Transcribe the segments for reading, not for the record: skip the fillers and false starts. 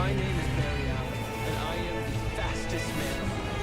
My name is Burial, and I am the fastest man alive.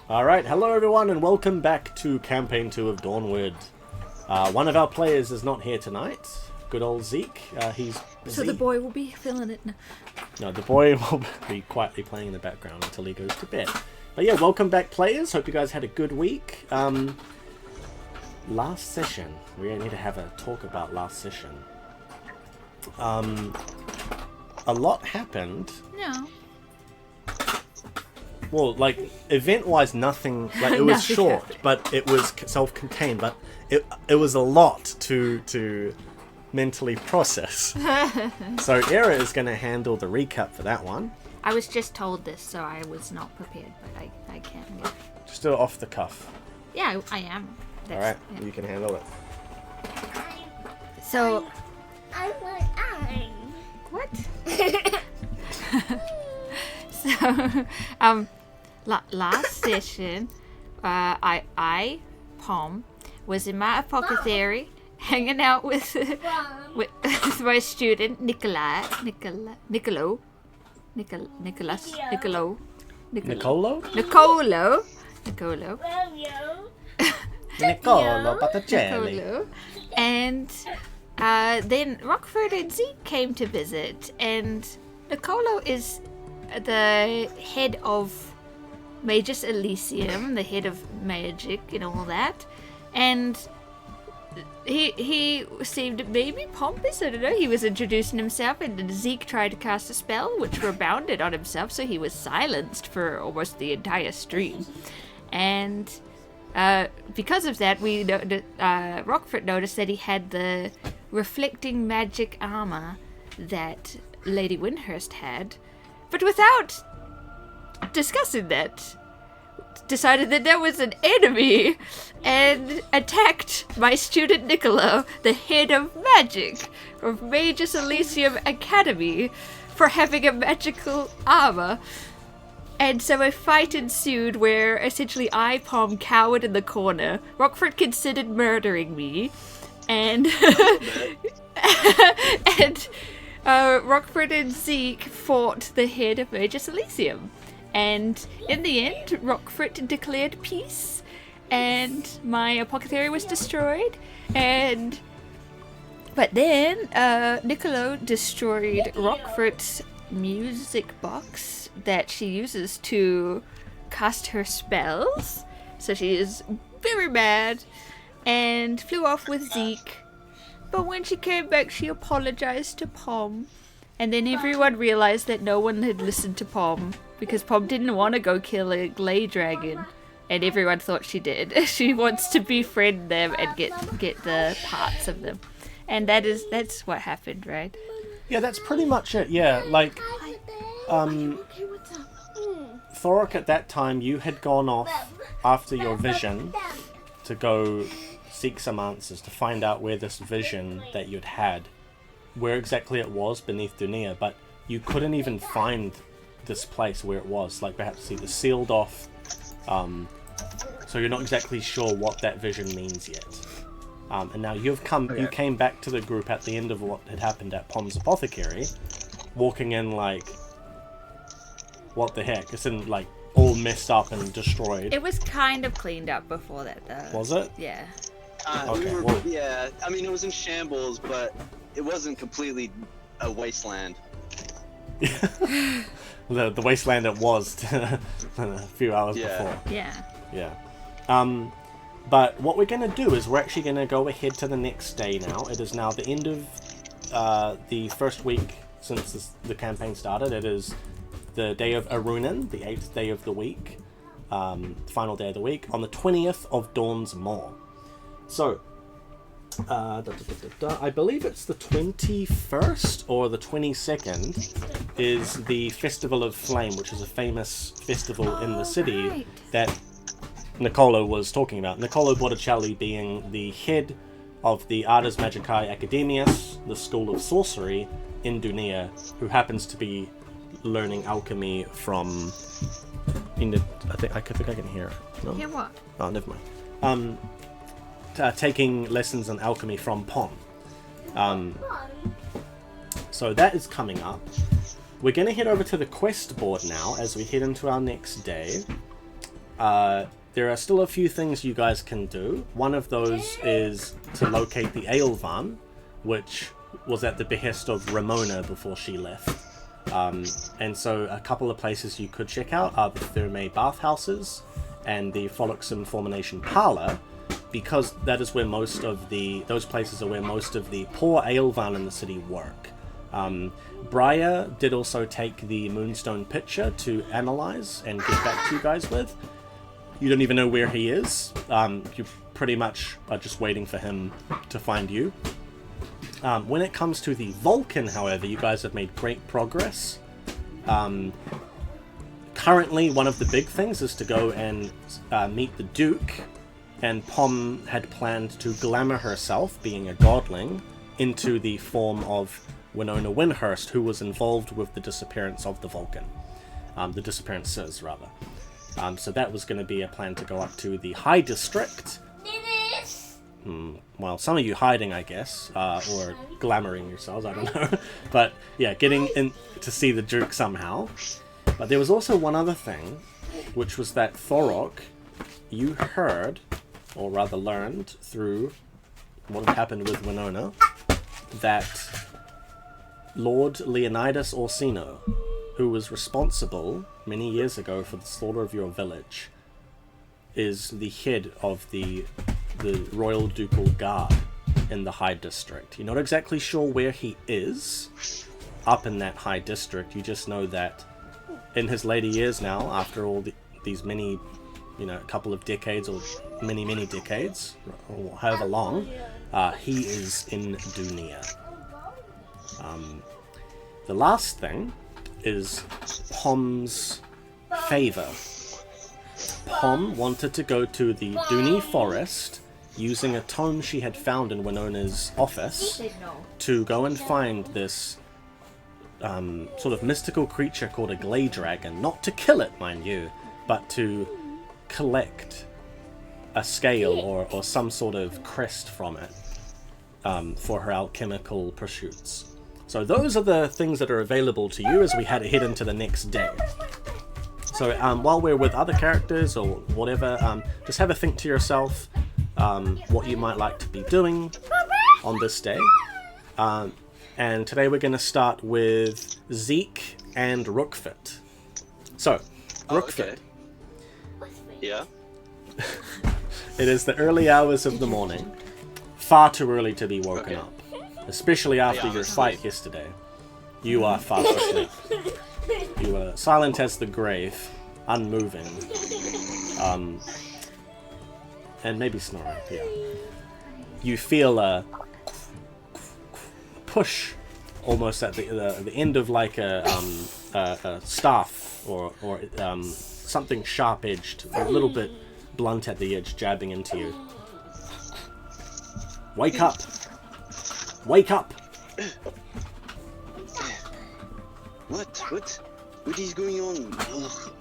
Alright, hello everyone and welcome back to Campaign 2 of Dawnward. One of our players is not here tonight. Good old Zeke. He's busy. So the boy will be filling it now. No, the boy will be quietly playing in the background until he goes to bed. But yeah, welcome back players. Hope you guys had a good week. Last session. We need to have a talk about last session. A lot happened. No. Well, like, event-wise, nothing, like, it was Nothing short, happened. but it was self-contained, but it was a lot to mentally process. So Era is going to handle the recap for that one. I was just told this, so I was not prepared, but I can. Yeah, Just do it off the cuff. yeah I am. Alright, Yeah. you can handle it. So, I want iron. what? So, last session, I, Pom, was in my apothecary, hanging out with my student Nicolai, Nicolo, Nicolo? Nicolo, Romeo. Nicolo Botticelli. Nicolo. And then Roqufort and Zeke came to visit, and Nicolo is the head of Magus Elysium, the head of magic and all that, and he seemed maybe pompous, I don't know. He was introducing himself, and Zeke tried to cast a spell which rebounded on himself, so he was silenced for almost the entire stream. And because of that, Roqufort noticed that he had the reflecting magic armor that Lady Windhurst had, but without discussing that, decided that there was an enemy and attacked my student Nicolo, the head of magic of Magus Elysium Academy, for having a magical armor. And so a fight ensued where essentially I, Pom, cowered in the corner. Roqufort considered murdering me, and Roqufort and Zeke fought the head of Magus Elysium. And in the end, Roqufort declared peace, and my apothecary was destroyed. But then Nicolo destroyed Roquefort's music box that she uses to cast her spells. So she is very mad and flew off with Zeke. But when she came back, she apologized to Pom. And then everyone realized that no one had listened to Pom, because Pom didn't want to go kill a glade dragon. And everyone thought she did. She wants to befriend them and get the parts of them. And that's what happened, right? Yeah, that's pretty much it, yeah. Like, Thoric, at that time, you had gone off after your vision to go seek some answers, to find out where this vision that you'd had, where exactly it was beneath Dunia, but you couldn't even find this place where it was. Like, perhaps see the sealed off, so you're not exactly sure what that vision means yet. And now you came back to the group at the end of what had happened at Pom's apothecary, walking in like, what the heck? It's in like all messed up and destroyed. It was kind of cleaned up before that, though. Was it? Yeah. Okay, we were, well- yeah, I mean, it was in shambles, but it wasn't completely a wasteland. the wasteland it was a few hours before. Yeah. Yeah. But what we're going to do is we're actually going to go ahead to the next day now. It is now the end of the first week since the campaign started. It is the day of Arunin, the 8th day of the week, final day of the week, on the 20th of Dawn's Maw. So, I believe it's the 21st or the 22nd is the Festival of Flame, which is a famous festival in the city right. that Nicolo was talking about. Nicolo Botticelli being the head of the Ars Magicae Academias, the School of Sorcery in Dunia, who happens to be learning alchemy from... I think I can hear it. No? Hear what? Oh, never mind. Taking lessons on alchemy from Pom. So that is coming up. We're going to head over to the quest board now as we head into our next day. there are still a few things you guys can do. One of those is to locate the Aelvan, which was at the behest of Ramona before she left. And so a couple of places you could check out are the Thermae bathhouses and the Frolicsome Formation Parlor, because that is where those places are where most of the poor Aelvan in the city work. Briar did also take the Moonstone picture to analyze and get back to you guys with. You don't even know where he is. You pretty much are just waiting for him to find you. When it comes to the Vulcan, however, you guys have made great progress. Currently, one of the big things is to go and meet the Duke, and Pom had planned to glamour herself, being a godling, into the form of Winona Windhurst, who was involved with the disappearance of the Vulcan. The disappearances, rather. So that was going to be a plan to go up to the High District. Well, some of you hiding, I guess, or glamouring yourselves, I don't know. But yeah, getting in to see the Duke somehow. But there was also one other thing, which was that Thorok, you heard, or rather learned through what had happened with Winona, that Lord Leonidas Orsino, who was responsible many years ago for the slaughter of your village, is the head of the Royal Ducal Guard in the High District. You're not exactly sure where he is up in that High District. You just know that in his later years now, after all these many, a couple of decades or many decades, or however long, he is in Dunia. The last thing is Pom's favor. Pom wanted to go to the Dunni Forest using a tome she had found in Winona's office to go and find this sort of mystical creature called a glade dragon. Not to kill it, mind you, but to collect a scale or some sort of crest from it for her alchemical pursuits. So those are the things that are available to you as we head into the next day. So while we're with other characters or whatever, just have a think to yourself what you might like to be doing on this day. And today we're going to start with Zeke and Roqufort. So, Roqufort. Okay. Yeah? It is the early hours of the morning. Far too early to be woken up. Especially after your fight yesterday. You are fast asleep. You are silent as the grave, unmoving. And maybe snoring, yeah. You feel a push almost at the end of like a staff or something sharp-edged, a little bit blunt at the edge, jabbing into you. Wake up! Wake up! What is going on? Ugh.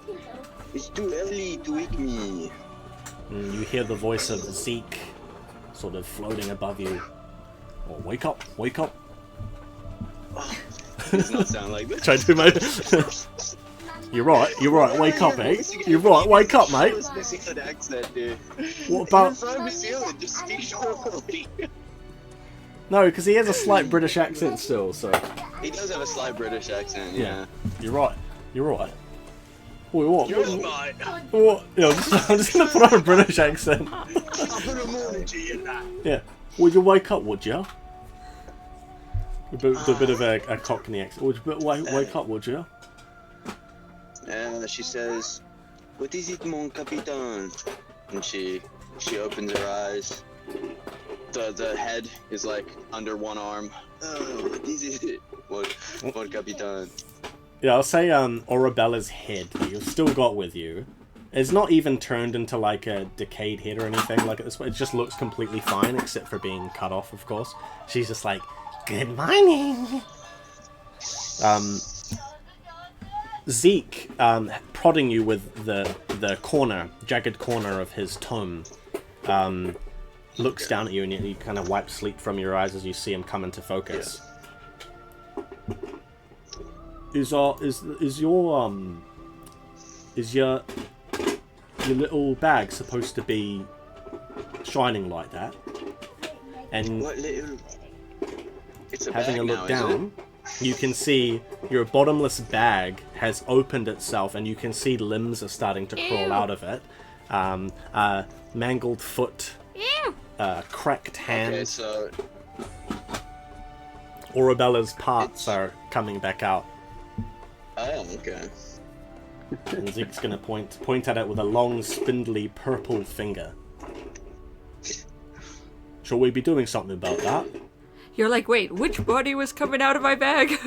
It's too early to wake me. You hear the voice of Zeke sort of floating above you. Oh, wake up! Wake up! Does not sound like this. Try to do my... You're right, wake up, eh? You're right, wake up, mate! I was missing an accent, dude. What about... You're from New Zealand, just speak shortly. No, because he has a slight British accent still, so... He does have a slight British accent, yeah. You're right. Wait, what? You're right. What? Yeah, I'm just gonna put on a British accent. I'll put a morning to you now. Yeah. Would you wake up, would you? A bit of a Cockney accent. Would you wake up, would you? She says, "What is it, mon capitaine?" And she opens her eyes. The head is like under one arm. What is it? Mon capitaine. Yeah, I'll say Arabella's head that you've still got with you. It's not even turned into like a decayed head or anything like this. It just looks completely fine, except for being cut off, of course. She's just like, "Good morning." Zeke, prodding you with the jagged corner of his tome, looks down at you and you kind of wipe sleep from your eyes as you see him come into focus. Yeah. Is your your little bag's supposed to be shining like that. And What little? It's a having bag a look now, down, you can see your bottomless bag has opened itself, and you can see limbs are starting to crawl Ew. out of it. Mangled foot, Ew. cracked hand. Okay, so Arabella's parts are coming back out. oh, okay. And Zeke's gonna point at it with a long, spindly purple finger. Shall we be doing something about that? You're like, wait, which body was coming out of my bag?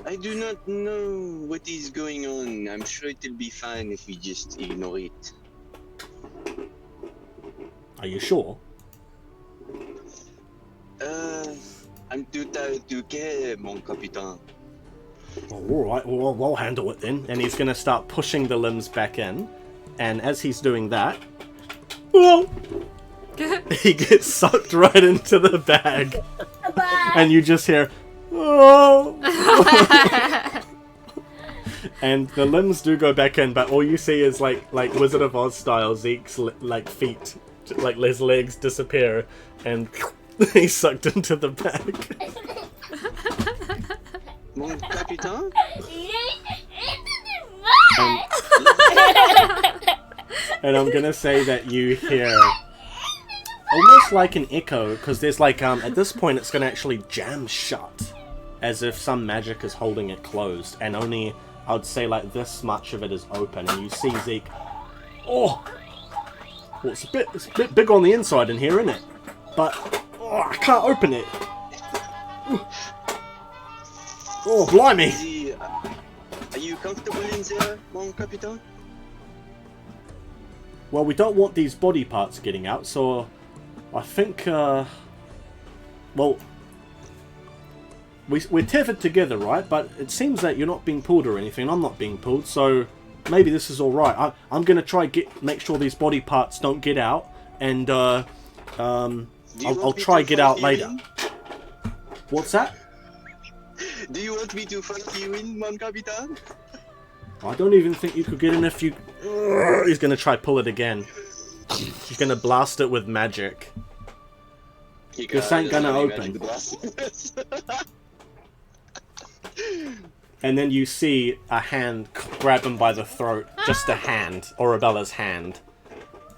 I do not know what is going on. I'm sure it'll be fine if we just ignore it. Are you sure? I'm too tired to care, mon capitaine. Well, alright, well, I'll handle it then. And he's gonna start pushing the limbs back in. And as he's doing that, whoa, he gets sucked right into the bag. And you just hear, oh. And the limbs do go back in, but all you see is like Wizard of Oz style, Zeke's feet, like his legs disappear, and he's sucked into the bag. Mon capitaine? And I'm gonna say that you hear almost like an echo, because there's at this point it's gonna actually jam shut, as if some magic is holding it closed, and only I would say like this much of it is open, and you see Zeke. Oh, well, it's a bit big on the inside in here, isn't it? But I can't open it. Oh, blimey! Are you comfortable in there, mon capitaine? Well, we don't want these body parts getting out, so I think, well, we're tethered together, right? But it seems that you're not being pulled or anything. I'm not being pulled, so maybe this is all right. I'm gonna try make sure these body parts don't get out, and I'll try get out later. What's that? Do you want me to fight you in, mon capitaine? I don't even think you could get in if you... He's gonna try pull it again. He's gonna blast it with magic. This ain't gonna open. And then you see a hand grab him by the throat. Just a hand. Arabella's hand.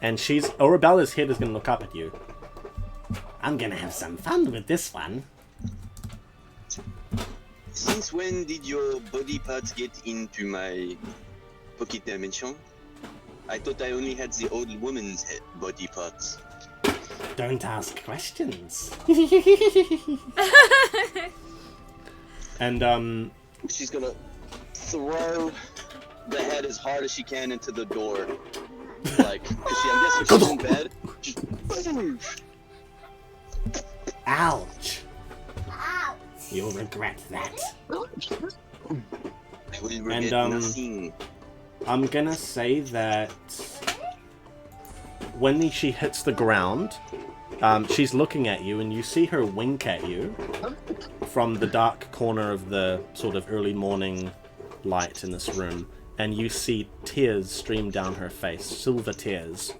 And Arabella's head is gonna look up at you. I'm gonna have some fun with this one. Since when did your body parts get into my pocket dimension? I thought I only had the old woman's body parts. Don't ask questions. And she's gonna throw the head as hard as she can into the door. Like, cause I'm guessing she's in bed. Just... Ouch. You'll regret that. I will regret nothing. I'm gonna say that when she hits the ground, she's looking at you, and you see her wink at you from the dark corner of the sort of early morning light in this room, and you see tears stream down her face, silver tears,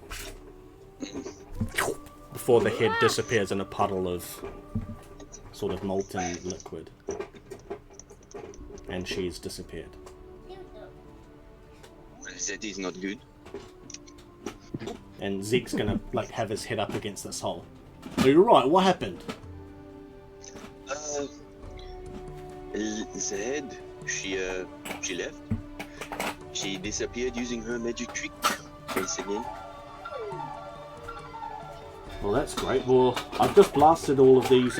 before the head disappears in a puddle of sort of molten liquid, and she's disappeared. Well, that is not good. And Zeke's gonna have his head up against this hole. Are you right? What happened? The head, she left. She disappeared using her magic trick, basically. Well, that's great. Well, I've just blasted all of these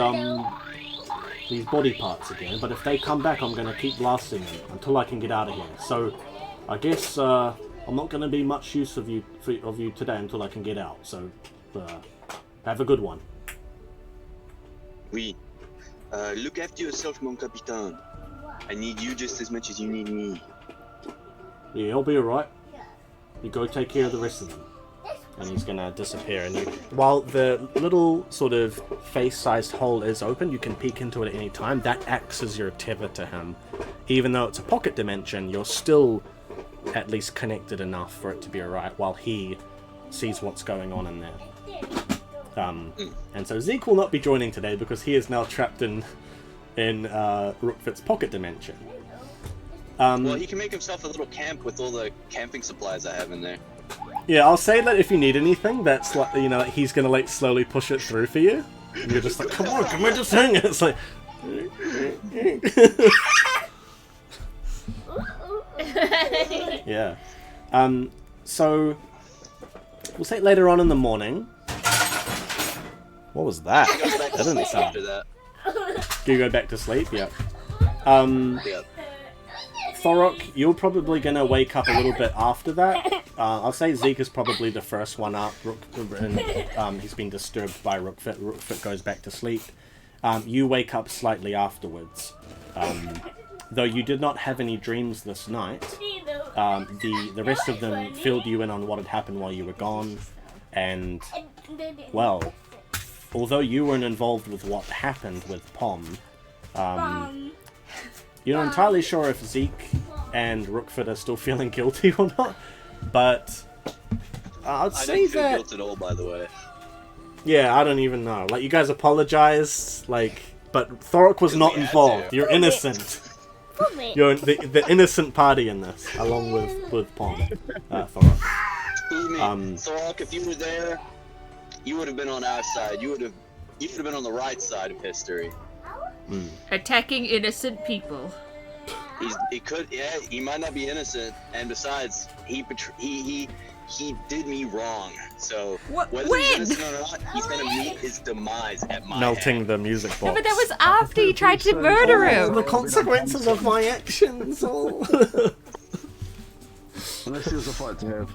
body parts again, but if they come back, I'm going to keep blasting them until I can get out of here. So, I guess I'm not going to be much use of you today until I can get out. So, have a good one. Oui. Look after yourself, mon capitaine. I need you just as much as you need me. Yeah, I'll be alright. You go take care of the rest of them. And he's gonna disappear, and while the little sort of face-sized hole is open, you can peek into it at any time. That acts as your tether to him. Even though it's a pocket dimension, you're still at least connected enough for it to be alright while he sees what's going on in there. And so Zeke will not be joining today because he is now trapped in Roquefort's pocket dimension. Well, he can make himself a little camp with all the camping supplies I have in there. Yeah, I'll say that if you need anything, that's like, you know, he's gonna like slowly push it through for you. And you're just like, come on, can we just hang it? It's like... yeah. So, we'll say later on in the morning. What was that? That didn't sound... After that. Do you go back to sleep? Yep. Yep. Thorok, you're probably going to wake up a little bit after that. I'll say Zeke is probably the first one up. He's been disturbed by Roqufort. Roqufort goes back to sleep. You wake up slightly afterwards. Though you did not have any dreams this night, the rest of them filled you in on what had happened while you were gone. And, well, although you weren't involved with what happened with Pom, you're not entirely sure if Zeke and Roqufort are still feeling guilty or not, but I'd say I don't feel that... guilt at all, by the way. Yeah, I don't even know. Like, you guys apologized, like, but Thorok was not involved. You're innocent. You're the innocent party in this, along with Pom, Thorok. Believe me, Thorok, if you were there, you would have been on our side. You would have been on the right side of history. Attacking innocent people. He might not be innocent, and besides, he did me wrong. So whether he's innocent or not, he's gonna meet his demise at my Melting hand. the music box. No, but that was after you tried to murder him. The consequences of my actions. Unless there's a fight to have.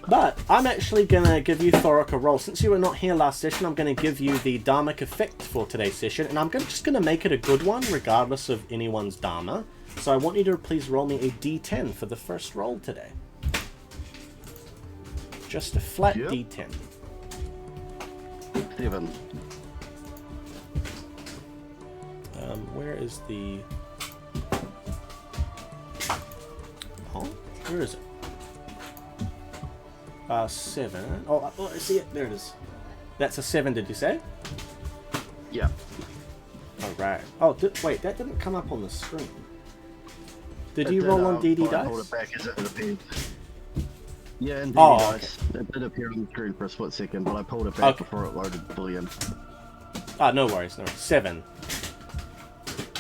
But I'm actually gonna give you, Thorok, a roll. Since you were not here last session, I'm gonna give you the Dharmic effect for today's session, and I'm just gonna make it a good one, regardless of anyone's Dharma. So I want you to please roll me a D10 for the first roll today. Just a flat D10. 7. Where is the... Oh, where is it? 7. Oh, I see it. There it is. That's a 7, did you say? Yeah. Alright. Oh, wait, that didn't come up on the screen. Did you It roll on DD I pulled dice? it back as it appeared. Yeah, and DD Oh, dice. It did appear on the screen for a split second, but I pulled it back before it loaded Boolean. Ah, no worries, no worries. 7.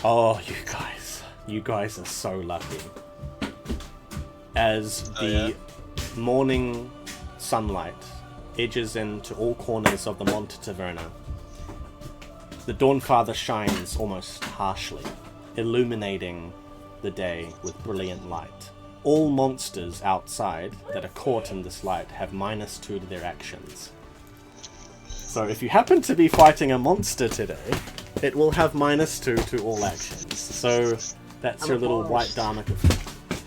Oh, you guys are so lucky. As the morning sunlight edges into all corners of the Monte Taverna, the Dawnfather shines almost harshly, illuminating the day with brilliant light. All monsters outside that are caught in this light have -2 to their actions. So if you happen to be fighting a monster today, it will have -2 to all actions. So that's your little white Dharma.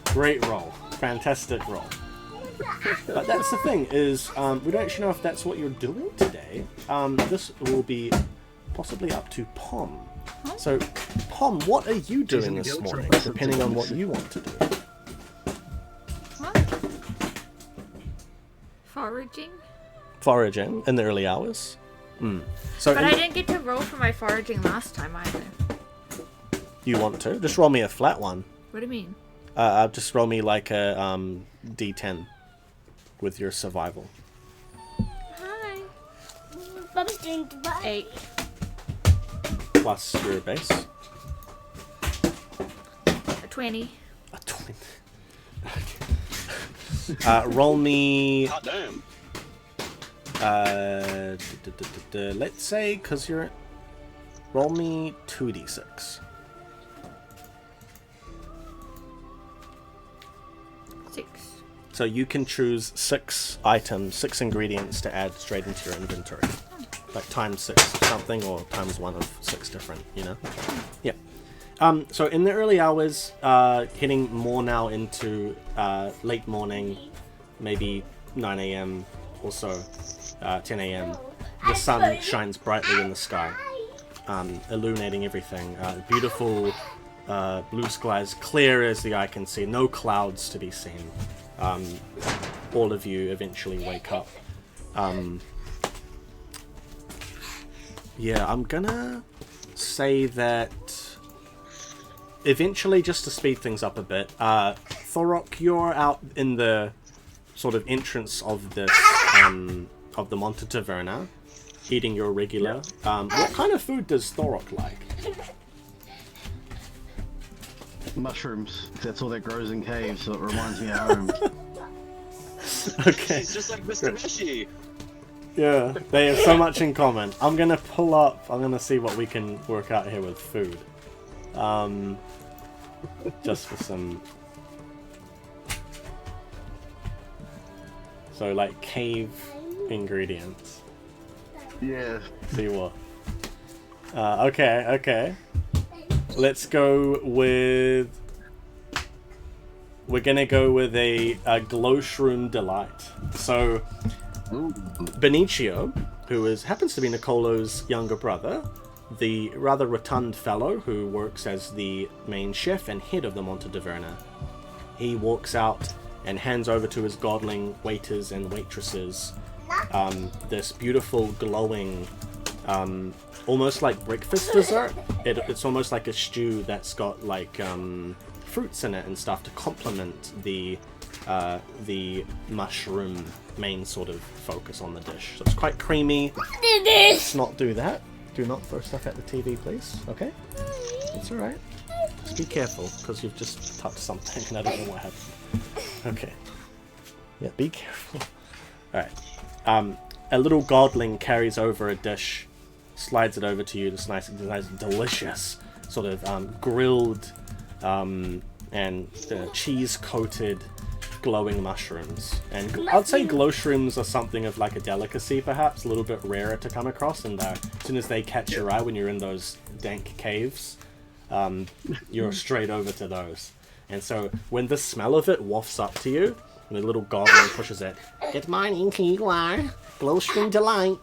Great roll. Fantastic roll. But that's the thing, is we don't actually know if that's what you're doing today. This will be possibly up to Pom. So, Pom, what are you doing this morning, depending on what you want to do? Foraging? Foraging in the early hours. So But I didn't get to roll for my foraging last time either. you want to? Just roll me a flat one. What do you mean? Just roll me like a D10 with your survival. Hi. 8. 8. Plus your base. A 20. A 20. Roll me... God damn. Let's say, because you're... Roll me 2d6. 6. So you can choose 6 items, 6 ingredients to add straight into your inventory. Like times 6 of something, or times 1 of 6 different, you know? Yeah. So in the early hours, heading more now into late morning, maybe 9 a.m. or so, 10 a.m., the sun shines brightly in the sky, illuminating everything. Beautiful blue skies, clear as the eye can see, no clouds to be seen. All of you eventually wake up. Yeah, I'm gonna say that eventually, just to speed things up a bit, Thorok, you're out in the sort of entrance of this of the Monte Taverna, eating your regular. What kind of food does Thorok like? Mushrooms. That's all that grows in caves, so it reminds me of home. Okay. He's just like Mr. Meshi. Yeah, they have so much in common. I'm gonna see what we can work out here with food. Just for some... So, like, cave ingredients. Yeah. See what? Okay. Let's go with... We're gonna go with a Glowshroom Delight. So, Benicio, who happens to be Nicolo's younger brother, the rather rotund fellow who works as the main chef and head of the Monte Taverna, he walks out and hands over to his godling waiters and waitresses this beautiful glowing, almost like breakfast dessert. It's almost like a stew that's got like fruits in it and stuff to complement the mushroom main sort of focus on the dish. So it's quite creamy. Let's not do that. Do not throw stuff at the TV, please. Okay? It's alright. Just be careful, because you've just touched something and I don't know what happened. Okay. Yeah, be careful. Alright. A little godling carries over a dish, slides it over to you, this nice delicious sort of grilled and cheese-coated glowing mushrooms. And I'd say glowshrooms are something of like a delicacy, perhaps, a little bit rarer to come across, and as soon as they catch your eye when you're in those dank caves, you're straight over to those. And so when the smell of it wafts up to you, and the little goblin pushes it, "Good morning, Kiwa. Glowstream delight."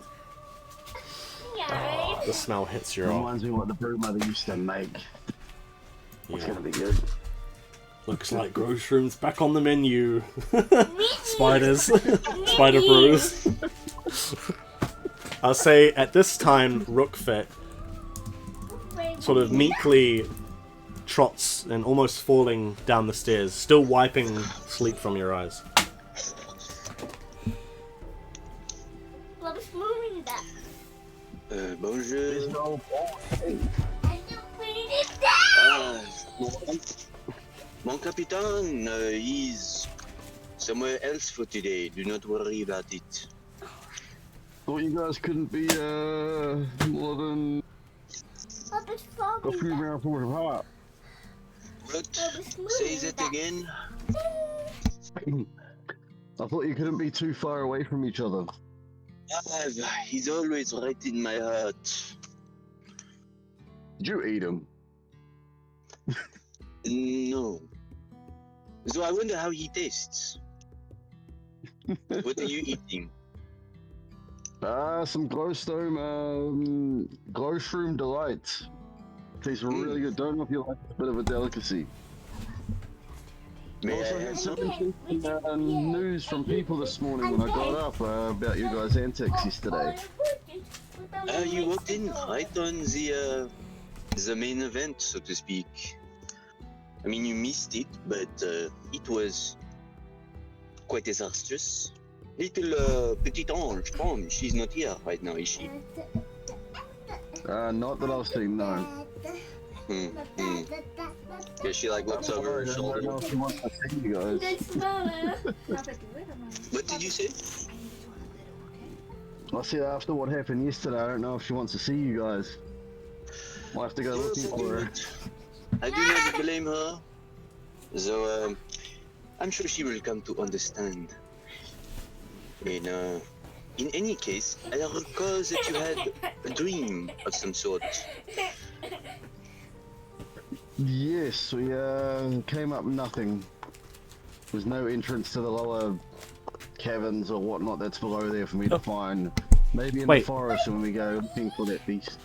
Oh, the smell hits your eye. Reminds me what the brew mother used to make. It's Yeah. gonna be good. Looks like Glowshrooms back on the menu. Spiders. Spider brews. I'll say at this time, Roqufort sort of meekly trots and almost falling down the stairs, still wiping sleep from your eyes. Bonjour. Mon captain is somewhere else for today. Do not worry about it. Thought you guys couldn't be more than a few mouthfuls apart. What? Say that again? I thought you couldn't be too far away from each other. He's always right in my heart. Did you eat him? No. So I wonder how he tastes. What are you eating? Some glowshroom delight. Tastes really good. Don't know if you like it. It's a bit of a delicacy. May Also I had have some some? interesting news from people this morning when I got up about you guys' antics yesterday. You walked in right on the main event, so to speak. I mean, you missed it, but it was quite disastrous. Little petite ange, she's not here right now, is she? Not that I've seen, no. Yeah, she like looks over her I don't shoulder. know if she wants to see you guys. What did you say? I said after what happened yesterday, I don't know if she wants to see you guys. Might have to go looking for her. I do not blame her. So, I'm sure she will come to understand. And, in any case, I recall that you had a dream of some sort. Yes, we came up nothing. There's no entrance to the lower caverns or whatnot that's below there for me to find. Maybe in the forest when we go looking for that beast.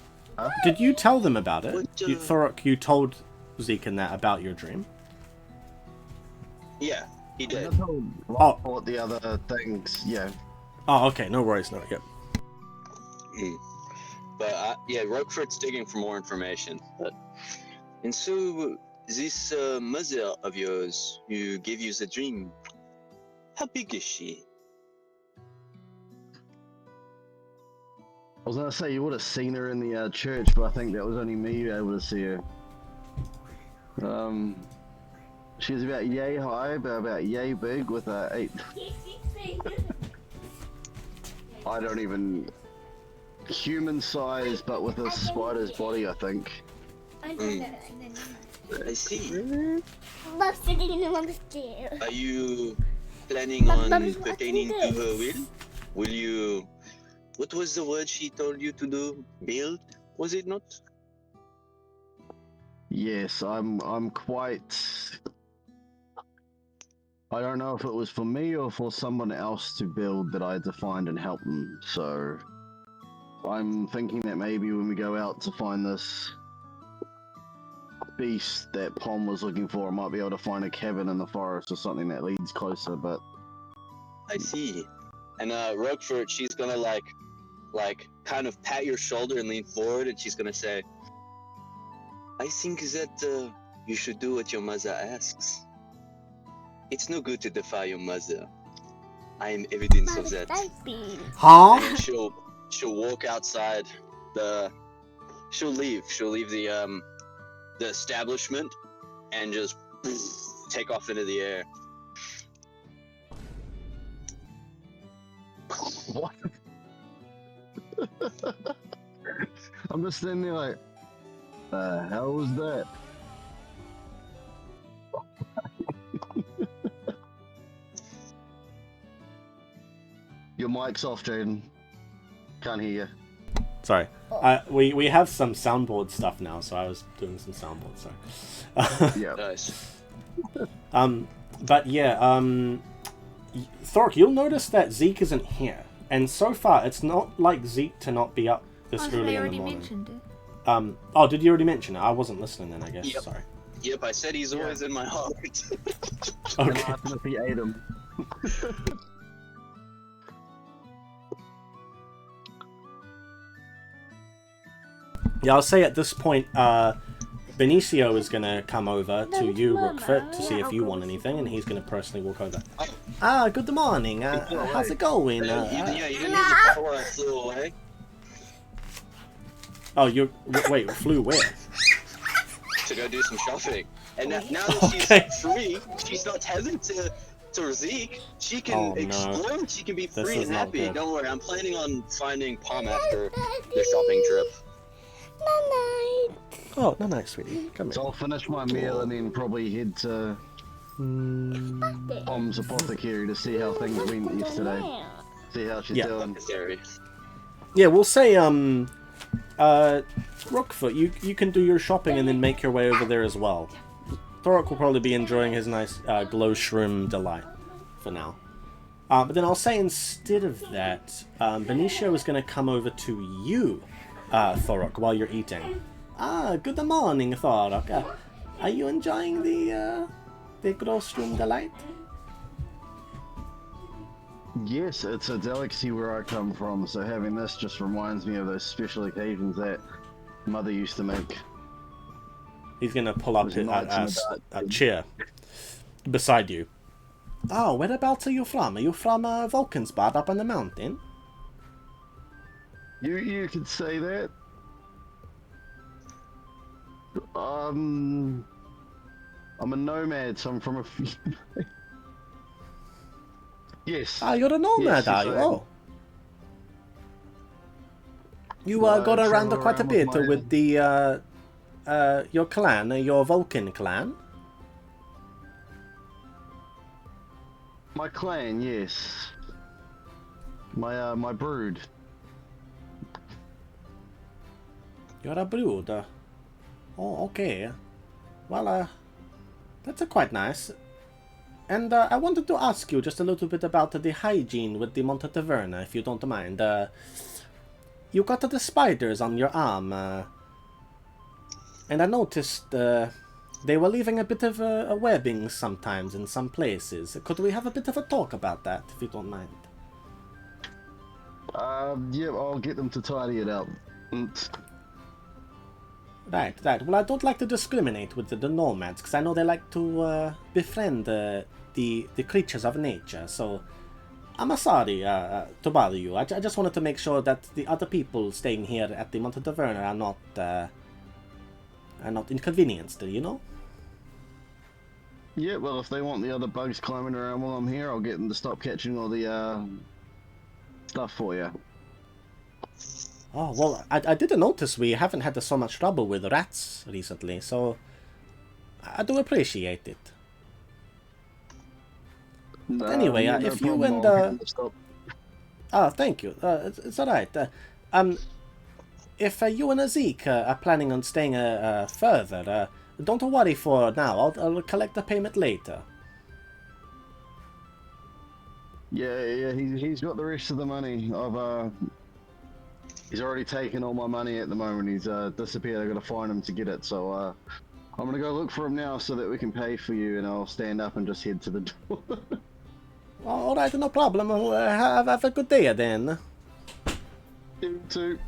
Did you tell them about it? What, Thorok, you told Zeke and that about your dream? Yeah, he did. What the other things? Yeah. Oh, okay. No worries. No, yep. But yeah, Roquefort's digging for more information. And so, this mother of yours who gave you the dream, how big is she? I was gonna say you would have seen her in the church, but I think that was only me able to see her. She's about yay high, but about yay big with a 8. I don't even human size, but with a spider's body, I think. I see. Mom's sitting in the mom's chair. Are you planning on pertaining to her will? Will you? What was the word she told you to do? Build? Was it not? Yes, I'm quite. I don't know if it was for me or for someone else to build that I had to find and help them. So I'm thinking that maybe when we go out to find this beast that Pom was looking for, I might be able to find a cabin in the forest or something that leads closer. But I see. And Roquefort, she's gonna like kind of pat your shoulder and lean forward, and she's gonna say, I think that you should do what your mother asks. It's no good to defy your mother. I am evidence of that. Huh? And she'll walk outside she'll leave the establishment and just take off into the air. what? I'm just standing there like, the hell was that? Your mic's off, Jaden. Can't hear you. Sorry. We have some soundboard stuff now, so I was doing some soundboard. Sorry. Yeah. Nice. But yeah, Thork, you'll notice that Zeke isn't here, and so far it's not like Zeke to not be up this Oh, early they in the already morning. mentioned it. Oh, did you already mention it? I wasn't listening then, I guess. Yep. Sorry. Yep, I said he's always in my heart. And Okay. asked him if he ate him. Yeah, I'll say at this point, Benicio is going to come over to you, Roqufort, to see if you want anything, and he's going to personally walk over. Good morning. How's it going? Yeah, you didn't hear the part where I flew away. Oh, wait, flew where? To go do some shopping. And now that Okay. she's free, she's not tethered to Zeke. She can explore, she can be This free is and not happy. good. Don't worry, I'm planning on finding Pom after the shopping trip. Oh, no, nice, sweetie. Come So here. I'll finish my meal and then probably head to Pom's apothecary to see how things went yesterday. See how she's Yeah. doing. Scary. Yeah, we'll say, Roqufort, you can do your shopping and then make your way over there as well. Thorok will probably be enjoying his nice glow shroom delight for now. But then I'll say instead of that, Benicio is going to come over to you, Thorok, while you're eating. Good morning, Thorok. Are you enjoying the glow shroom delight? Yes, it's a delicacy where I come from, so having this just reminds me of those special occasions that Mother used to make. He's going to pull up Those nights in the a dark. chair beside you. Oh, whereabouts are you from? Are you from Vulcanspad up on the mountain? You could say that. I'm a nomad, so I'm from a few... Yes. Ah, you're a nomad, Yes, are you? I am. Oh. You Well, I got around travel quite a around bit with my- with the your clan, your Vulcan clan. My clan, yes. My brood. You're a brood. Oh, okay. Well, that's quite nice. And I wanted to ask you just a little bit about the hygiene with the Monte Taverna, if you don't mind. You got the spiders on your arm, and I noticed they were leaving a bit of a webbing sometimes in some places. Could we have a bit of a talk about that, if you don't mind? Yeah, I'll get them to tidy it up. Right. Well, I don't like to discriminate with the nomads, because I know they like to befriend the creatures of nature, so I'm sorry to bother you. I just wanted to make sure that the other people staying here at the Monte Taverna are not inconvenienced, you know? Yeah, well, if they want the other bugs climbing around while I'm here, I'll get them to stop catching all the stuff for you. Oh, well, I didn't notice we haven't had so much trouble with rats recently, so I do appreciate it. But anyway, no if you problem, and... I'll get them to stop. Oh, thank you. It's alright. If you and Zeke are planning on staying further, don't worry for now. I'll collect the payment later. Yeah, he's got the rest of the money. He's already taken all my money at the moment. He's disappeared. I gotta find him to get it. So I'm gonna go look for him now so that we can pay for you, and I'll stand up and just head to the door. Alright, no problem. Have a good day then. You too.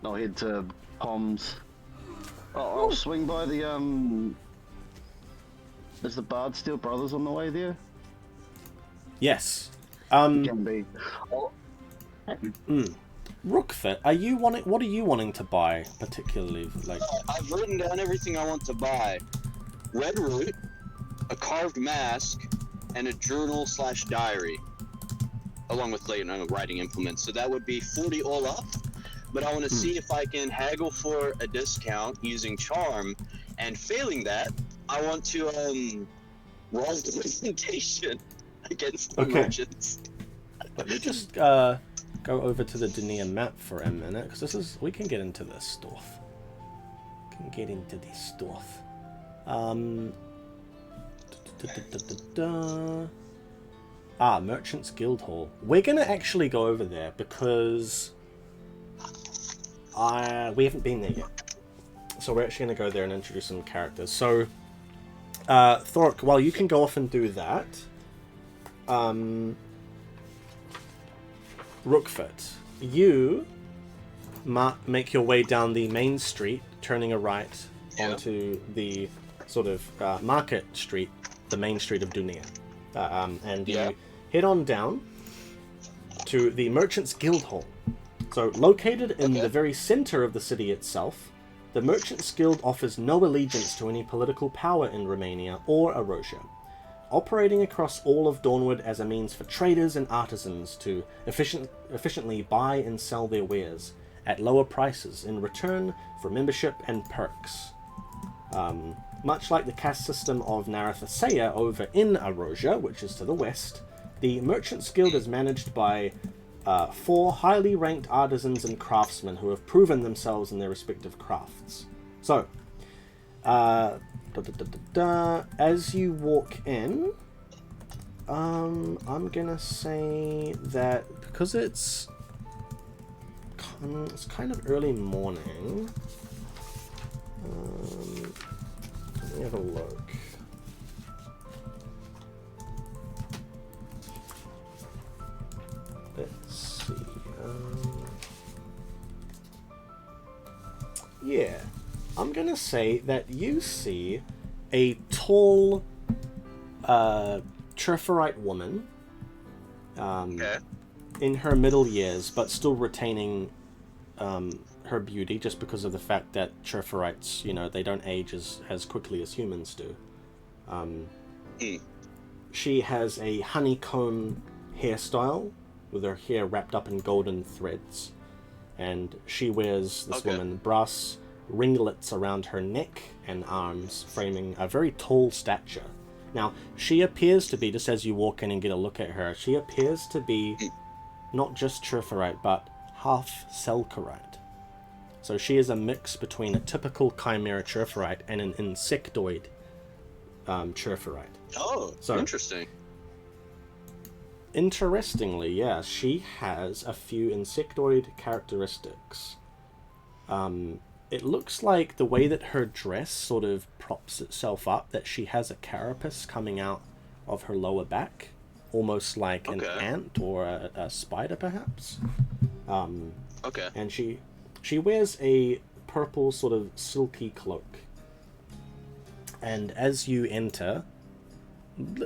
I'll head to Pom's. I'll swing by the Is the Bard Steel Brothers on the way there? Yes. Can be. Roqufort, what are you wanting to buy particularly? Like, I've written down everything I want to buy. Red root, a carved mask, and a journal/diary, along with writing implements. So that would be 40 all up. But I want to see if I can haggle for a discount using charm, and failing that, I want to roll the presentation against the merchants. Let me just go over to the Dunni map for a minute, because we can get into this stuff. Merchants Guild Hall. We're gonna actually go over there because we haven't been there yet. So we're actually gonna go there and introduce some characters. So Thork, while you can go off and do that, Roqufort, you make your way down the main street, turning a right onto the sort of market street, the main street of Dunni, and you head on down to the Merchants Guild Hall. So, located in the very center of the city itself, the Merchants Guild offers no allegiance to any political power in Romania or Erosia, operating across all of Dawnward as a means for traders and artisans to efficiently buy and sell their wares at lower prices in return for membership and perks. Much like the caste system of Narathasea over in Erosia, which is to the west, the Merchants Guild is managed by 4 highly ranked artisans and craftsmen who have proven themselves in their respective crafts. So, as you walk in, I'm gonna say that because it's kind of early morning. Let me have a look. Let's see. Yeah, I'm gonna say that you see a tall, Triforite woman, in her middle years, but still retaining her beauty, just because of the fact that Triforites, they don't age as quickly as humans do. She has a honeycomb hairstyle with her hair wrapped up in golden threads, and she wears, this woman, brass ringlets around her neck and arms, framing a very tall stature. Now, she appears to be, just as you walk in and get a look at her, she appears to be not just Triforite, but half Selkarite. So she is a mix between a typical Chimera Triforite and an insectoid Triforite. Oh, so interesting. Interestingly, yeah, she has a few insectoid characteristics. it looks like the way that her dress sort of props itself up, that she has a carapace coming out of her lower back, almost like an ant or a spider, perhaps. Okay. And she wears a purple sort of silky cloak. And as you enter,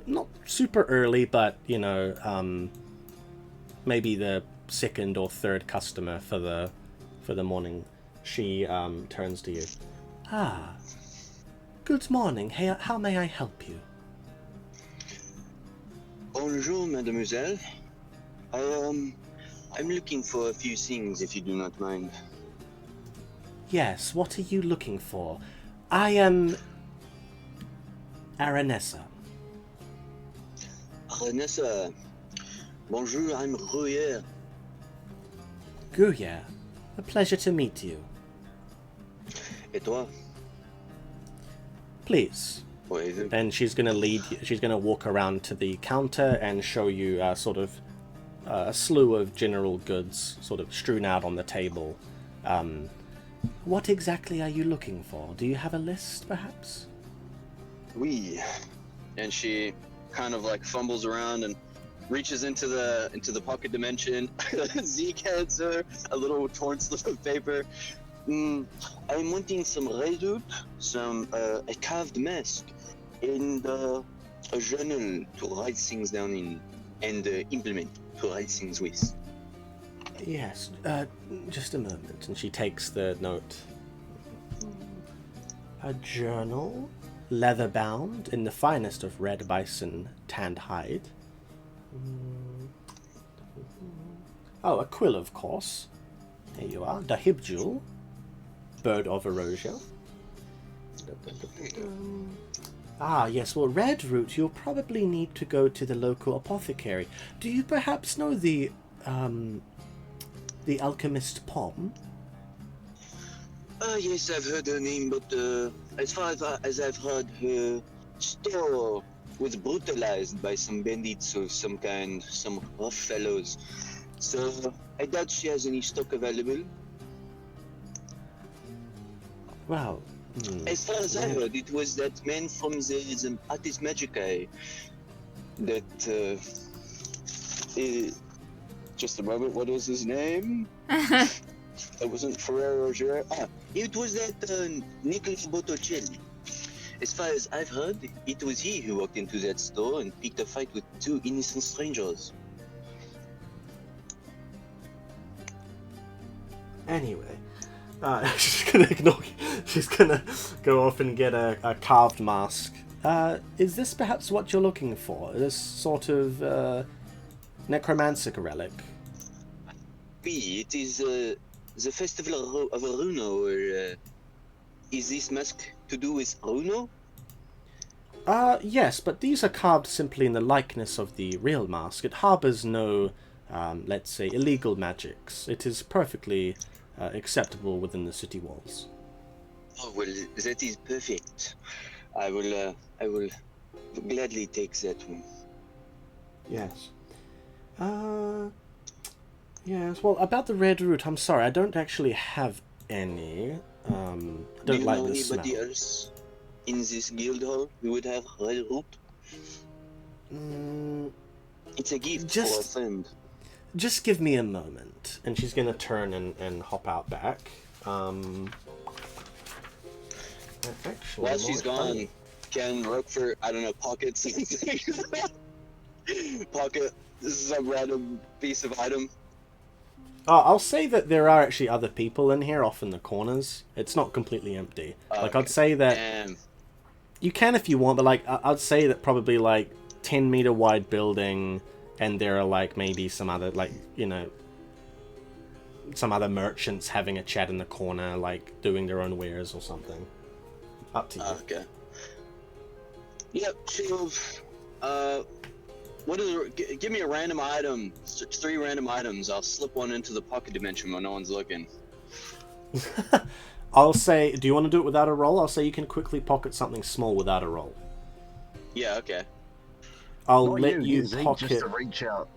not super early, but you know, maybe the second or third customer for the morning, she turns to you. Ah, good morning. Hey, how may I help you? Bonjour, mademoiselle. I'm looking for a few things, if you do not mind. Yes, what are you looking for? I am Aranessa. Aranessa. Bonjour, I'm Gruyere. Gruyere. A pleasure to meet you. Et toi? Please. What is it? Then she's going to lead you, she's going to walk around to the counter and show you sort of a slew of general goods sort of strewn out on the table. What exactly are you looking for? Do you have a list, perhaps? Oui. And she kind of like fumbles around and reaches into the pocket dimension. Zeke hands her a little torn slip of paper. I'm wanting some redoute, some a carved mask, and a journal to write things down in, and implement to write things with. Yes, just a moment. And she takes the note. A journal, leather-bound, in the finest of red bison tanned hide. Oh, a quill, of course. There you are. Dahibjul, bird of Erosia. Ah, yes, well, red root, you'll probably need to go to the local apothecary. Do you perhaps know the alchemist Pom? Yes, I've heard her name, but as far as I've heard, her store was brutalized by some bandits of some kind, some rough fellows. So I doubt she has any stock available. Well, as far as I heard, it was that man from the Artis Magicae that just a moment, what was his name? It wasn't Ferrero Rocher. It was that Nicola Botticelli. As far as I've heard, it was he who walked into that store and picked a fight with two innocent strangers. Anyway, she's gonna ignore you. She's gonna go off and get a carved mask. Is this perhaps what you're looking for? This sort of necromantic relic? Oui, it is the festival of Runo, or is this mask to do with Runo? Yes, but these are carved simply in the likeness of the real mask. It harbors no, let's say, illegal magics. It is perfectly acceptable within the city walls. Oh, well, that is perfect. I will gladly take that one. Yes. Yes, well, about the red root, I'm sorry, I don't actually have any. I don't Do you like know the anybody smell. else in this guild hall who would have red root? It's a gift for a friend. Just give me a moment. And she's going to turn and hop out back. Actually, While she's gone, can Roqufort, I don't know, pocket something? Pocket some random piece of item? I'll say that there are actually other people in here off in the corners. It's not completely empty. Like, I'd say that... Damn. You can if you want, but, like, I'd say that probably, like, 10-meter wide building, and there are, like, maybe some other, like, you know, some other merchants having a chat in the corner, like, doing their own wares or something. Up to you. Okay. Yep, she'll... give me a random item. 3 random items. I'll slip one into the pocket dimension when no one's looking. I'll say, do you want to do it without a roll? I'll say you can quickly pocket something small without a roll. Yeah, okay. I'll Not let you Zeke, pocket... just to reach out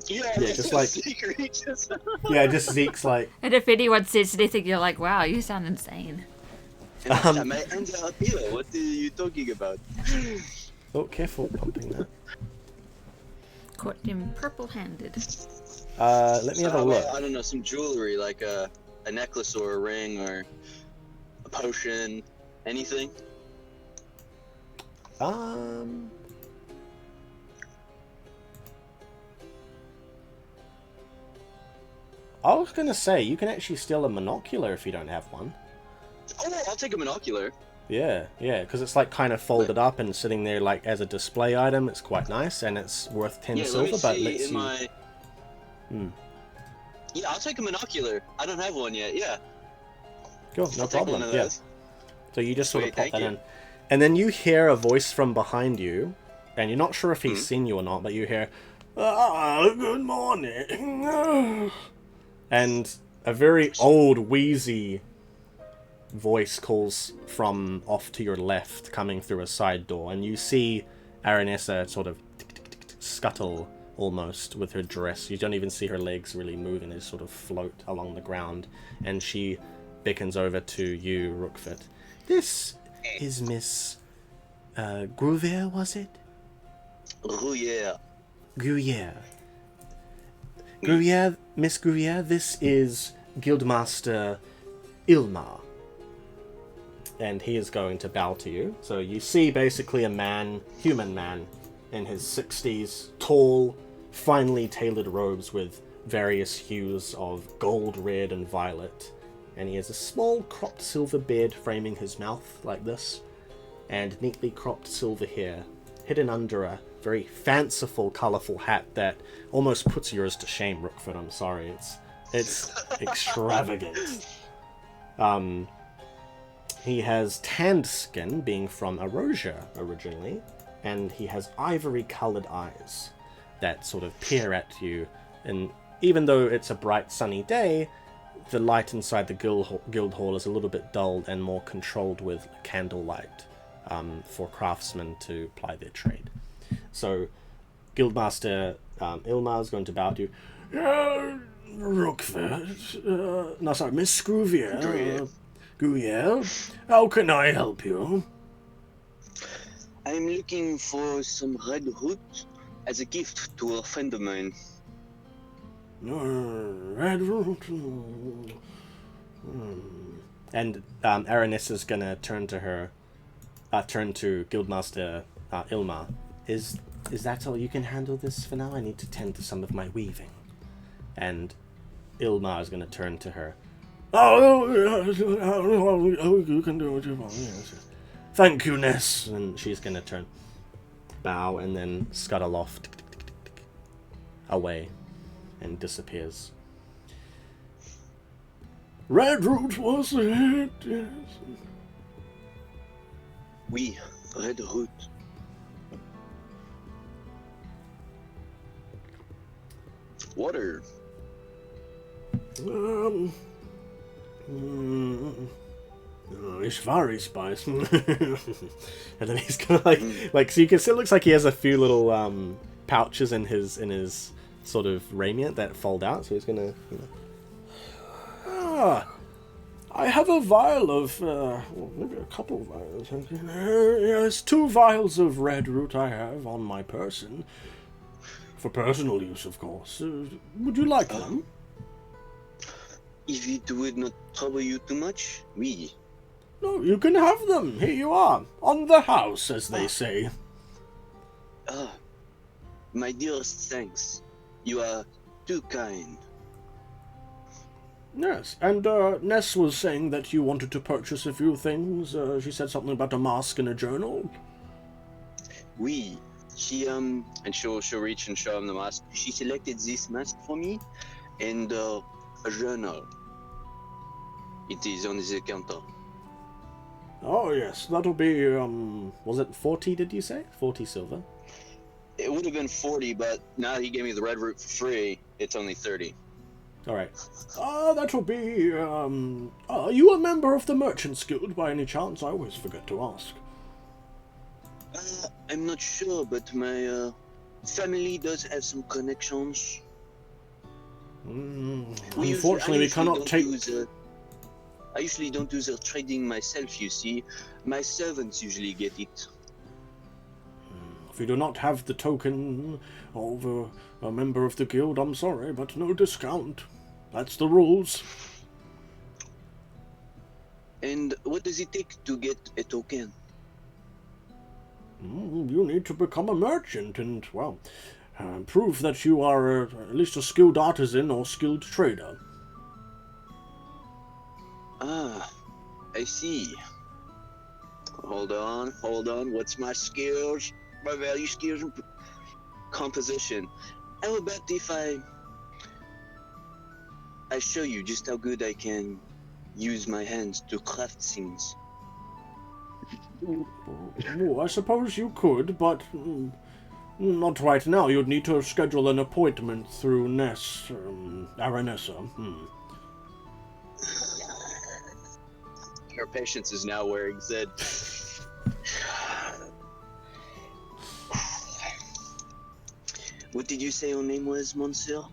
Yeah, Yeah, just like- Zeke reaches. Yeah, just Zeke's like, And if anyone says anything, you're like, wow, you sound insane. My hands are up here. What are you talking about? oh, careful pumping that. Caught him purple-handed. Let me have a How look. about, I don't know, some jewelry like a necklace or a ring or a potion, anything. I was gonna say, you can actually steal a monocular if you don't have one. Oh, I'll take a monocular. Yeah, because it's like kind of folded up and sitting there like as a display item. It's quite nice, and it's worth 10 Yeah, silver, let but me see lets in you... my... Yeah, I'll take a monocular. I don't have one yet, yeah. Cool, no I'll take one problem, of yeah. those. So you just sort of Sweet, pop thank that you. in. And then you hear a voice from behind you, and you're not sure if he's seen you or not, but you hear, good morning. And a very old, wheezy voice calls from off to your left, coming through a side door, and you see Aranessa sort of scuttle almost with her dress. You don't even see her legs really moving, they just sort of float along the ground, and she beckons over to you, Roqufort. This is Miss Gruyere, was it? Oh, yeah. Gruyere. Gruyere, Miss Gruyere, this is Guildmaster Ilmar. And he is going to bow to you. So you see basically a man, human man, in his 60s, tall, finely tailored robes with various hues of gold, red, and violet. And he has a small cropped silver beard framing his mouth like this, and neatly cropped silver hair hidden under a very fanciful, colourful hat that almost puts yours to shame, Roqufort. I'm sorry, it's extravagant. He has tanned skin, being from Erosia originally, and he has ivory-coloured eyes that sort of peer at you. And even though it's a bright, sunny day, the light inside the guild hall is a little bit dulled and more controlled with candlelight for craftsmen to ply their trade. So, Guildmaster Ilmar is going to bow to you. Roqufort, no, sorry, Miss Gruyere. Gruyere, how can I help you? I'm looking for some red root as a gift to a friend of mine. Red root. And Aranessa is gonna turn to Guildmaster Ilmar. Is that all? You can handle this for now? I need to tend to some of my weaving. And Ilmar is gonna turn to her. Oh, you can do what you want. Yes. Thank you, Ness. And she's gonna bow, and then scuttle off away and disappears. Red root was it? Yes. Oui, red root. Water. It's very spicy. And then he's gonna like so you can see it looks like he has a few little pouches in his sort of raiment that fold out, so he's gonna I have a vial of maybe a couple of vials. Yes, 2 vials of red root I have on my person. For personal use, of course. Would you like them? If it would not trouble you too much, oui. No, you can have them. Here you are. On the house, as they say. My dearest thanks. You are too kind. Yes, and Ness was saying that you wanted to purchase a few things. She said something about a mask and a journal. Oui. She and she'll reach and show him the mask. She selected this mask for me and a journal. It is on the counter. Oh yes, that'll be was it 40, did you say? 40 silver. It would have been 40, but now he gave me the red root for free. It's only 30. Alright. That'll be are you a member of the Merchants Guild by any chance? I always forget to ask. I'm not sure, but my family does have some connections. Unfortunately, we cannot take. I usually don't do the trading myself, you see. My servants usually get it. If you do not have the token of a member of the guild, I'm sorry, but no discount. That's the rules. And what does it take to get a token? You need to become a merchant and, well, prove that you are at least a skilled artisan or skilled trader. Ah, I see. Hold on. What's my skills? My value skills and composition. How about if I show you just how good I can use my hands to craft things? I suppose you could, but not right now. You'd need to schedule an appointment through Aranessa. Her patience is now wearing thin. What did you say your name was, Monsieur?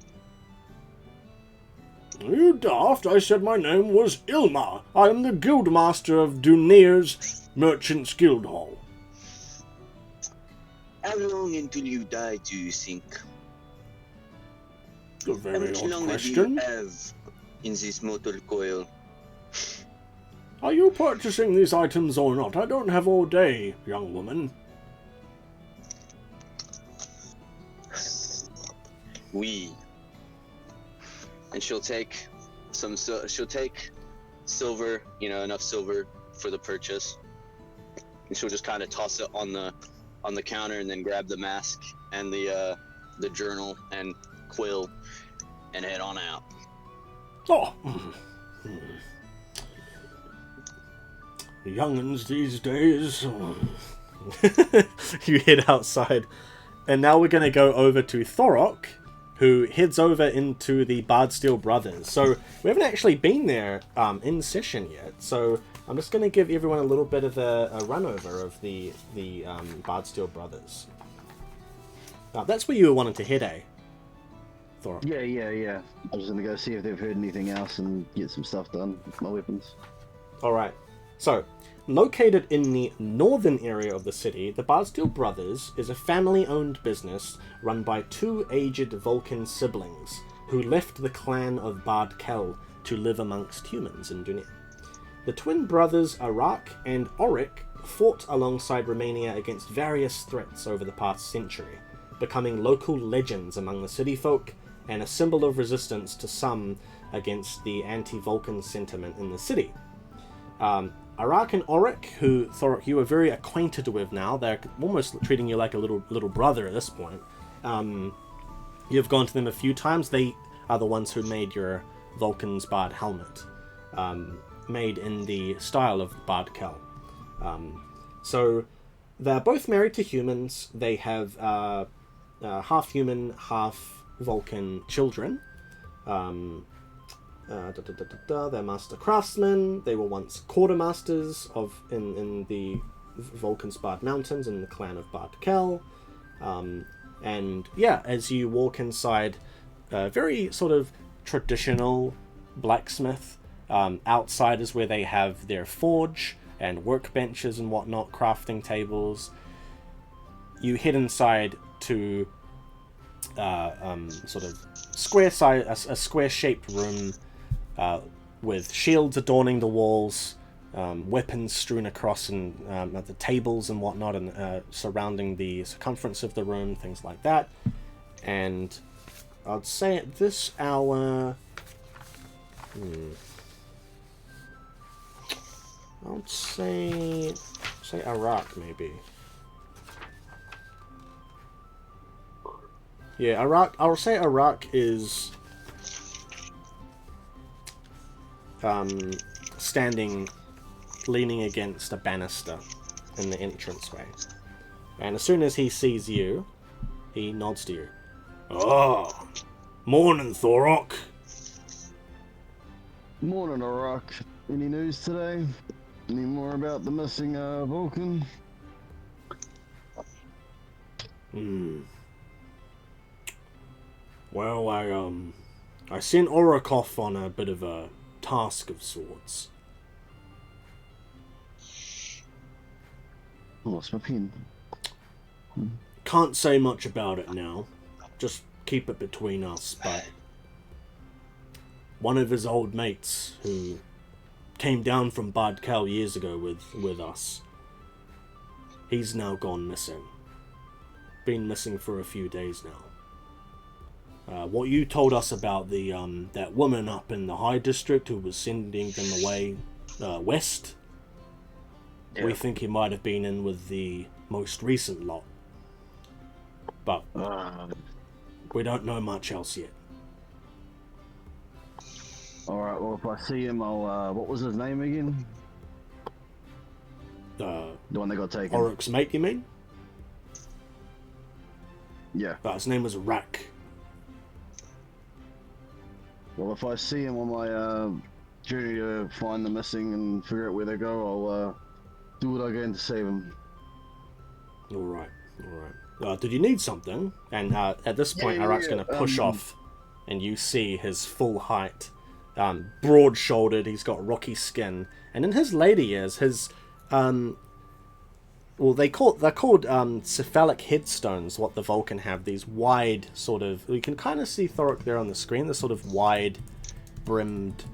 You daft, I said my name was Ilma. I am the guildmaster of Dunni's Merchants Guild Hall. How long until you die, do you think? A How very much odd longer do you question. have in this mortal coil? Are you purchasing these items or not? I don't have all day, young woman. Oui. And she'll take she'll take silver, enough silver for the purchase. And she'll just kind of toss it on the counter and then grab the mask and the journal and quill and head on out. Oh. The young'uns these days. You head outside. And now we're going to go over to Thorok, who heads over into the Bardsteel Brothers. So we haven't actually been there in session yet. So I'm just going to give everyone a little bit of a run over of the Bardsteel Brothers. That's where you were wanting to head, eh? Thorok. Yeah. I was gonna go see if they've heard anything else and get some stuff done with my weapons. Alright, so, located in the northern area of the city, the Bardsteel Brothers is a family-owned business run by two aged Vulcan siblings who left the clan of Bardkel to live amongst humans in Dunni. The twin brothers Arak and Auric fought alongside Romania against various threats over the past century, becoming local legends among the city folk and a symbol of resistance to some against the anti-Vulcan sentiment in the city. Arak and Auric, who Thorok you are very acquainted with now, they're almost treating you like a little brother at this point. You've gone to them a few times. They are the ones who made your Vulcan's Bard helmet, made in the style of Bardkel. So they're both married to humans. They have half human, half Vulcan children. They're master craftsmen. They were once quartermasters in the Vulcan's Bard Mountains in the clan of Bardkel. And yeah, as you walk inside a very sort of traditional blacksmith, outside is where they have their forge and workbenches and whatnot, crafting tables. You head inside to sort of a square-shaped room with shields adorning the walls, weapons strewn across and at the tables and whatnot, and surrounding the circumference of the room, things like that. And I'd say at this hour, I'd say Arak maybe. Yeah, Arak. I'll say Arak is standing, leaning against a banister in the entranceway. And as soon as he sees you, he nods to you. Oh, morning, Thorok. Morning, Arak. Any news today? Any more about the missing Vulcan? Well, I sent Orok off on a bit of a task of sorts. Oh, what's my pin? Can't say much about it now. Just keep it between us, but one of his old mates who came down from Badkal years ago with us, he's now gone missing. Been missing for a few days now. What you told us about the that woman up in the High District who was sending them away west, Yeah. we think he might have been in with the most recent lot. But we don't know much else yet. Alright, well, if I see him, I'll, what was his name again? The one that got taken. Orok's mate, you mean? Yeah. His name was Rak. Well, if I see him on my journey to find the missing and figure out where they go, I'll do what I can to save him. Alright. Did you need something? And at this point, Arak's going to push off, and you see his full height, broad-shouldered, he's got rocky skin, and in his later years, his, well, they're called cephalic headstones, what the Vulcan have, these wide sort of, you can kind of see Thorok there on the screen, this sort of wide-brimmed,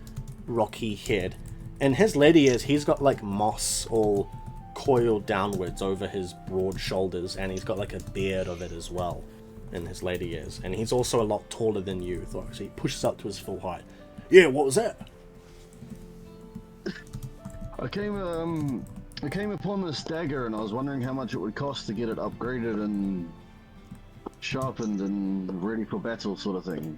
rocky head. In his later years, he's got like moss all coiled downwards over his broad shoulders, and he's got like a beard of it as well in his later years. And he's also a lot taller than you, Thorok, so he pushes up to his full height. Yeah, what was that? I came upon this dagger and I was wondering how much it would cost to get it upgraded and sharpened and ready for battle, sort of thing.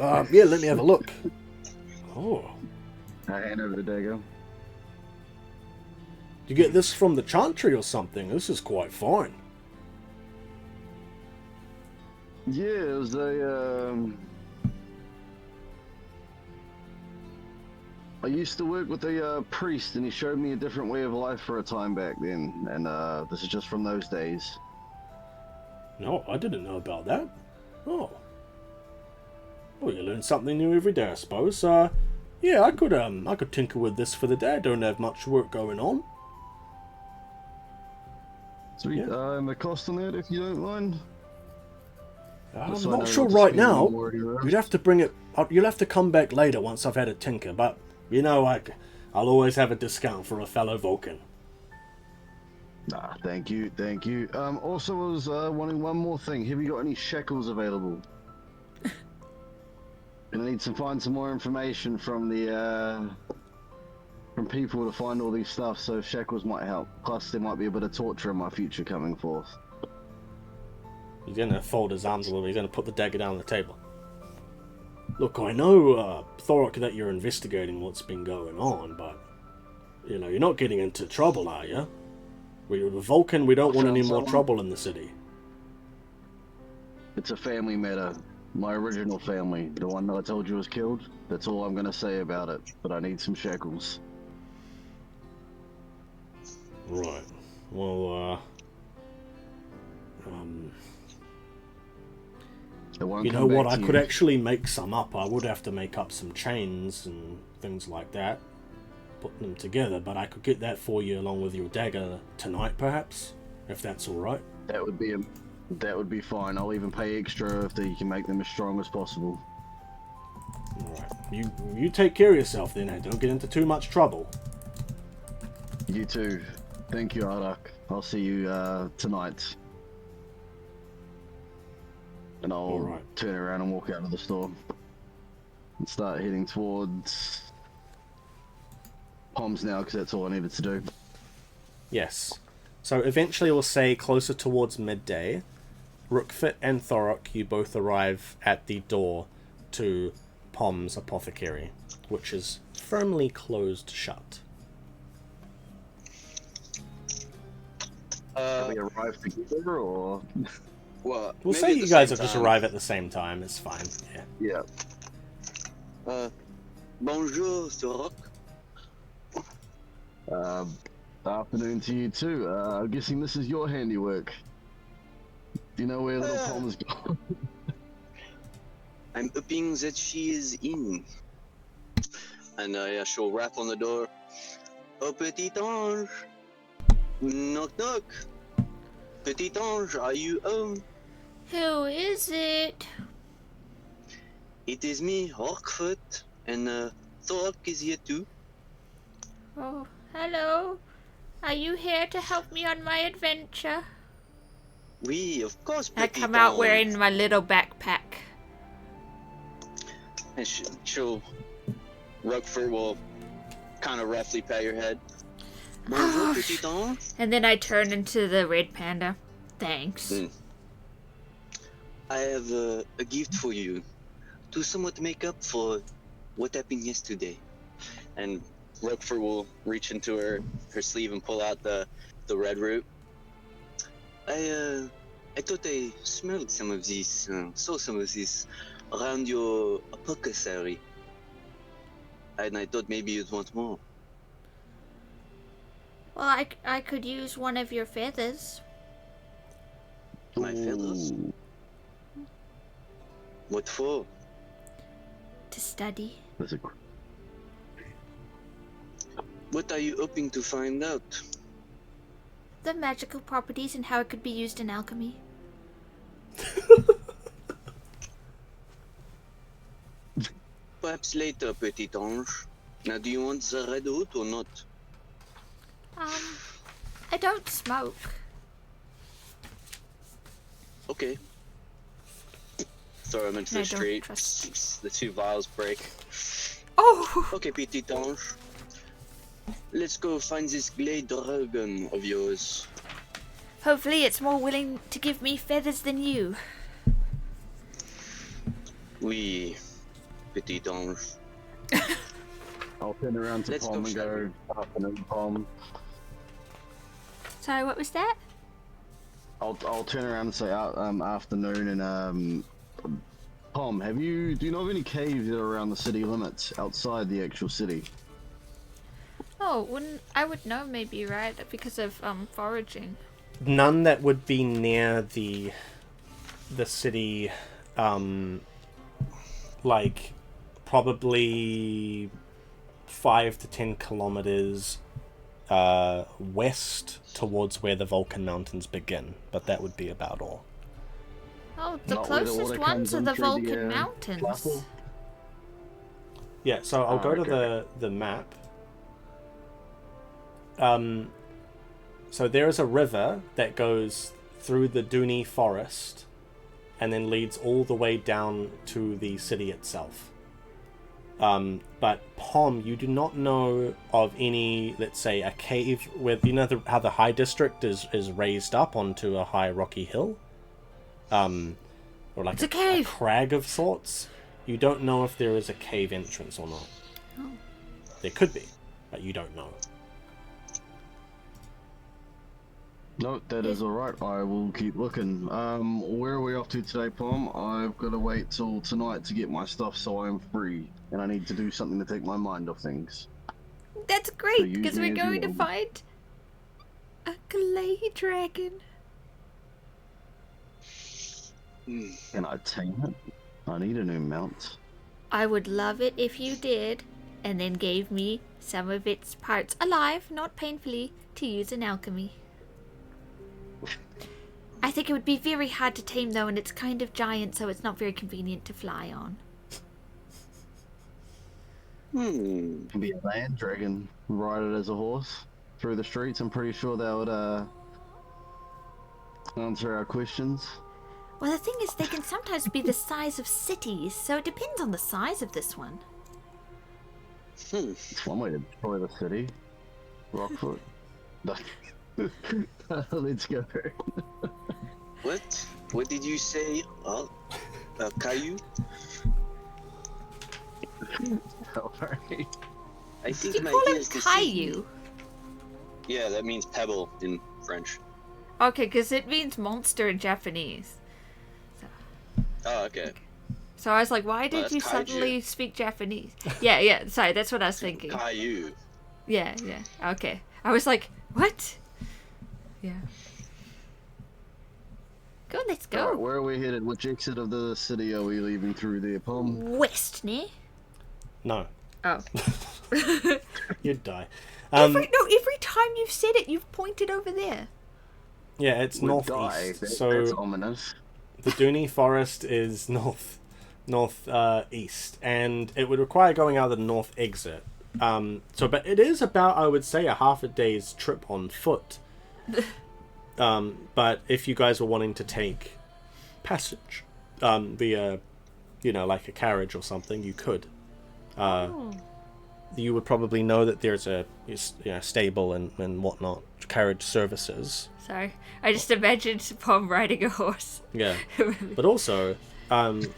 Yeah, let me have a look. Oh. I hand over the dagger. You get this from the Chantry or something? This is quite fine. Yeah, it was I used to work with a priest, and he showed me a different way of life for a time back then, and this is just from those days. No, I didn't know about that. Oh. Well, you learn something new every day, I suppose. Yeah, I could tinker with this for the day. I don't have much work going on. Sweet. Yeah. The cost on that, if you don't mind. I'm So I know not sure not to right spend now. any more of your You'd have to bring it. You'll have to come back later once I've had a tinker. But you know, I'll always have a discount for a fellow Vulcan. Nah, thank you. Also, I was wanting one more thing. Have you got any shekels available? And I need to find some more information from the from people to find all these stuff. So shekels might help. Plus, there might be a bit of torture in my future coming forth. He's gonna fold his arms a little bit. He's gonna put the dagger down on the table. Look, I know, Thorok, that you're investigating what's been going on, but you know, you're not getting into trouble, are you? We're Vulcan. We don't want any more trouble in the city. It's a family matter. My original family, the one that I told you was killed. That's all I'm gonna say about it. But I need some shekels. Right. Well, It won't you come know back what? to I you. could actually make some up. I would have to make up some chains and things like that, put them together. But I could get that for you along with your dagger tonight, perhaps, if that's all right. That would be fine. I'll even pay extra if you can make them as strong as possible. All right. You take care of yourself then. Don't get into too much trouble. You too. Thank you, Arak. I'll see you tonight. And I'll Alright. turn around and walk out of the store. And start heading towards Palms now, because that's all I needed to do. Yes. So eventually we'll say closer towards midday, Roqufort and Thorok, you both arrive at the door to Pom's apothecary, which is firmly closed shut. Can we arrive together, or...? Well, We'll maybe say at you the guys same will just time. arrive at the same time. It's fine. Yeah. Yeah. Bonjour, Thorok. Afternoon to you too. I'm guessing this is your handiwork. Do you know where little Pom is gone? I'm hoping that she is in. And I shall rap on the door. Oh, petit ange. Knock, knock. Petit ange, are you home? Who is it? It is me, Roqufort, and Thork is here too. Oh, hello. Are you here to help me on my adventure? Oui, of course, I petit come out ange. wearing my little backpack. And she'll Roqufort will kind of roughly pat your head. Bonjour, petit ange. And then I turn into the red panda. Thanks. I have a gift for you to somewhat make up for what happened yesterday. And Roqufort will reach into her sleeve and pull out the red root. I thought I smelled some of these, saw some of these around your apothecary. And I thought maybe you'd want more. Well, I could use one of your feathers. My feathers? Ooh. What for? To study. That's a... What are you hoping to find out? The magical properties and how it could be used in alchemy. Perhaps later, petit ange. Now, do you want the red root or not? I don't smoke. Okay. Throw him into I the don't street. trust The two vials break. Oh! Okay, petit ange. Let's go find this glade dragon of yours. Hopefully it's more willing to give me feathers than you. Oui, petit ange. I'll turn around to Let's Pom go and go, afternoon, Pom. Sorry, what was that? I'll turn around and say, afternoon, and Pom, do you know of any caves that are around the city limits, outside the actual city? Oh, I would know maybe, right? Because of foraging. None that would be near the city, like probably 5 to 10 kilometers west towards where the Vulcan Mountains begin, but that would be about all. Oh, the Not where the closest water ones comes are in the through Vulcan the, Mountains. Plateau? Yeah, so I'll go to okay. the map. So there is a river that goes through the Dunni Forest and then leads all the way down to the city itself. But Pom, you do not know of any, let's say, a cave where, you know, how the High District is raised up onto a high rocky hill? Or like It's a cave. crag of sorts? You don't know if there is a cave entrance or not. Oh. There could be, but you don't know. No, that is alright. I will keep looking. Where are we off to today, Pom? I've got to wait till tonight to get my stuff so I'm free. And I need to do something to take my mind off things. That's So great, use because me we're as you going to will. find a glade dragon. Can I tame it? I need a new mount. I would love it if you did, and then gave me some of its parts alive, not painfully, to use in alchemy. I think it would be very hard to tame though, and it's kind of giant, so it's not very convenient to fly on. Can be a land dragon. Ride it as a horse through the streets. I'm pretty sure that would answer our questions. Well, the thing is, they can sometimes be the size of cities, so it depends on the size of this one. It's one way to destroy the city. Roqufort. Let's go. What? What did you say? Caillou? Alright. I think You my call him ears deceived me. Caillou? Yeah, that means pebble in French. Okay, because it means monster in Japanese. Oh, okay. So I was like, why did that's you kaiju. suddenly speak Japanese? Yeah, sorry, that's what I was thinking. Caillou. Yeah, okay. I was like, what? Yeah. Go, let's Alright, go. where are we headed? Which exit of the city are we leaving through there, Pom? West, ne? No. Oh. You'd die. Every time you've said it, you've pointed over there. Yeah, it's Would die. northeast. That's So ominous. the Dunni Forest is northeast, and it would require going out of the north exit. But it is about, I would say, a half a day's trip on foot. But if you guys were wanting to take passage via, like a carriage or something, you could. You would probably know that there's a stable and whatnot, carriage services. Sorry, I just imagined Pom riding a horse. Yeah, but also,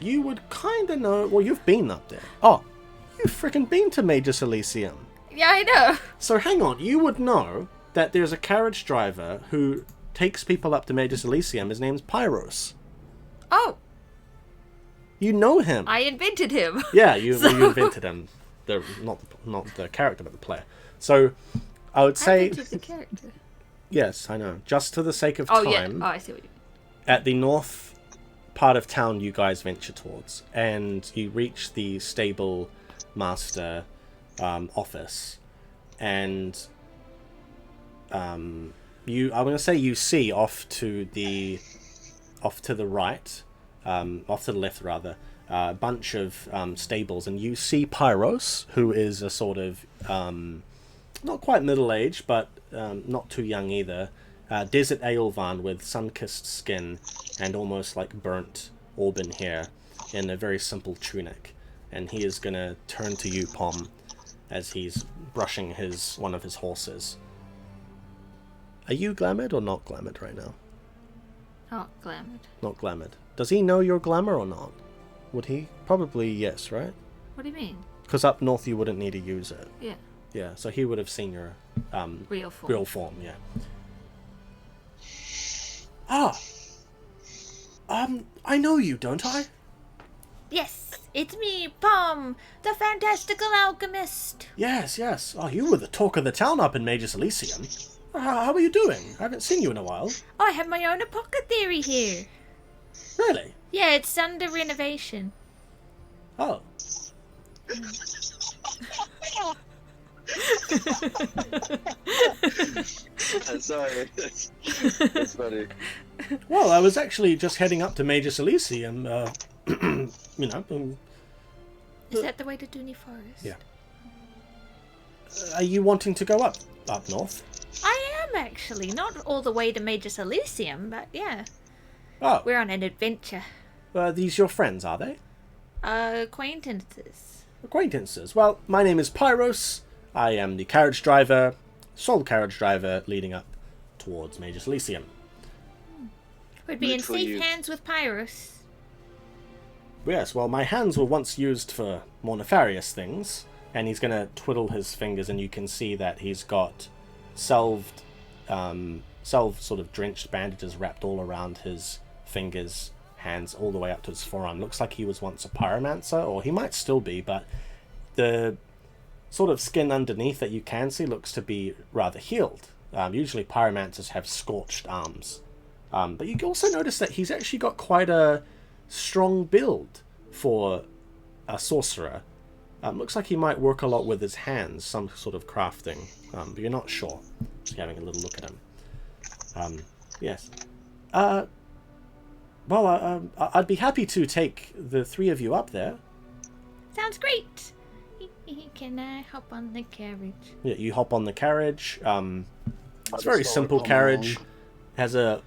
you would kind of know. Well, you've been up there. Oh, you've freaking been to Major Elysium. Yeah, I know. So hang on, you would know that there's a carriage driver who takes people up to Major Elysium. His name's Pyros. Oh, You know him. I invented him. Yeah, you invented him. Not the character, but the player. So I would I say invented the character. yes, I know. Just for the sake of Oh, time. yeah. Oh, I see what you mean. At the north part of town you guys venture towards, and you reach the stable master office, and I'm going to say you see off to the right, off to the left rather, a bunch of stables, and you see Pyros, who is a sort of not quite middle-aged, but not too young either. Desert Aelvan with sun-kissed skin and almost like burnt auburn hair in a very simple tunic. And he is going to turn to you, Pom, as he's brushing one of his horses. Are you glamoured or not glamoured right now? Not glamoured. Not glamoured. Does he know you're glamour or not? Would he? Probably yes, right? What do you mean? Because up north you wouldn't need to use it. Yeah. Yeah, so he would have seen your Real form. real form, yeah. Ah! I know you, don't I? Yes, it's me, Pom, the fantastical alchemist. Yes, yes. Oh, you were the talk of the town up in Major Elysium. How are you doing? I haven't seen you in a while. I have my own apothecary here. Really? Yeah, it's under renovation. Oh. Sorry. That's funny. Well, I was actually just heading up to Major Elysium, you know. Is that the way to Dunni Forest? Yeah. Are you wanting to go up north? I am actually. Not all the way to Major Elysium, but yeah. Oh, We're on an adventure. are these your friends, are they? Acquaintances. Acquaintances. Well, my name is Pyros. I am the carriage driver, sole carriage driver, leading up towards Major Elysium. Would be Good in for safe you. hands with Pyros. Yes, well, my hands were once used for more nefarious things, and he's going to twiddle his fingers, and you can see that he's got salve sort of drenched bandages wrapped all around his fingers, hands, all the way up to his forearm. Looks like he was once a pyromancer, or he might still be, but the sort of skin underneath that you can see looks to be rather healed. Usually pyromancers have scorched arms. But you can also notice that he's actually got quite a strong build for a sorcerer. Looks like he might work a lot with his hands, some sort of crafting, but you're not sure. Just having a little look at him. Yes. Well, I'd be happy to take the three of you up there. Sounds great. Can I hop on the carriage? Yeah, you hop on the carriage. It's a just very saw it simple come carriage. along. Has a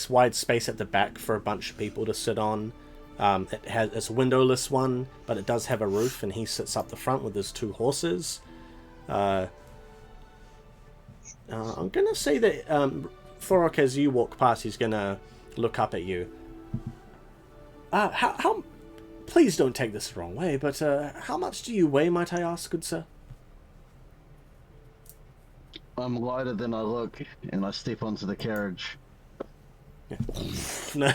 wide space at the back for a bunch of people to sit on. It's a windowless one, but it does have a roof, and he sits up the front with his two horses. I'm gonna say that Thorok, as you walk past, he's gonna look up at you. How? Please don't take this the wrong way, but how much do you weigh, might I ask, good sir? I'm lighter than I look, and I step onto the carriage. No.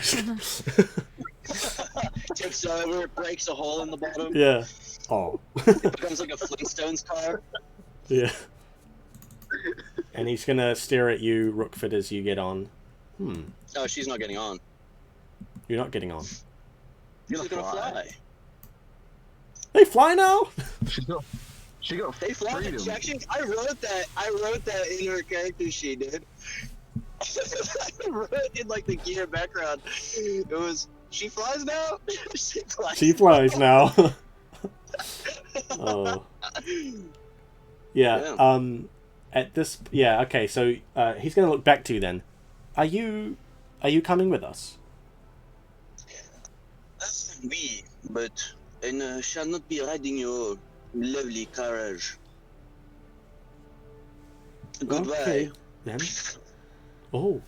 Tips over, breaks a hole in the bottom. Yeah. Oh. It becomes like a Flintstones car. Yeah. And he's gonna stare at you, Roqufort, as you get on. Oh, she's not getting on. You're not getting on. You're She's gonna gonna fly. fly. They fly now? She got They fly. freedom. She actually, I wrote that in her character sheet, dude. I wrote in like the gear background. It was she flies now. She flies. She flies now. Oh. Yeah. Yeah. At this. Yeah. Okay. So he's gonna look back to you then. Are you coming with us? Oui, but I shall not be riding your lovely carriage. Goodbye. Okay. Then. Oh.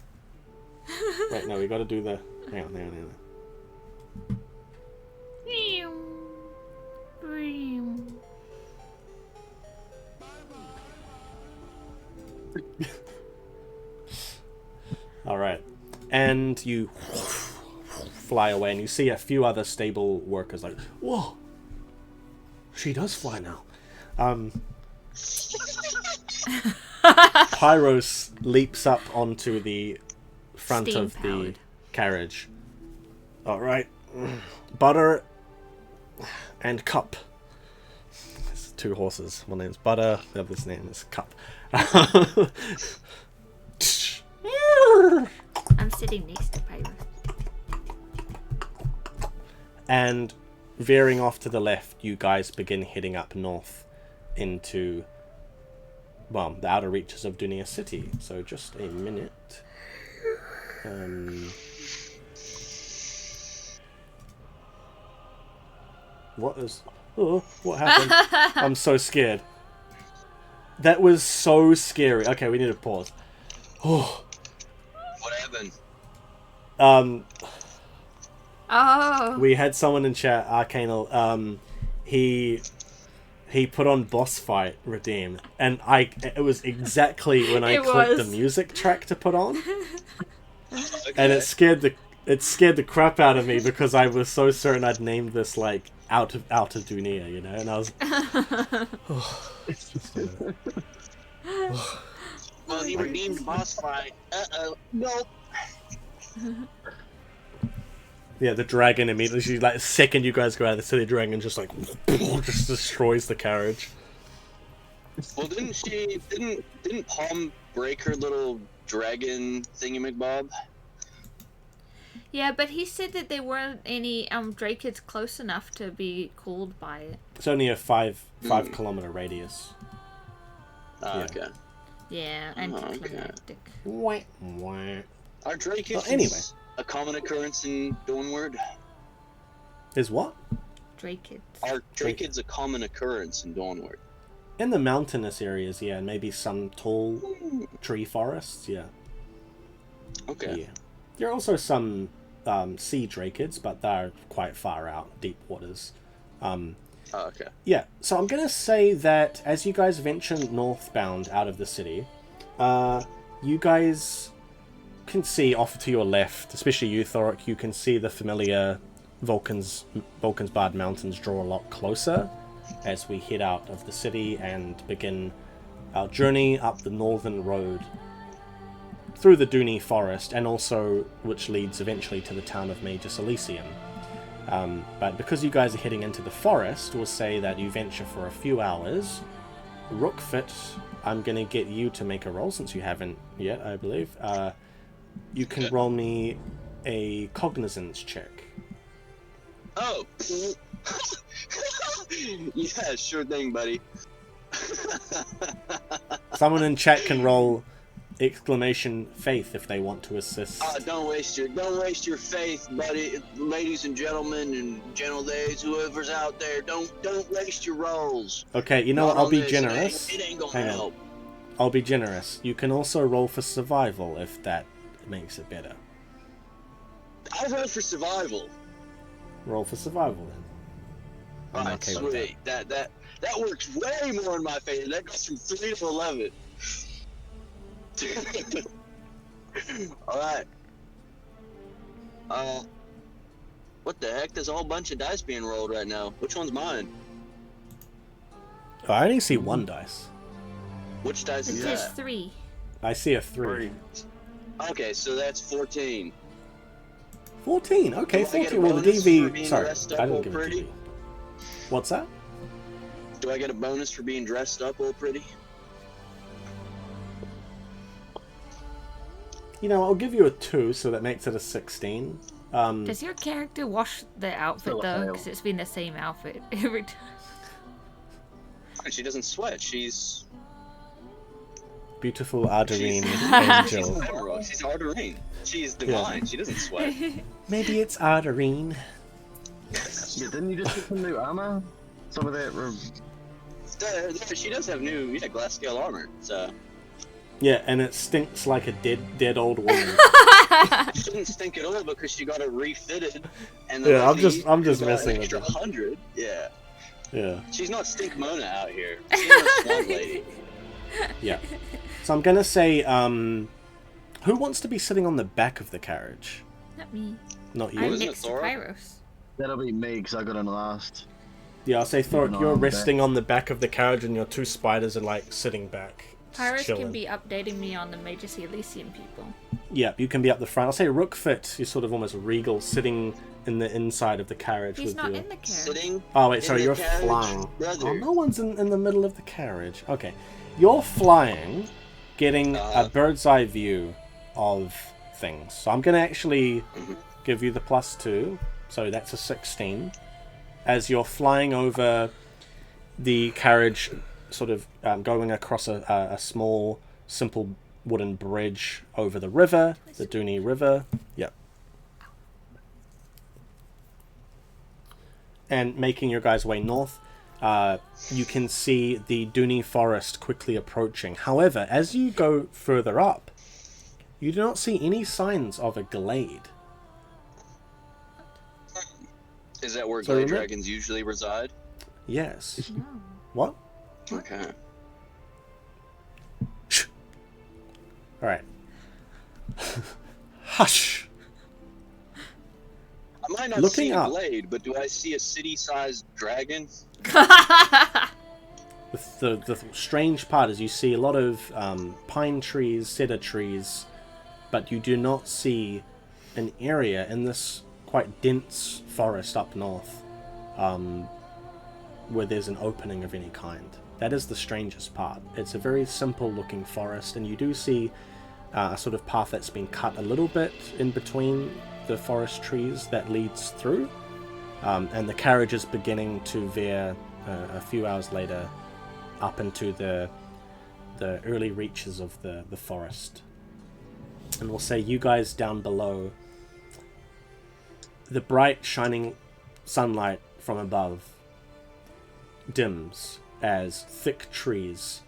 Wait. No. We got to do the. Hang on. All right, and you fly away, and you see a few other stable workers like, whoa, she does fly now. Pyros leaps up onto the front of the Steam-powered. carriage. All right, Butter and Cup. There's two horses. One name's Butter, the other's name is Cup. I'm sitting next to Pyro. And veering off to the left, you guys begin heading up north into, well, the outer reaches of Dunni City. So just a minute. What is... Oh, what happened? I'm so scared. That was so scary. Okay, we need to pause. Oh. What happened? Oh. We had someone in chat, Arcanal, he put on boss fight redeem, and it was exactly when I clicked the music track to put on, Okay. and it scared the crap out of me because I was so certain I'd named this like out of Dunia, you know, and I was. Well, he redeemed boss fight. Nope. Yeah, the dragon immediately, like the second you guys go out of the city, the dragon just like just destroys the carriage. Well, didn't Palm break her little dragon thingamigbob? Yeah, but he said that there weren't any Drakids close enough to be cooled by it. It's only a 5 kilometer radius. Oh, Yeah. okay. Yeah, anticlimactic. Wah, wah. Are Drakids Well, anyway. a common occurrence in Dawnward? Is what? Drakids. Are Drakids a common occurrence in Dawnward? In the mountainous areas, yeah, and maybe some tall tree forests, yeah. Okay. Yeah. There are also some sea drakids, but they're quite far out, deep waters. Oh, okay. Yeah, so I'm going to say that as you guys venture northbound out of the city, you guys can see off to your left, especially you, Thoric, you can see the familiar Vulcansbard Mountains draw a lot closer as we head out of the city and begin our journey up the northern road through the Dunni Forest, and also which leads eventually to the town of Magus Elysium. But because you guys are heading into the forest, we'll say that you venture for a few hours. Roqufort, I'm going to get you to make a roll since you haven't yet, I believe. You can roll me a cognizance check. Oh! Yeah, sure thing, buddy. Someone in chat can roll exclamation faith if they want to assist. Don't waste your faith, buddy. Ladies and gentlemen and gentle days, whoever's out there, don't waste your rolls. Okay, you know what? Not I'll on be this. generous. It ain't gonna Hang on. help. I'll be generous. You can also roll for survival if that makes it better. I'll roll for survival. Roll for survival then. I'm Alright, okay with sweet. That works way more in my favor. That goes from 3 to 11. Alright. What the heck? There's a whole bunch of dice being rolled right now. Which one's mine? Oh, I only see one dice. Which dice It is says that? 3. I see a 3. Okay, so that's 14. 14. Okay, Do I get a 14. Well, the bonus for DV. being Sorry, dressed up I didn't all give it pretty? DV. What's that? Do I get a bonus for being dressed up all pretty? You know, I'll give you a 2, so that makes it a 16. Does your character wash the outfit Still a though? fail. Because it's been the same outfit every time. She doesn't sweat. She's Beautiful Ardarine she's angel. emerald. She's Ardarine. She's divine. She doesn't sweat. Maybe it's Ardarine. Yeah, didn't you just get some new armor? Some of that. She does have new glass scale armor. So Yeah, and it stinks like a dead old woman. she shouldn't stink at all because she got it refitted. And Yeah, I'm lady just got messing an with extra it. 100. Yeah. Yeah. She's not Stink Mona out here. She's not a swamp lady. Yeah. So I'm gonna say, who wants to be sitting on the back of the carriage? Not me. Not you. I'm Wasn't it next to Thora? Pyros. That'll be me because I got in last. Yeah, I'll say Thork, No, you're I'm resting on the back of the carriage and your 2 spiders are like sitting back. just Pyros chilling. can be updating me on the Magus Elysium people. Yeah, you can be up the front. I'll say Roqufort, you're sort of almost regal, sitting in the inside of the carriage He's with not your... in the carriage. Sitting. Oh wait, in sorry, the you're carriage, flying. brother. Oh, no one's in the middle of the carriage. Okay. You're flying, getting a bird's eye view of things. So I'm going to actually give you the +2. So that's a 16. As you're flying over the carriage, sort of going across a small, simple wooden bridge over the river, the Dunni River. Yep. And making your guys' way north, you can see the Dunni Forest quickly approaching. However, as you go further up, you do not see any signs of a glade. Is that where So glade remember- dragons usually reside? Yes. No. What? Okay. Shh. All right. Hush. I might not Looking see a up. glade, but do I see a city-sized dragon? The strange part is you see a lot of pine trees, cedar trees, but you do not see an area in this quite dense forest up north where there's an opening of any kind. That is the strangest part. It's a very simple looking forest, and you do see a sort of path that's been cut a little bit in between the forest trees that leads through, and the carriage is beginning to veer a few hours later up into the early reaches of the forest. And we'll say you guys down below, the bright shining sunlight from above dims as thick trees,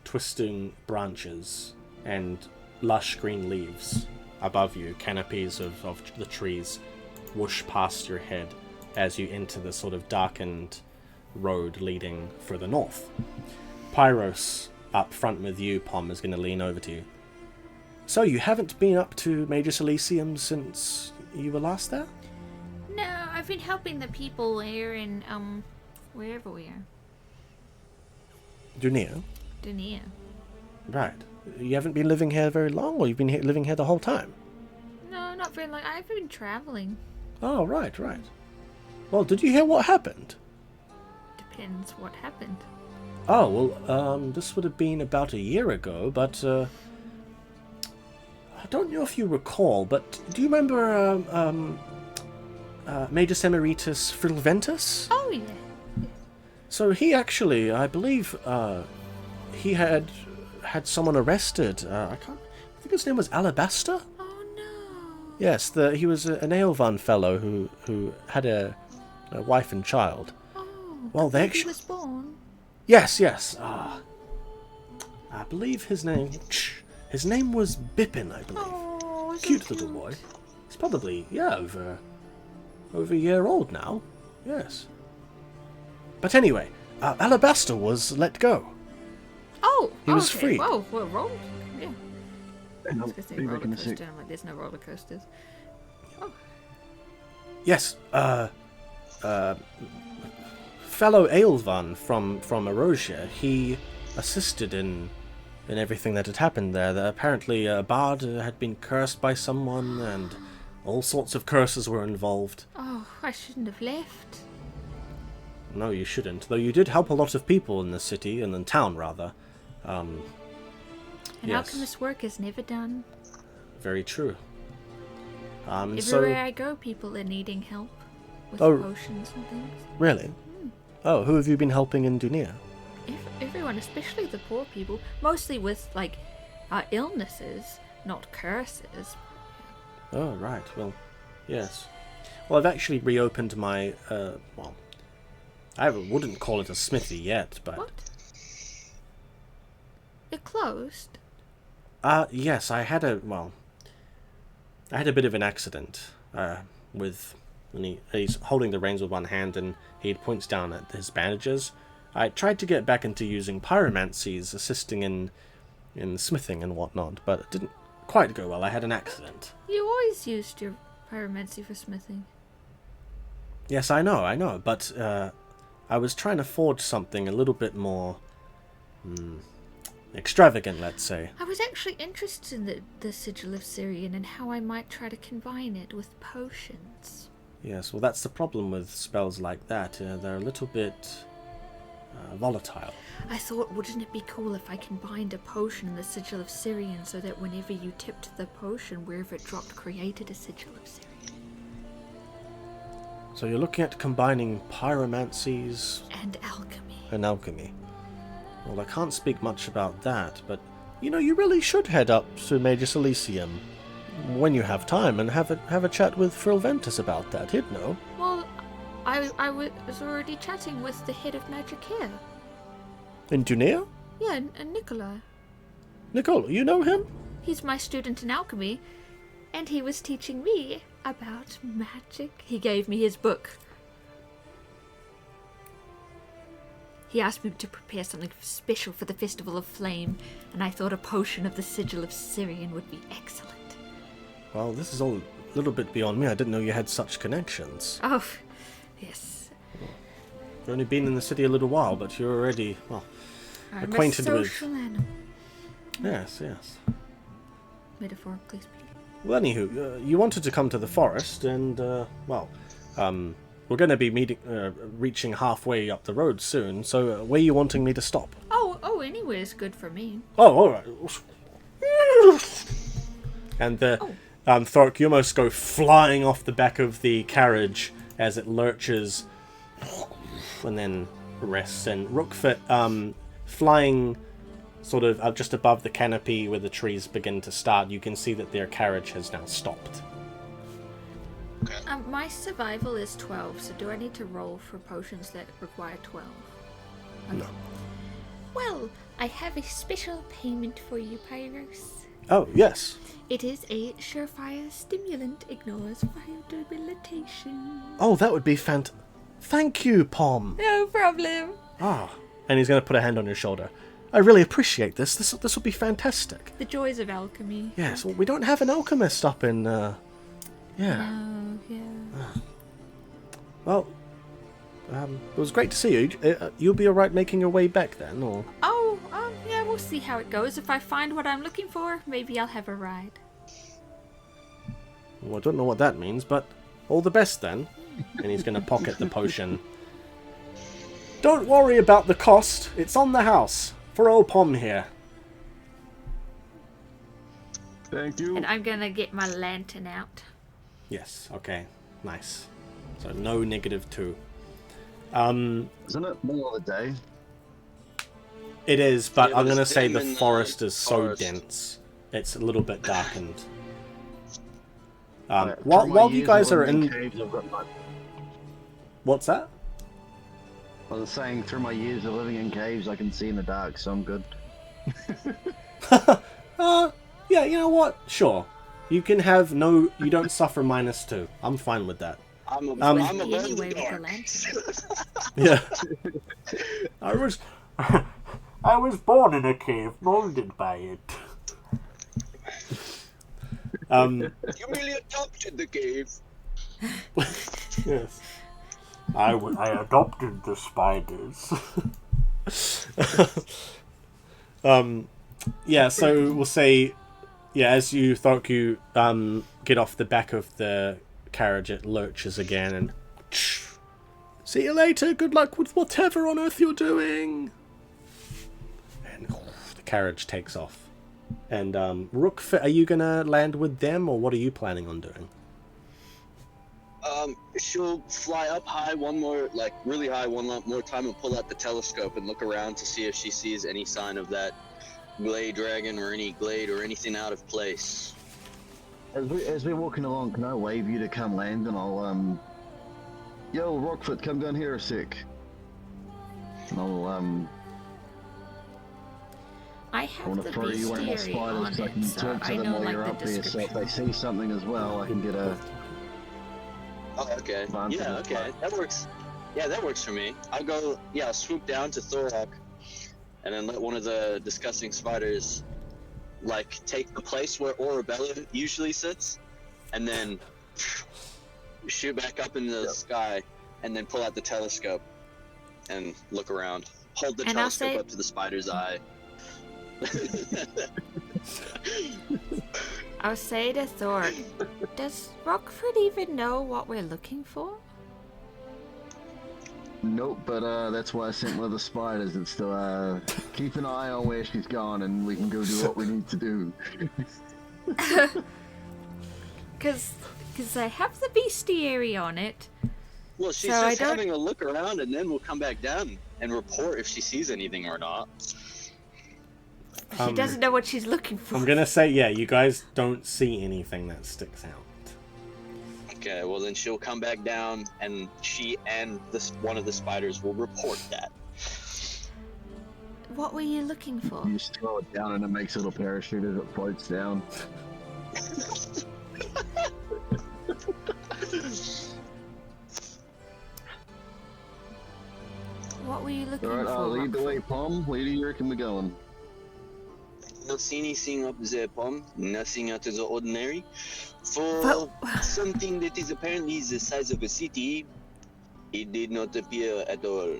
twisting branches, and lush green leaves above you, canopies of the trees, whoosh past your head as you enter the sort of darkened road leading further north. Pyros, up front with you, Pom, is going to lean over to you. So, you haven't been up to Magus Elysium since you were last there? No, I've been helping the people here in, wherever we are. Dunni. Dunia. Right. You haven't been living here very long, or you've been living here the whole time? No, not very long. I've been traveling. Oh, right. Well, did you hear what happened? Depends what happened. Oh, well, this would have been about a year ago, but, I don't know if you recall, but do you remember, Magus Emeritus Frilventus? Oh, yeah. So he actually, I believe, he had someone arrested. I think his name was Alabaster? Oh, no. Yes, he was an Aelvan fellow who had a wife and child. Oh, Well, the they baby actually... was born. Yes. I believe his name was Bippin, I believe. Oh, so Cute little boy. He's probably, over a year old now. Yes. But anyway, Alabaster was let go. Oh, He was okay. freed. Whoa, what, roll? Yeah. I was gonna say Be roller making a coaster. sick. I'm like, there's no roller coasters. Oh, Yes, fellow Aelvan from Erosia, he assisted in everything that had happened there. That apparently a bard had been cursed by someone, and all sorts of curses were involved. Oh, I shouldn't have left. No, you shouldn't. Though you did help a lot of people in the city, and in town, rather. An Yes. alchemist's work is never done. Very true. Everywhere I go, people are needing help with Oh. potions and things. Really? Oh, who have you been helping in Dunia? Everyone, especially the poor people, mostly with like illnesses, not curses. Oh, right. Well, yes. Well, I've actually reopened my, well, I wouldn't call it a smithy yet, but... What? It closed. Yes, I had a bit of an accident, with, and he's holding the reins with one hand and he points down at his bandages. I tried to get back into using pyromancies, assisting in smithing and whatnot, but it didn't quite go well. I had an accident. You always used your pyromancy for smithing. Yes, I know, but, I was trying to forge something a little bit more, extravagant, let's say. I was actually interested in the Sigil of Syrian and how I might try to combine it with potions. Yes, well, that's the problem with spells like that. They're a little bit volatile. I thought, wouldn't it be cool if I combined a potion in the Sigil of Syrian so that whenever you tipped the potion, wherever it dropped created a Sigil of Syrian? So you're looking at combining pyromancies And alchemy. and alchemy. Well, I can't speak much about that, but, you really should head up to Magus Elysium when you have time and have a chat with Frilventus about that. He'd know. Well, I was already chatting with the head of magic here. In Dunia? Yeah, and Nikolai. Nicole, you know him? He's my student in alchemy, and he was teaching me about magic. He gave me his book. He asked me to prepare something special for the Festival of Flame, and I thought a potion of the Sigil of Syrian would be excellent. Well, this is all a little bit beyond me. I didn't know you had such connections. Oh, yes. You've only been in the city a little while, but you're already, well, I'm acquainted a with... social animal, Yes. metaphorically speaking. Well, anywho, you wanted to come to the forest, and, we're going to be reaching halfway up the road soon, so where are you wanting me to stop? Oh, anywhere's good for me. Oh, alright. And Thork, you almost go flying off the back of the carriage as it lurches and then rests. And Roqufort, flying sort of up just above the canopy where the trees begin to start, you can see that their carriage has now stopped. My survival is 12, so do I need to roll for potions that require 12? No. Well, I have a special payment for you, Pyros. Oh, yes. It is a surefire stimulant, ignores fire debilitation. Oh, that would be Thank you, Pom. No problem. Ah. And he's going to put a hand on your shoulder. I really appreciate this. This will be fantastic. The joys of alchemy. Yes, well, we don't have an alchemist up in, yeah. Oh, yeah. Well, it was great to see you. You'll be alright making your way back then, or? Oh, yeah, we'll see how it goes. If I find what I'm looking for, maybe I'll have a ride. Well, I don't know what that means, but all the best then. And he's going to pocket the potion. Don't worry about the cost. It's on the house. For old Pom here. Thank you. And I'm gonna get my lantern out. Yes, okay. Nice. So no -2. Isn't it middle of the day? It is, but Yeah, I'm but going to it's say dim the in the forest is so forest. dense. It's a little bit darkened. Through While my you years guys of are living in... caves, I've got What's that? I was saying, through my years of living in caves, I can see in the dark, so I'm good. Yeah, you know what? Sure. You can have no... You don't suffer -2. I'm fine with that. I'm Be above anyway the with the dark. lantern. Yeah. I was born in a cave, molded by it. You merely adopted the cave. Yes. I adopted the spiders. Yeah, so we'll say Yeah, as you get off the back of the carriage, it lurches again and see you later, good luck with whatever on earth you're doing. And the carriage takes off. And Roqufort, are you gonna land with them, or what are you planning on doing? She'll fly up high really high one more time and pull out the telescope and look around to see if she sees any sign of that glade dragon or any glade or anything out of place. As we're walking along, can I wave you to come land, and I'll yo, Roqufort, come down here a sec. And I I have want the to throw you one of my bestiary on spiders so I can it, so talk to I them know while like you're the up here. So if they description. see something as well, I can get a. Oh, okay. Fine, Yeah, that's okay. fine. That works. Yeah, that works for me. I'll swoop down to Thorok and then let one of the disgusting spiders take the place where Orabella usually sits and then shoot back up into the sky and then pull out the telescope and look around. Hold the And I'll telescope say- up to the spider's eye. I'll say to Thor, does Roqufort even know what we're looking for? Nope, but that's why I sent one of the spiders. It's to keep an eye on where she's gone, and we can go do what we need to do. Because I have the bestiary on it. Well, she's So I just don't- having a look around and then we'll come back down and report if she sees anything or not. She doesn't know what she's looking for. I'm gonna say, yeah, you guys don't see anything that sticks out. Okay, well then she'll come back down, and she and one of the spiders will report that. What were you looking for? You just throw it down, and it makes a little parachute as it floats down. What were you looking All right, for? I'll lead the Roqufort? way, Palm. Where do you reckon we're going? Not see anything up there, Pom. Nothing out of the ordinary. For But- something that is apparently the size of a city, it did not appear at all.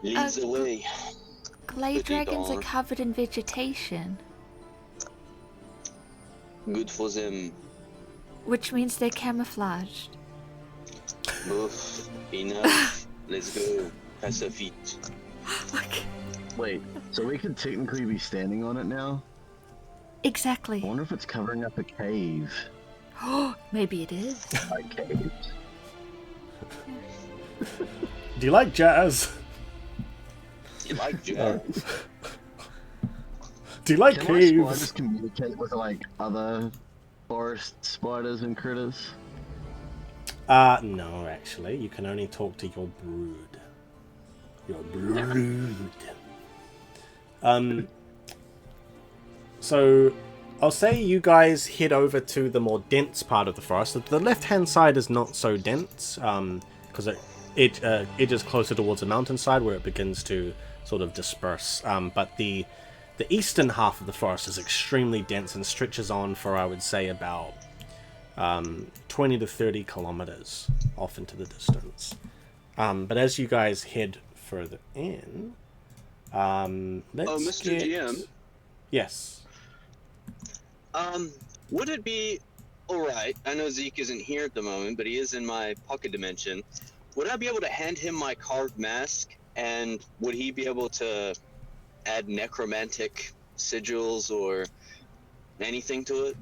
Leads the way. Glade Pretty dragons are darn. covered in vegetation, Good for them. which means they're camouflaged. Oof. Enough. Let's go. Pass the feet. Wait, so we could technically be standing on it now? I Exactly. wonder if it's covering up a cave. Maybe it is. Like caves. Do you like jazz? You like Jack? Do you like Can my spiders caves? communicate with other forest spiders and critters? No, actually. You can only talk to your brood. Your brood. So, I'll say you guys head over to the more dense part of the forest. The left-hand side is not so dense, because it edges closer towards the mountainside where it begins to sort of disperse. But the eastern half of the forest is extremely dense and stretches on for, I would say, about 20 to 30 kilometers off into the distance. But as you guys head further in, let's Mr. get... GM? Yes. Would it be alright? I know Zeke isn't here at the moment, but he is in my pocket dimension. Would I be able to hand him my carved mask, and would he be able to add necromantic sigils or anything to it?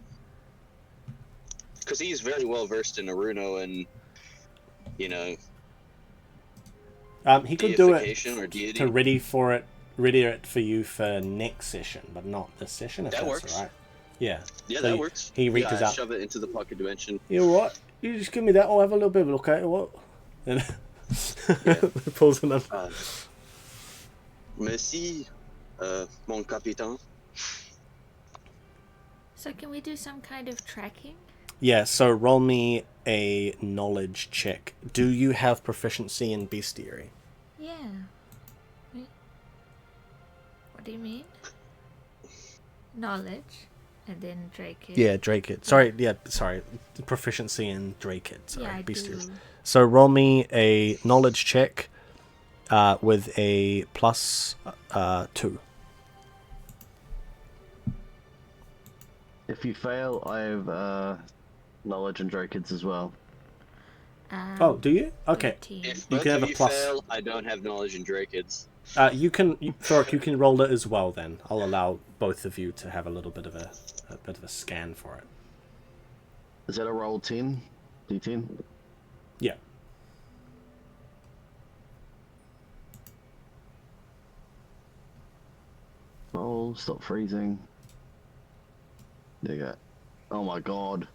Because he's very well versed in Aruno and, He could do it deification or deity. to ready it for you for next session, but not this session. If That that's works. all right. Yeah. Yeah, So that works. He reaches I out. shove it into the pocket dimension. You know what? You just give me that. I'll have a little bit of a look at it. What? And pulls it up. Merci, mon capitaine. So can we do some kind of tracking? Yeah. So roll me a knowledge check. Do you have proficiency in bestiary? Yeah. Wait. What do you mean? Knowledge, and then Drakid. Yeah, Drakid. Sorry. Proficiency in Drakid. Sorry, Yeah, I bestiary. do. So roll me a knowledge check with a plus 2. If you fail, I have knowledge and Drakids as well. Oh, do you? Okay. 13. If You both can have of a you plus. fail, I don't have knowledge in Drakids. Thork, you can roll it as well. Then I'll allow both of you to have a little bit of a scan for it. Is that a roll 10? D10? Yeah. Roll, stop freezing. There you go. Oh my god.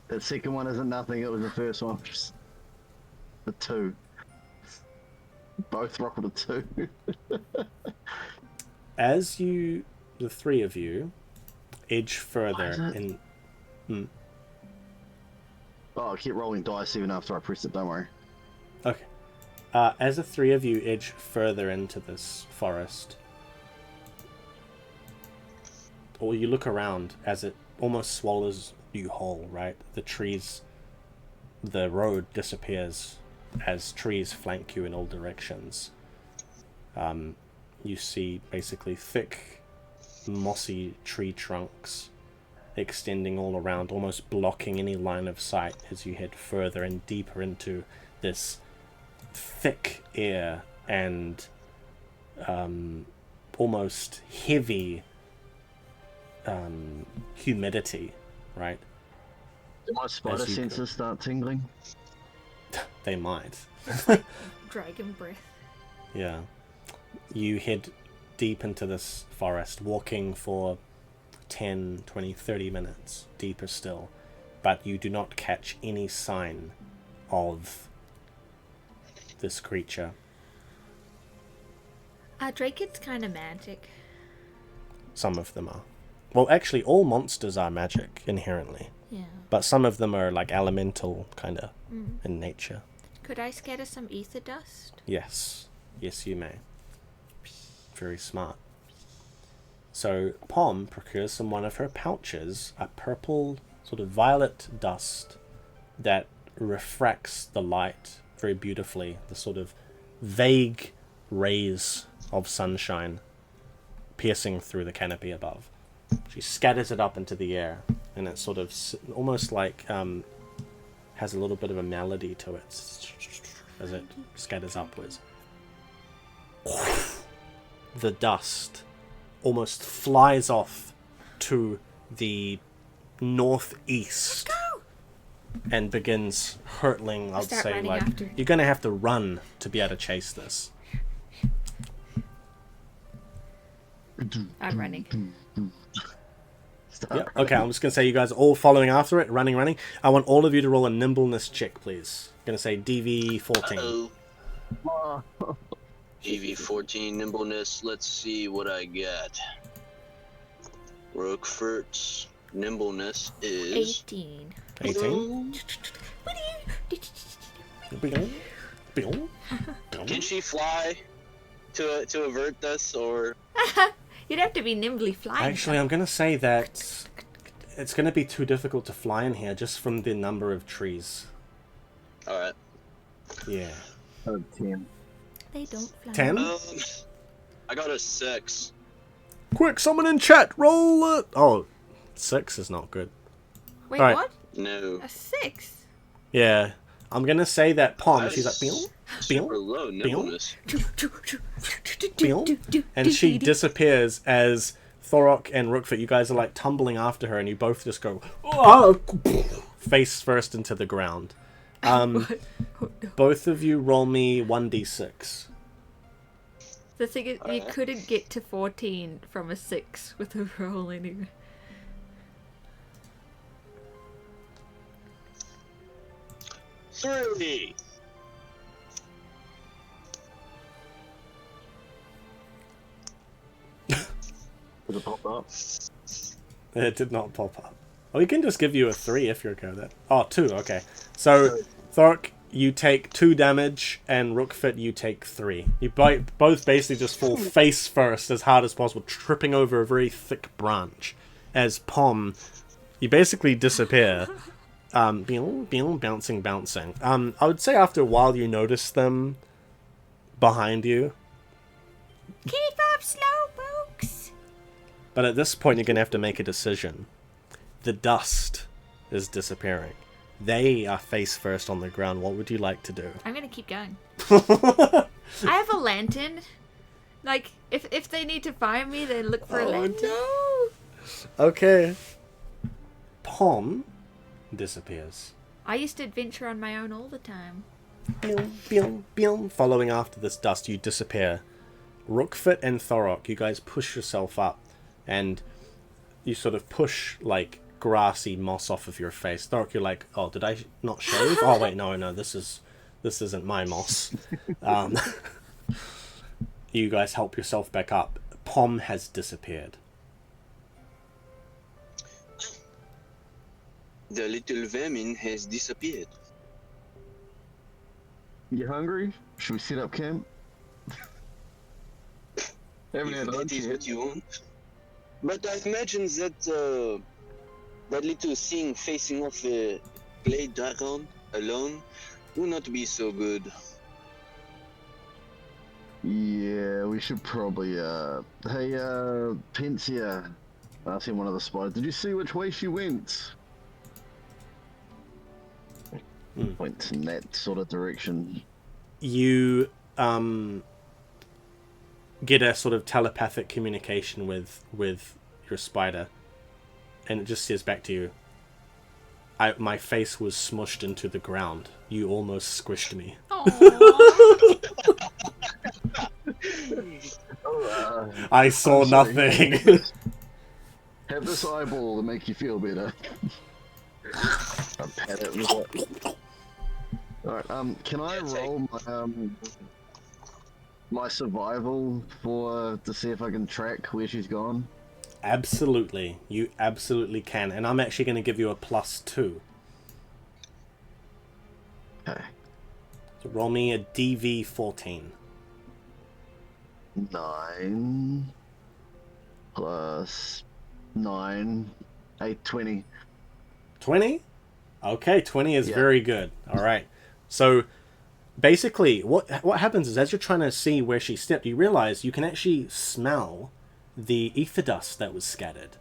The second one isn't nothing, it was the first one. Just the 2. Both rock with a 2. As the three of you, edge further Why is in. Oh, I keep rolling dice even after I press it, don't worry. Okay. As the three of you edge further into this forest, or you look around as it almost swallows you whole, right? The road disappears as trees flank you in all directions. You see basically thick, mossy tree trunks extending all around, almost blocking any line of sight as you head further and deeper into this thick air and almost heavy humidity, right? Did my spider As you go. senses start tingling? They might. Dragon breath. Yeah. You head deep into this forest, walking for 10, 20, 30 minutes, deeper still, but you do not catch any sign of this creature. Drakid's kind of magic. Some of them are. Well, actually, all monsters are magic inherently, Yeah. but some of them are like elemental kind of in nature. Could I scatter some ether dust? Yes. Yes, you may. Very smart. So, Pom procures from one of her pouches a purple, sort of violet dust that refracts the light very beautifully. The sort of vague rays of sunshine piercing through the canopy above. She scatters it up into the air, and it sort of almost like has a little bit of a melody to it as it scatters upwards. The dust almost flies off to the northeast and begins hurtling. I'd start say, running like, after. you're gonna have to run to be able to chase this. I'm running. Yeah. Okay, I'm just gonna say you guys are all following after it, running. I want all of you to roll a nimbleness check, please. I'm gonna say DV 14. Uh-oh. DV14 nimbleness. Let's see what I get. Roquefort's nimbleness is 18. 18. Can she fly to avert this, or You'd have to be nimbly flying. Actually, I'm gonna say that it's gonna be too difficult to fly in here just from the number of trees. all right? Yeah. 10. They don't fly. 10? I got a 6. Quick, someone in chat, roll it! Oh, 6 is not good. Wait, Alright. what? No, A 6? Yeah. I'm gonna say that Pom, That's she's like, beow, super beow, low nimbleness. beow, and she disappears as Thorok and Roqufort, you guys are like tumbling after her, and you both just go, oh, face first into the ground. Both of you roll me 1d6. The thing is, you couldn't get to 14 from a 6 with a roll anyway. Three. Did it pop up? It did not pop up. Oh, we can just give you a 3 if you're okay with that. Oh, 2, okay. So, Thorok, you take 2 damage, and Roqufort, you take 3. You both basically just fall face first as hard as possible, tripping over a very thick branch. As Pom, you basically disappear. Bouncing. I would say after a while you notice them behind you. Keep up, slow folks! But at this point, you're going to have to make a decision. The dust is disappearing. They are face first on the ground. What would you like to do? I'm gonna keep going. I have a lantern. Like, if they need to find me, they look for a lantern. No. Okay. Pom disappears. I used to adventure on my own all the time. Bium, bium, bium. Following after this dust, you disappear. Roqufort and Thorok, you guys push yourself up, and you sort of push, like, grassy moss off of your face. Thorok, you're like, oh, did I not shave? Oh, wait, no, this isn't my moss. You guys help yourself back up. Pom has disappeared. The little vermin has disappeared. You hungry? Should we set up camp? Haven't had If that lunch is yet. what you want. But I imagine that that little thing facing off a glade dragon alone will not be so good. Yeah, we should probably, hey, Pensia. I've seen one of the spiders. Did you see which way she went? Went in that sort of direction. You get a sort of telepathic communication with your spider, and it just says back to you, my face was smushed into the ground. You almost squished me. I saw nothing. Have this eyeball to make you feel better. I'll pat it with it. Alright, can I roll my survival to see if I can track where she's gone? Absolutely. You absolutely can. And I'm actually going to give you a +2. Okay. So roll me a DV14. 9 plus 9, 8, 20. 20? Okay, 20 is Yeah. very good. All right. So basically, what happens is as you're trying to see where she stepped, you realize you can actually smell the ether dust that was scattered.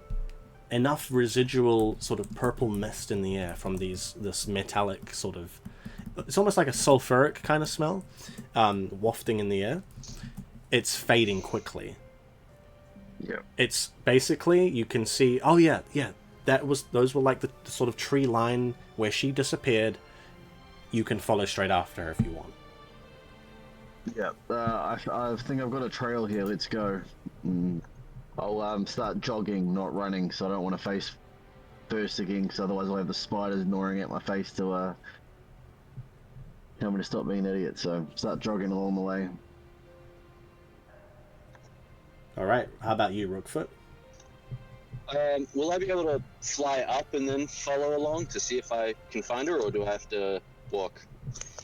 Enough residual sort of purple mist in the air from this metallic sort of... It's almost like a sulfuric kind of smell, wafting in the air. It's fading quickly. Yeah. It's basically, you can see... Oh, yeah. Those were like the sort of tree line where she disappeared. You can follow straight after her if you want. Yeah. I think I've got a trail here. Let's go. I'll start jogging, not running, so I don't want to face first again, because otherwise I'll have the spiders gnawing at my face to tell me to stop being an idiot. So start jogging along the way. All right. How about you, Roqufort? Will I be able to fly up and then follow along to see if I can find her, or do I have to walk?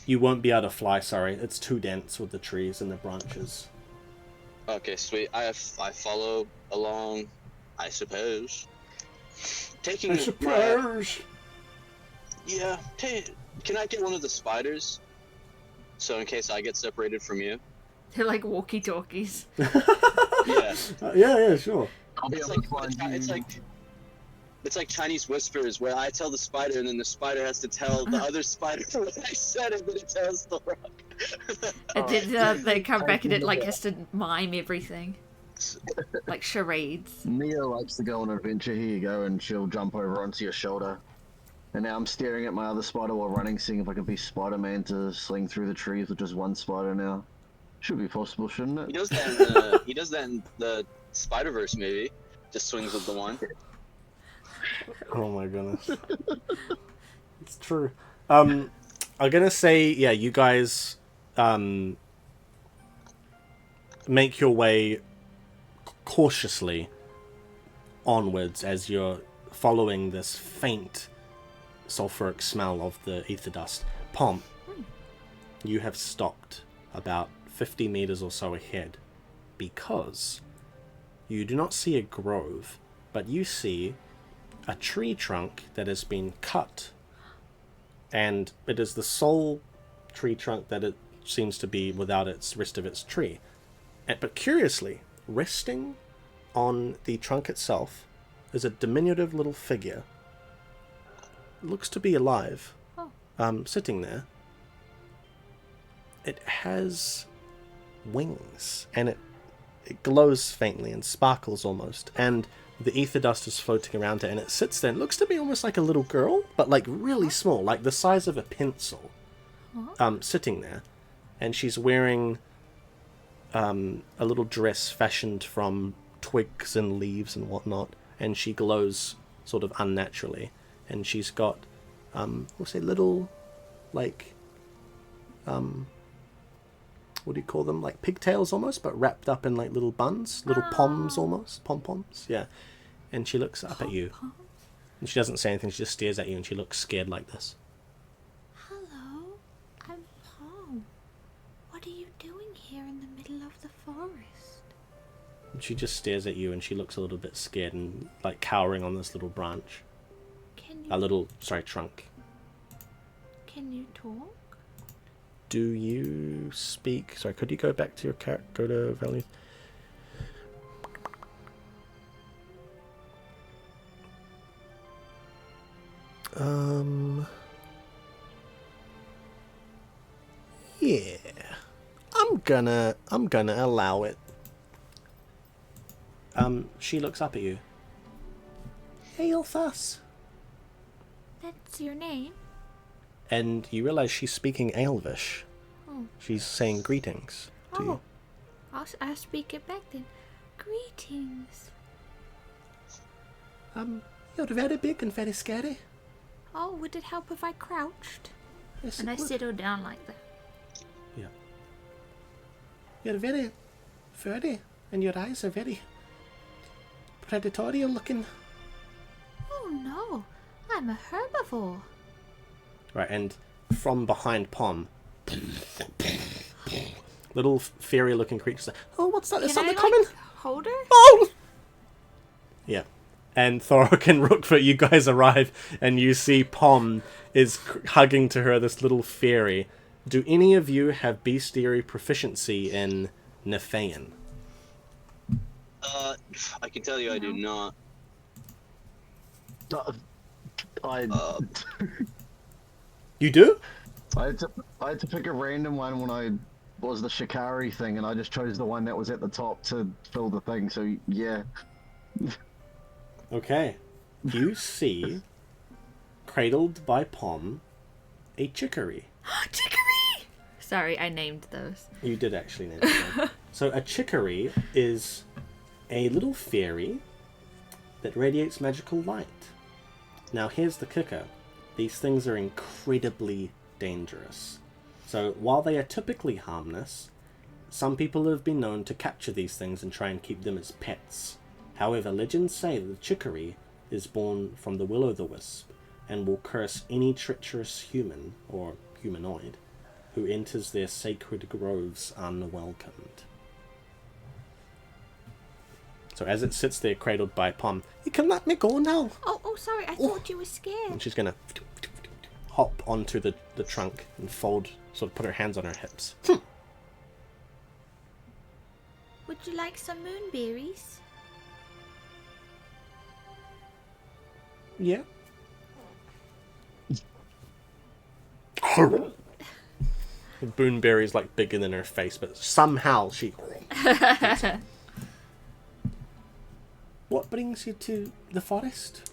You won't be able to fly, sorry. It's too dense with the trees and the branches. Okay, sweet. I follow along, I suppose. Taking yeah. Can I get one of the spiders? So in case I get separated from you. They're like walkie-talkies. Yeah. Yeah, sure. I'll be able to find you. It's like Chinese whispers, where I tell the spider, and then the spider has to tell the other spider what I said, and then it tells the rock. And then they come back and it like has to mime everything. Like charades. Mia likes to go on an adventure. Here you go, and she'll jump over onto your shoulder. And now I'm staring at my other spider while running, seeing if I can be Spider-Man to sling through the trees with just one spider now. Should be possible, shouldn't it? He does that in the Spider-Verse, maybe. Just swings with the one. Oh my goodness. It's true. I'm gonna say, yeah, you guys make your way cautiously onwards as you're following this faint sulfuric smell of the ether dust. Pom, you have stopped about 50 meters or so ahead because you do not see a grove, but you see a tree trunk that has been cut, and it is the sole tree trunk that it seems to be without its rest of its tree. But curiously, resting on the trunk itself is a diminutive little figure. It looks to be alive. Sitting there. It has wings, and it glows faintly and sparkles almost, and the ether dust is floating around it, and it sits there and looks to be almost like a little girl, but like really small, like the size of a pencil, sitting there. And she's wearing a little dress fashioned from twigs and leaves and whatnot, and she glows sort of unnaturally, and she's got we'll say little, like, what do you call them? Like pigtails almost, but wrapped up in like little buns, little poms almost, pom-poms, yeah. And she looks up at you, and she doesn't say anything. She just stares at you, and she looks scared like this. Hello, I'm Pom. What are you doing here in the middle of the forest? And she just stares at you, and she looks a little bit scared and like cowering on this little branch. Trunk. Can you talk? Do you speak? Sorry, could you go back to your character? Go to Valley. Yeah. I'm gonna allow it. She looks up at you. Aelthas. That's your name? And you realize she's speaking Elvish. Oh. She's saying greetings to you. I'll speak it back then. Greetings. You're very big and very scary. Oh, would it help if I crouched? Yes, And it I would. settled down like that. Yeah. You're very furry, and your eyes are very predatory looking. Oh no, I'm a herbivore. Right, and from behind Pom, little fairy-looking creatures. Oh, what's that? There's Can something I, coming. hold her? Oh! Yeah. And Thorok and Roqufort, you guys arrive, and you see Pom is hugging to her this little fairy. Do any of you have bestiary proficiency in Nephaean? I can tell you I do not. You do? I had to pick a random one when I was the Shikari thing, and I just chose the one that was at the top to fill the thing, so yeah. Okay. You see, cradled by Pom, a chicory. Chicory! Sorry, I named those. You did actually name it. So a chicory is a little fairy that radiates magical light. Now here's the kicker. These things are incredibly dangerous. So while they are typically harmless, some people have been known to capture these things and try and keep them as pets. However, legends say that the chicory is born from the will-o'-the-wisp and will curse any treacherous human, or humanoid, who enters their sacred groves unwelcomed. So as it sits there cradled by Pom, you can let me go now. Oh, sorry, I thought you were scared. And she's gonna hop onto the trunk and fold, sort of put her hands on her hips. Would you like some moonberries? Yeah. Boonberry's like bigger than her face, but somehow she... What brings you to the forest?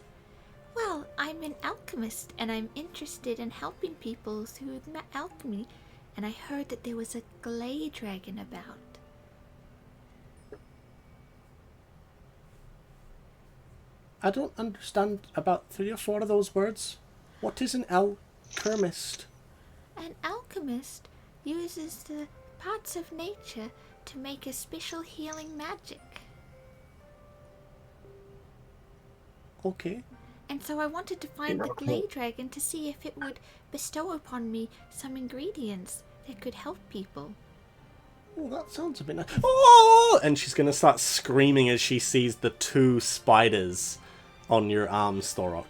Well, I'm an alchemist, and I'm interested in helping people through alchemy, and I heard that there was a glade dragon about. I don't understand about 3 or 4 of those words. What is an alchemist? An alchemist uses the parts of nature to make a special healing magic. Okay. And so I wanted to find the glade dragon to see if it would bestow upon me some ingredients that could help people. Oh, that sounds a bit nice. Oh! And she's going to start screaming as she sees the 2 spiders on your arms, Thorok.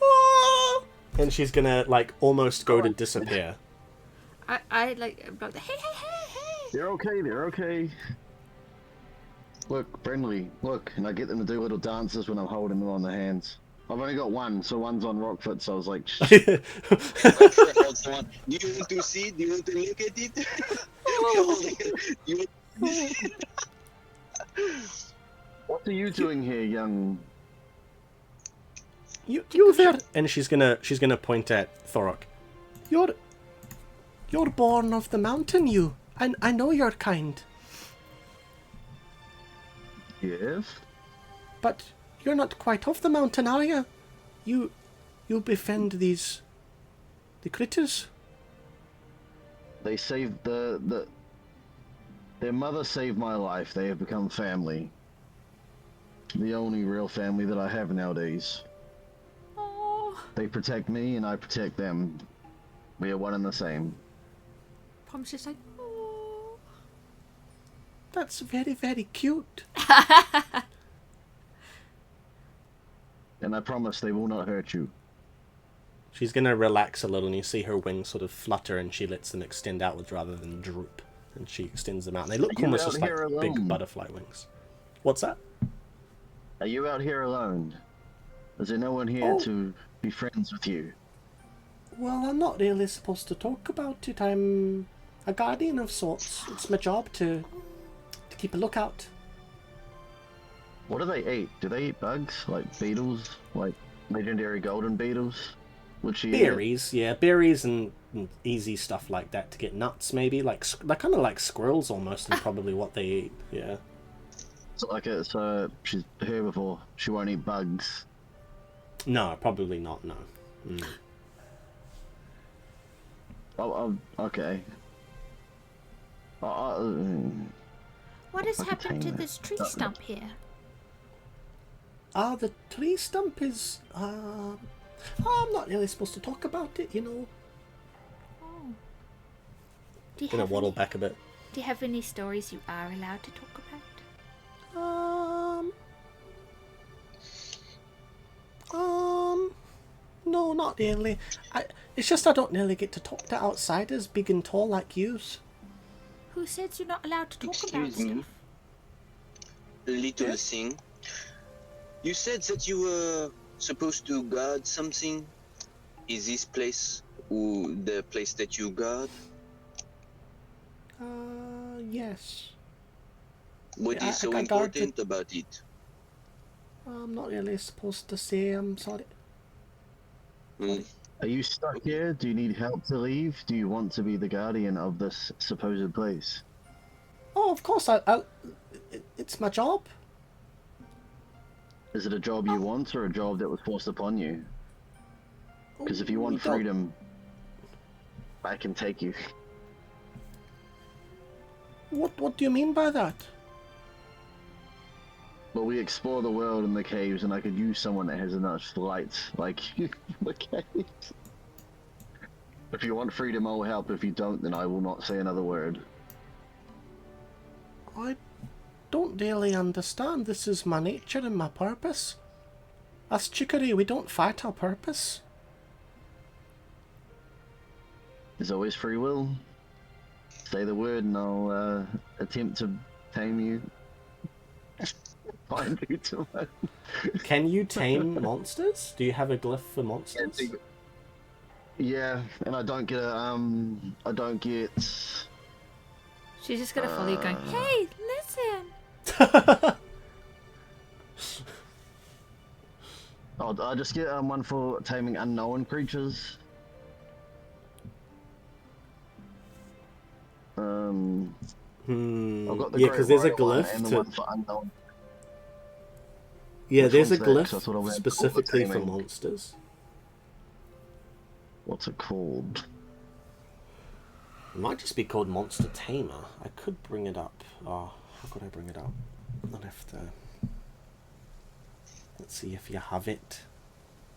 Oh! And she's going to, like, almost go to disappear. I like, block the, hey! They're okay, they're okay. Look, friendly. Look, and I get them to do little dances when I'm holding them on the hands. I've only got one, so one's on Roqufort, so I was like, Roqufort holds the one. Do you want to see? Do you want to look at it? You want what are you doing here, young... You there? And she's gonna point at Thorok. You're born of the mountain, you. I know you're kind. Yes? But you're not quite of the mountain, are you? You befriend the critters. They saved their mother saved my life. They have become family. The only real family that I have nowadays. Oh, They protect me and I protect them. We are one and the same. Pom's just like, oh. That's very, very cute. And I promise they will not hurt you. She's gonna relax a little, and you see her wings sort of flutter, and she lets them extend outwards rather than droop. And she extends them out, and they look Are you almost out just like here big alone? butterfly wings. What's that? Are you out here alone? Is there no one here Oh. to be friends with you? Well, I'm not really supposed to talk about it. I'm a guardian of sorts. It's my job to keep a lookout. What do they eat? Do they eat bugs? Like beetles? Like legendary golden beetles? Would she eat it? Berries, yeah, berries and easy stuff like that to get nuts, maybe. They're kind of like squirrels almost, and probably what they eat. Yeah. So she's herbivore. She won't eat bugs. No, probably not. No. Mm. Oh, okay. What has I could happened to tame it. this tree stump here? The tree stump is. I'm not really supposed to talk about it, you know. Oh. Do you Gonna have waddle any, back a bit. do you have any stories you are allowed to talk about? No, not really. It's just I don't really get to talk to outsiders, big and tall like yous. Who said you're not allowed to talk about Excuse me. stuff? little thing. You said that you were supposed to guard something. Is this place the place that you guard? Yes. What Yeah, is so I guard the- important about it? I'm not really supposed to say. I'm sorry. Hmm. Are you stuck here? Do you need help to leave? Do you want to be the guardian of this supposed place? Oh, of course. It's my job. Is it a job you want or a job that was forced upon you? Because if you We want don't- freedom, I can take you. What do you mean by that? But we explore the world in the caves, and I could use someone that has enough light, like you in the caves. If you want freedom, I will help. If you don't, then I will not say another word. I don't really understand. This is my nature and my purpose. Us chicory, we don't fight our purpose. There's always free will. Say the word, and I'll attempt to tame you. Find you to Can you tame monsters? Do you have a glyph for monsters? Yeah, and I don't get I don't get. She's just gonna follow you going, hey, listen! I just get one for taming unknown creatures. I've got the Yeah, Great because there's a Warrior one glyph and the to. one for unknown. Yeah, Which there's a one's that? 'Cause that's glyph what I went for, specifically for taming. monsters. What's it called? It might just be called Monster Tamer. I could bring it up. Oh, how could I bring it up? I'll have to. Let's see if you have it.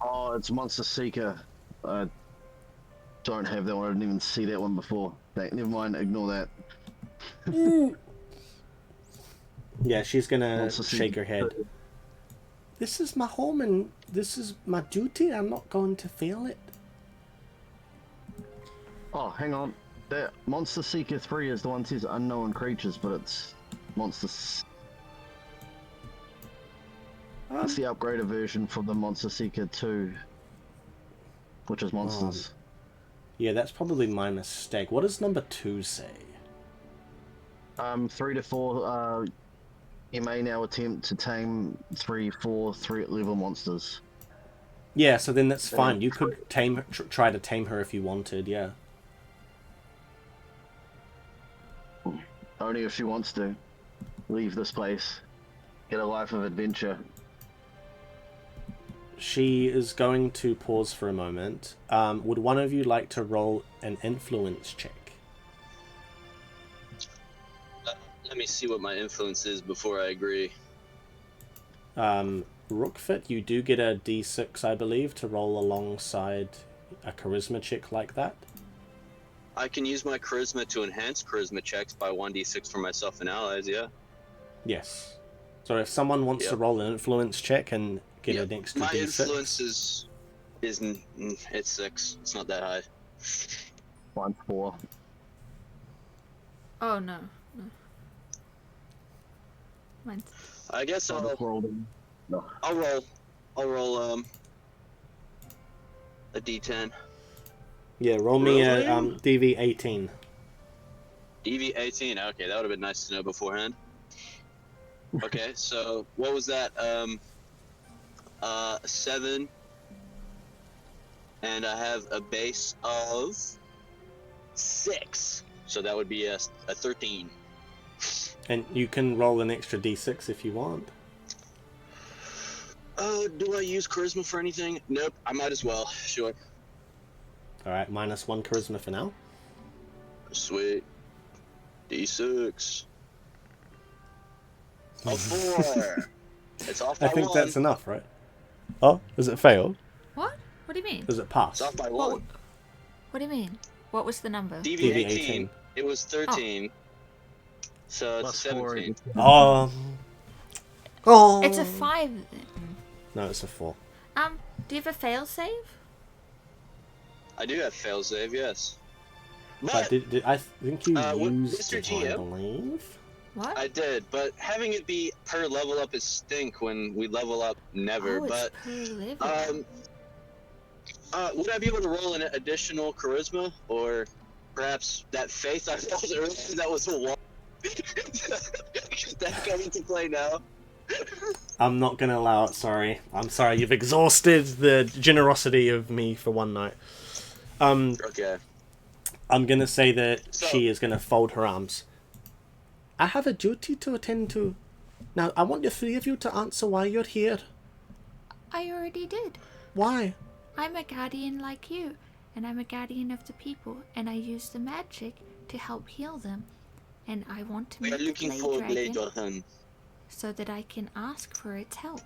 Oh, it's Monster Seeker. I don't have that one. I didn't even see that one before. Never mind. Ignore that. Yeah, she's gonna Monster shake her Seeker. head. This is my home and this is my duty. I'm not going to fail it. Oh, hang on. That Monster Seeker 3 is the one that says unknown creatures, but it's Monster That's the upgraded version for the Monster Seeker 2, which is monsters. Yeah, that's probably my mistake. What does number 2 say? 3 to 4. You may now attempt to tame 3 threat level monsters. Yeah, so then that's fine. You could try to tame her if you wanted, yeah. Only if she wants to. Leave this place. Get a life of adventure. She is going to pause for a moment. Would one of you like to roll an influence check? Let me see what my influence is before I agree. Roqufort, you do get a d6, I believe, to roll alongside a charisma check like that. I can use my charisma to enhance charisma checks by 1d6 for myself and allies, yeah? Yes. So if someone wants to roll an influence check and get an extra my d6... influence is it's 6. It's not that high. 1, 4. Oh no. Mine's... I guess I'll roll a d10. Yeah, roll me a DV18. DV18, okay, that would have been nice to know beforehand. Okay, so what was that? 7, and I have a base of 6, so that would be a 13. And you can roll an extra d6 if you want. Do I use charisma for anything? Nope, I might as well. Sure. Alright, -1 charisma for now. Sweet. D6. A 4. It's off by I think 1. that's enough, right? Oh, does it fail? What? What do you mean? Does it pass? It's off by 1. What do you mean? What was the number? DV18. It was 13. So it's Plus 17. 4. Oh. It's a 5. No, it's a 4. Do you have a fail save? I do have fail save, yes. But did I think you used Mr. it, GM? I believe? What? I did, but having it be per level up is stink when we level up never. Oh, but it's per level. would I be able to roll an additional charisma, or perhaps that faith I rolled earlier that was a 1? Does that come into play now? I'm not gonna allow it, sorry. I'm sorry, you've exhausted the generosity of me for one night. Okay. I'm gonna say that she is gonna fold her arms. I have a duty to attend to. Now, I want the 3 of you to answer why you're here. I already did. Why? I'm a guardian like you, and I'm a guardian of the people, and I use the magic to help heal them. And I want to We meet are the looking glade for a dragon glade dragon. so that I can ask for its help.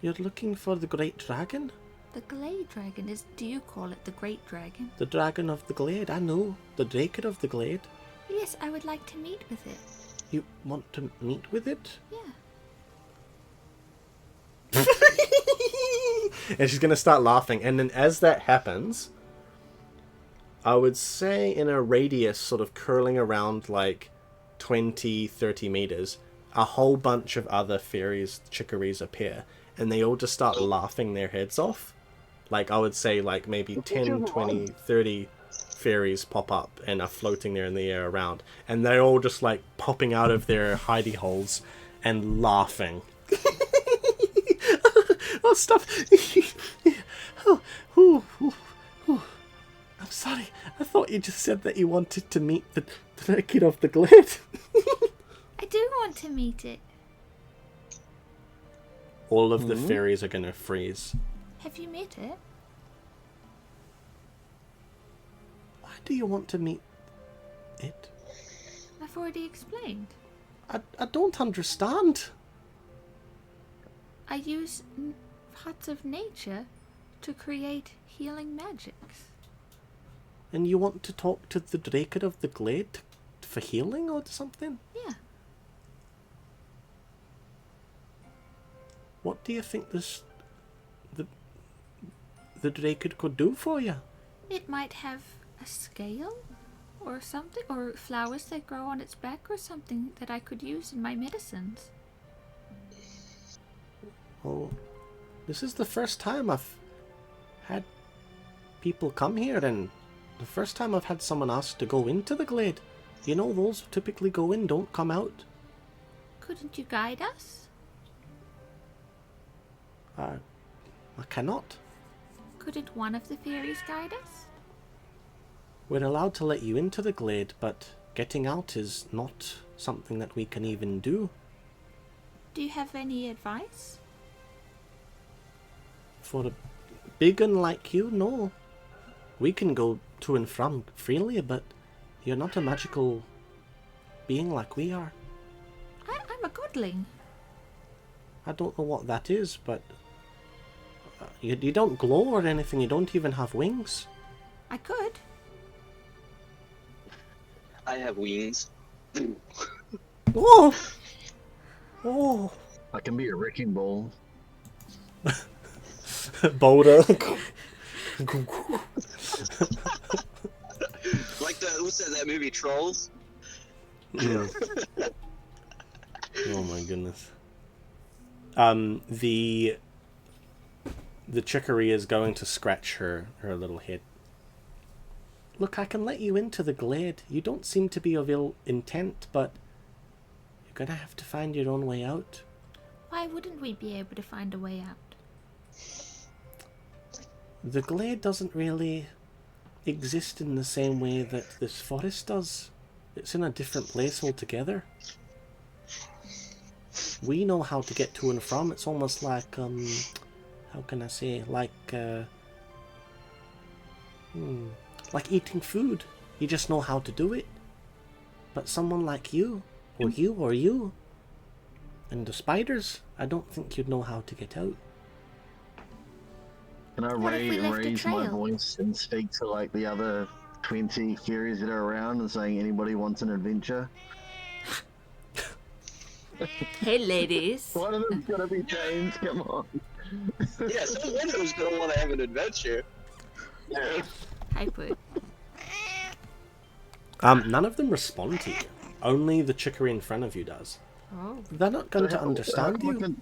You're looking for the great dragon? The glade dragon is, do you call it the great dragon? The dragon of the glade, I know. The Drakid of the glade. Yes, I would like to meet with it. You want to meet with it? Yeah. And she's gonna start laughing, and then as that happens, I would say in a radius sort of curling around like 20-30 meters, a whole bunch of other fairies, chickeries appear, and they all just start laughing their heads off. Like, I would say like maybe 10, 20, 30 fairies pop up and are floating there in the air around, and they're all just like popping out of their hidey holes and laughing. Oh, stop. I'm sorry, I thought you just said that you wanted to meet the Drakid of the glade. I do want to meet it. All of the fairies are gonna freeze. Have you met it? Why do you want to meet it? I've already explained. I don't understand. I use parts of nature to create healing magics. And you want to talk to the Drakid of the glade for healing or something? Yeah. What do you think the Drakid could do for you? It might have a scale or something, or flowers that grow on its back or something that I could use in my medicines. Well, this is the first time I've had people come here, and the first time I've had someone ask to go into the glade. You know, those who typically go in don't come out. Couldn't you guide us? I cannot. Couldn't one of the fairies guide us? We're allowed to let you into the glade, but getting out is not something that we can even do. Do you have any advice? For a big un like you, no. We can go to and from freely, but you're not a magical being like we are. I'm a godling. I don't know what that is, but you don't glow or anything. You don't even have wings. I could. I have wings. Oh! Oh! I can be a wrecking ball. Boulder. Like what's that movie, Trolls? Yeah. Oh my goodness. The chicory is going to scratch her little head. Look, I can let you into the glade. You don't seem to be of ill intent, but you're gonna have to find your own way out. Why wouldn't we be able to find a way out? The glade doesn't really exist in the same way that this forest does. It's in a different place altogether. We know how to get to and from. It's almost like, how can I say, like eating food. You just know how to do it. But someone like you, and the spiders, I don't think you'd know how to get out. Can I What if we left a raise my trail? voice and speak to like the other 20 fairies that are around and saying anybody wants an adventure? Hey, ladies. One of them's gonna be James, come on. Yeah, so one of them's gonna want to have an adventure. Yeah. Hi, Put. None of them respond to you. Only the chicory in front of you does. Oh. They're not going to understand you.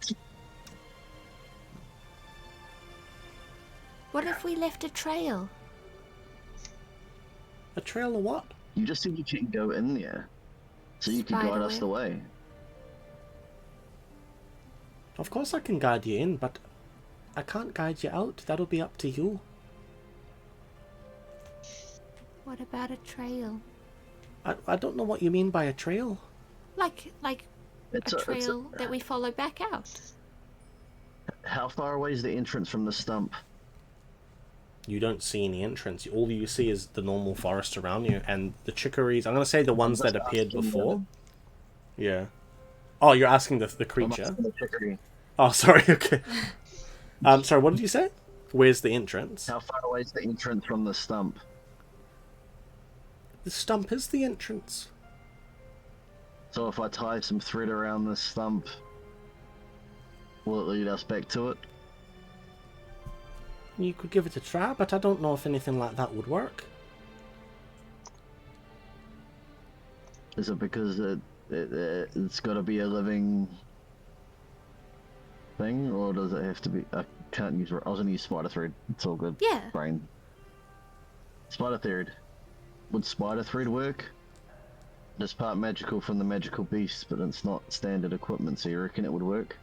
What if we left a trail? A trail of what? You just said you can't go in there, so you could guide us Spiderweb. the way. Of course I can guide you in, but I can't guide you out. That'll be up to you. What about a trail? I don't know what you mean by a trail. Like It's a trail that we follow back out. How far away is the entrance from the stump? You don't see any entrance. All you see is the normal forest around you, and the chicories. I'm going to say the ones that appeared before. Yeah. Oh, you're asking the creature? The chicory. Oh, sorry, okay. Sorry, what did you say? Where's the entrance? How far away is the entrance from the stump? The stump is the entrance. So if I tie some thread around the stump, will it lead us back to it? You could give it a try, but I don't know if anything like that would work. Is it because it's got to be a living thing, or does it have to be? I can't use. I was gonna use spider thread. It's all good. Yeah. Brain. Spider thread. Would spider thread work? It's part magical from the magical beast, but it's not standard equipment. So you reckon it would work?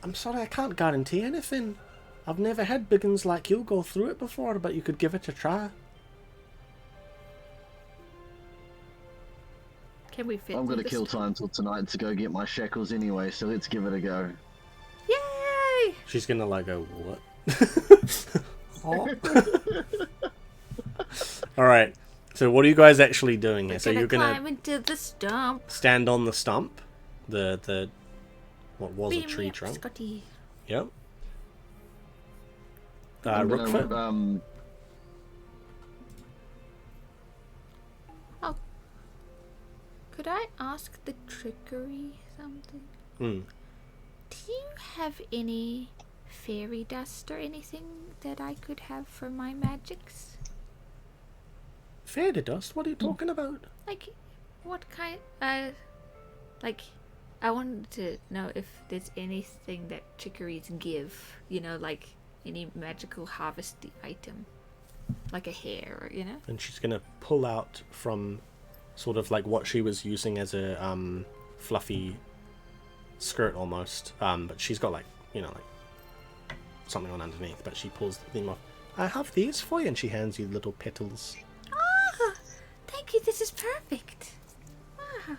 I'm sorry, I can't guarantee anything. I've never had big uns like you go through it before, but you could give it a try. Can we fit? I'm through gonna this kill tunnel? time till tonight to go get my shackles anyway. So let's give it a go. Yay! She's gonna like go, what? Oh. Alright, so what are you guys actually doing here? We're So gonna you're gonna climb into the stump. stand on the stump? The what was a Beam tree me up, trunk? Scotty. Yep. I'm gonna, Roqufort? Oh. Could I ask the trickery something? Hmm. Do you have any fairy dust or anything that I could have for my magics? Fairy dust? What are you talking about? Like, what kind? Like, I wanted to know if there's anything that chicories give, you know, like any magical harvesty item, like a hair, you know? And she's going to pull out from sort of like what she was using as a fluffy skirt almost. But she's got like, you know, like something on underneath, but she pulls them off. I have these for you, and she hands you little petals. Ah, thank you, this is perfect. Ah,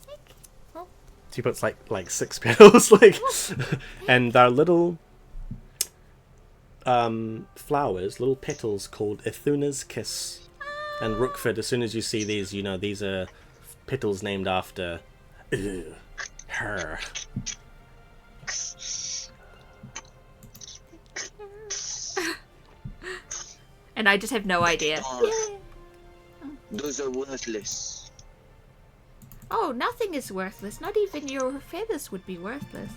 thank you. Oh, She puts like 6 petals, like, and they're little flowers, little petals called Ithuna's Kiss. And Roqufort, as soon as you see these, you know these are petals named after her. and I just have no idea. Those are worthless. Oh, nothing is worthless. Not even your feathers would be worthless.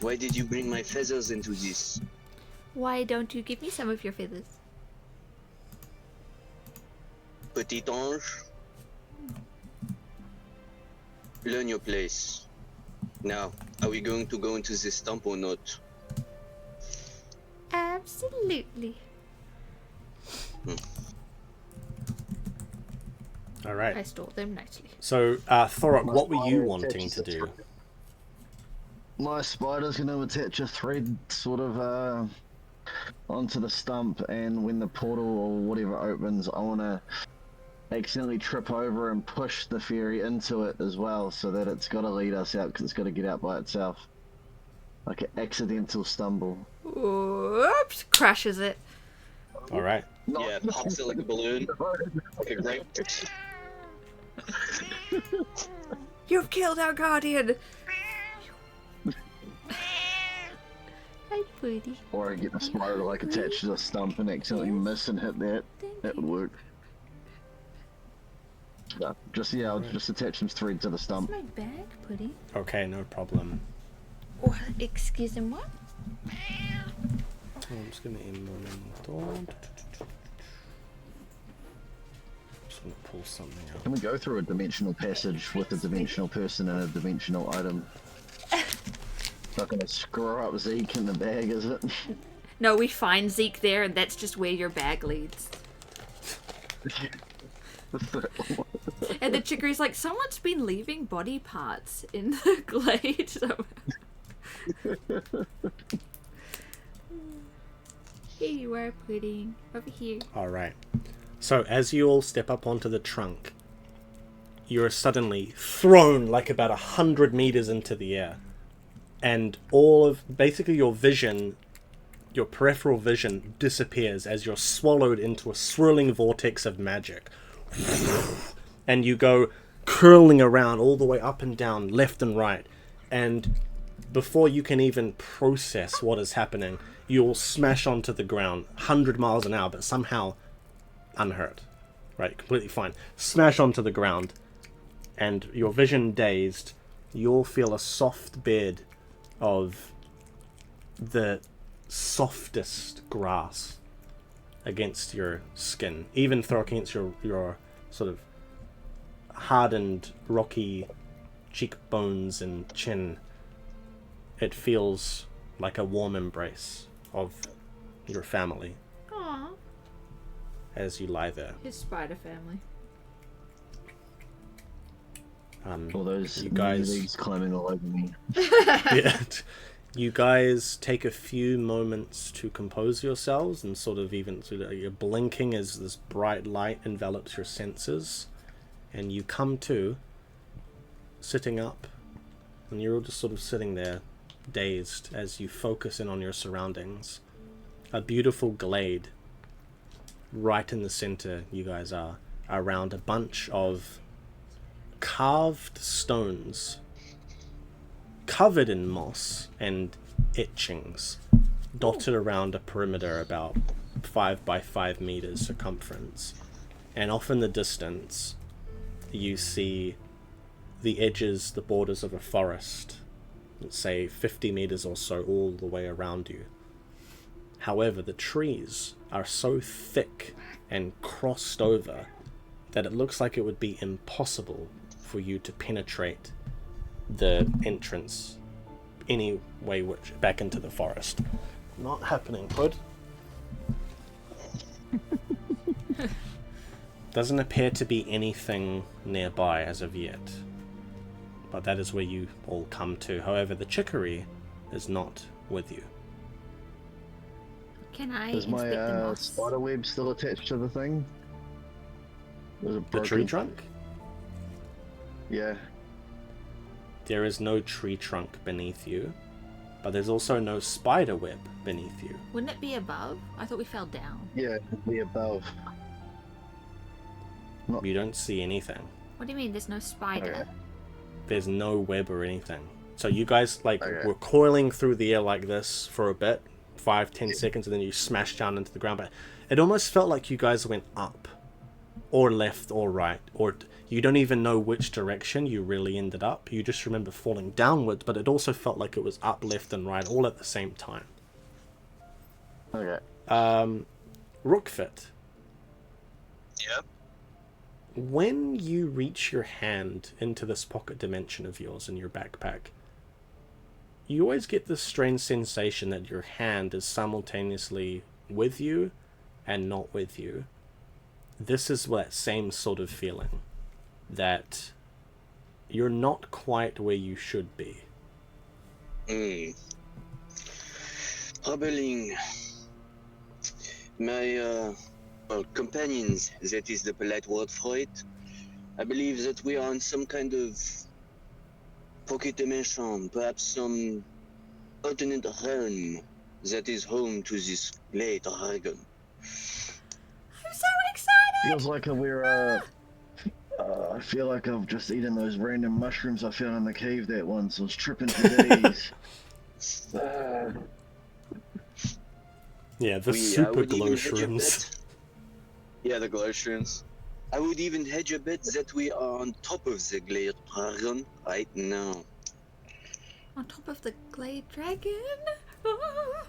Why did you bring my feathers into this? Why don't you give me some of your feathers? Petit ange? Learn your place. Now, are we going to go into this stump or not? Absolutely. All right. I stole them nicely. So, Thorok, what were you wanting to do? My spider's going to attach a thread sort of onto the stump, and when the portal or whatever opens, I want to accidentally trip over and push the fairy into it as well, so that it's got to lead us out because it's got to get out by itself. Like an accidental stumble. Whoops! Crashes it. All right. Yeah, pops it like a balloon. Like a grape. You've killed our guardian! Hi, Pooty. Or I get the spider to like attach to the stump and accidentally miss and hit that. That would work. I'll just attach some thread to the stump. My bag, Pooty. Okay, no problem. Oh, excuse me, what? I'm just gonna just gonna pull something out. Can we go through a dimensional passage with a dimensional person and a dimensional item? Not gonna screw up Zeke in the bag, is it? No, we find Zeke there, and that's just where your bag leads. And the chicory's like, someone's been leaving body parts in the glade somewhere. Here you are, Pudding. Over here. Alright. So, as you all step up onto the trunk, you're suddenly thrown like about 100 meters into the air. And all of, basically your vision, your peripheral vision disappears as you're swallowed into a swirling vortex of magic. And you go curling around all the way up and down, left and right. And before you can even process what is happening, you'll smash onto the ground 100 miles an hour, but somehow unhurt. Right, completely fine. Smash onto the ground, and your vision dazed, you'll feel a soft bed of the softest grass against your skin, even though against your sort of hardened, rocky cheekbones and chin. It feels like a warm embrace of your family. Aww. As you lie there. His spider family. All those you guys leaves climbing all over me. yeah, you guys take a few moments to compose yourselves, and sort of you're blinking as this bright light envelops your senses, and you come to sitting up, and you're all just sort of sitting there dazed as you focus in on your surroundings. A beautiful glade right in the center you guys are, around a bunch of carved stones covered in moss and etchings dotted around a perimeter about 5 by 5 meters circumference. And off in the distance you see the edges, the borders of a forest, let's say 50 meters or so all the way around you. However, the trees are so thick and crossed over that it looks like it would be impossible for you to penetrate the entrance any way which back into the forest. Not happening, Hood. Doesn't appear to be anything nearby as of yet. But that is where you all come to. However, the chicory is not with you. Can I Is inspect the my moss? spider web still attached to the thing? Was it The broken? tree trunk? Yeah. There is no tree trunk beneath you, but there's also no spider web beneath you. Wouldn't it be above? I thought we fell down. Yeah, the above. You don't see anything. What do you mean there's no spider? Okay. There's no web or anything. So you guys Okay. were coiling through the air like this for a bit, 5-10 seconds, and then you smashed down into the ground. But it almost felt like you guys went up, or left, or right, or you don't even know which direction you really ended up. You just remember falling downwards, but it also felt like it was up, left, and right all at the same time. Okay. Roqufort, Yep. when you reach your hand into this pocket dimension of yours in your backpack, you always get this strange sensation that your hand is simultaneously with you and not with you. This is that same sort of feeling, that you're not quite where you should be. Troubling. My companions, that is the polite word for it. I believe that we are in some kind of pocket dimension, perhaps some alternate realm that is home to this glade dragon. I'm so excited! Feels like we're I feel like I've just eaten those random mushrooms I found in the cave that once. I was tripping for days. Yeah, the I super would glow even hedge a shrooms. bet- Yeah, the glow shrooms. I would even hedge a bet that we are on top of the glade dragon right now. On top of the glade dragon? Ah.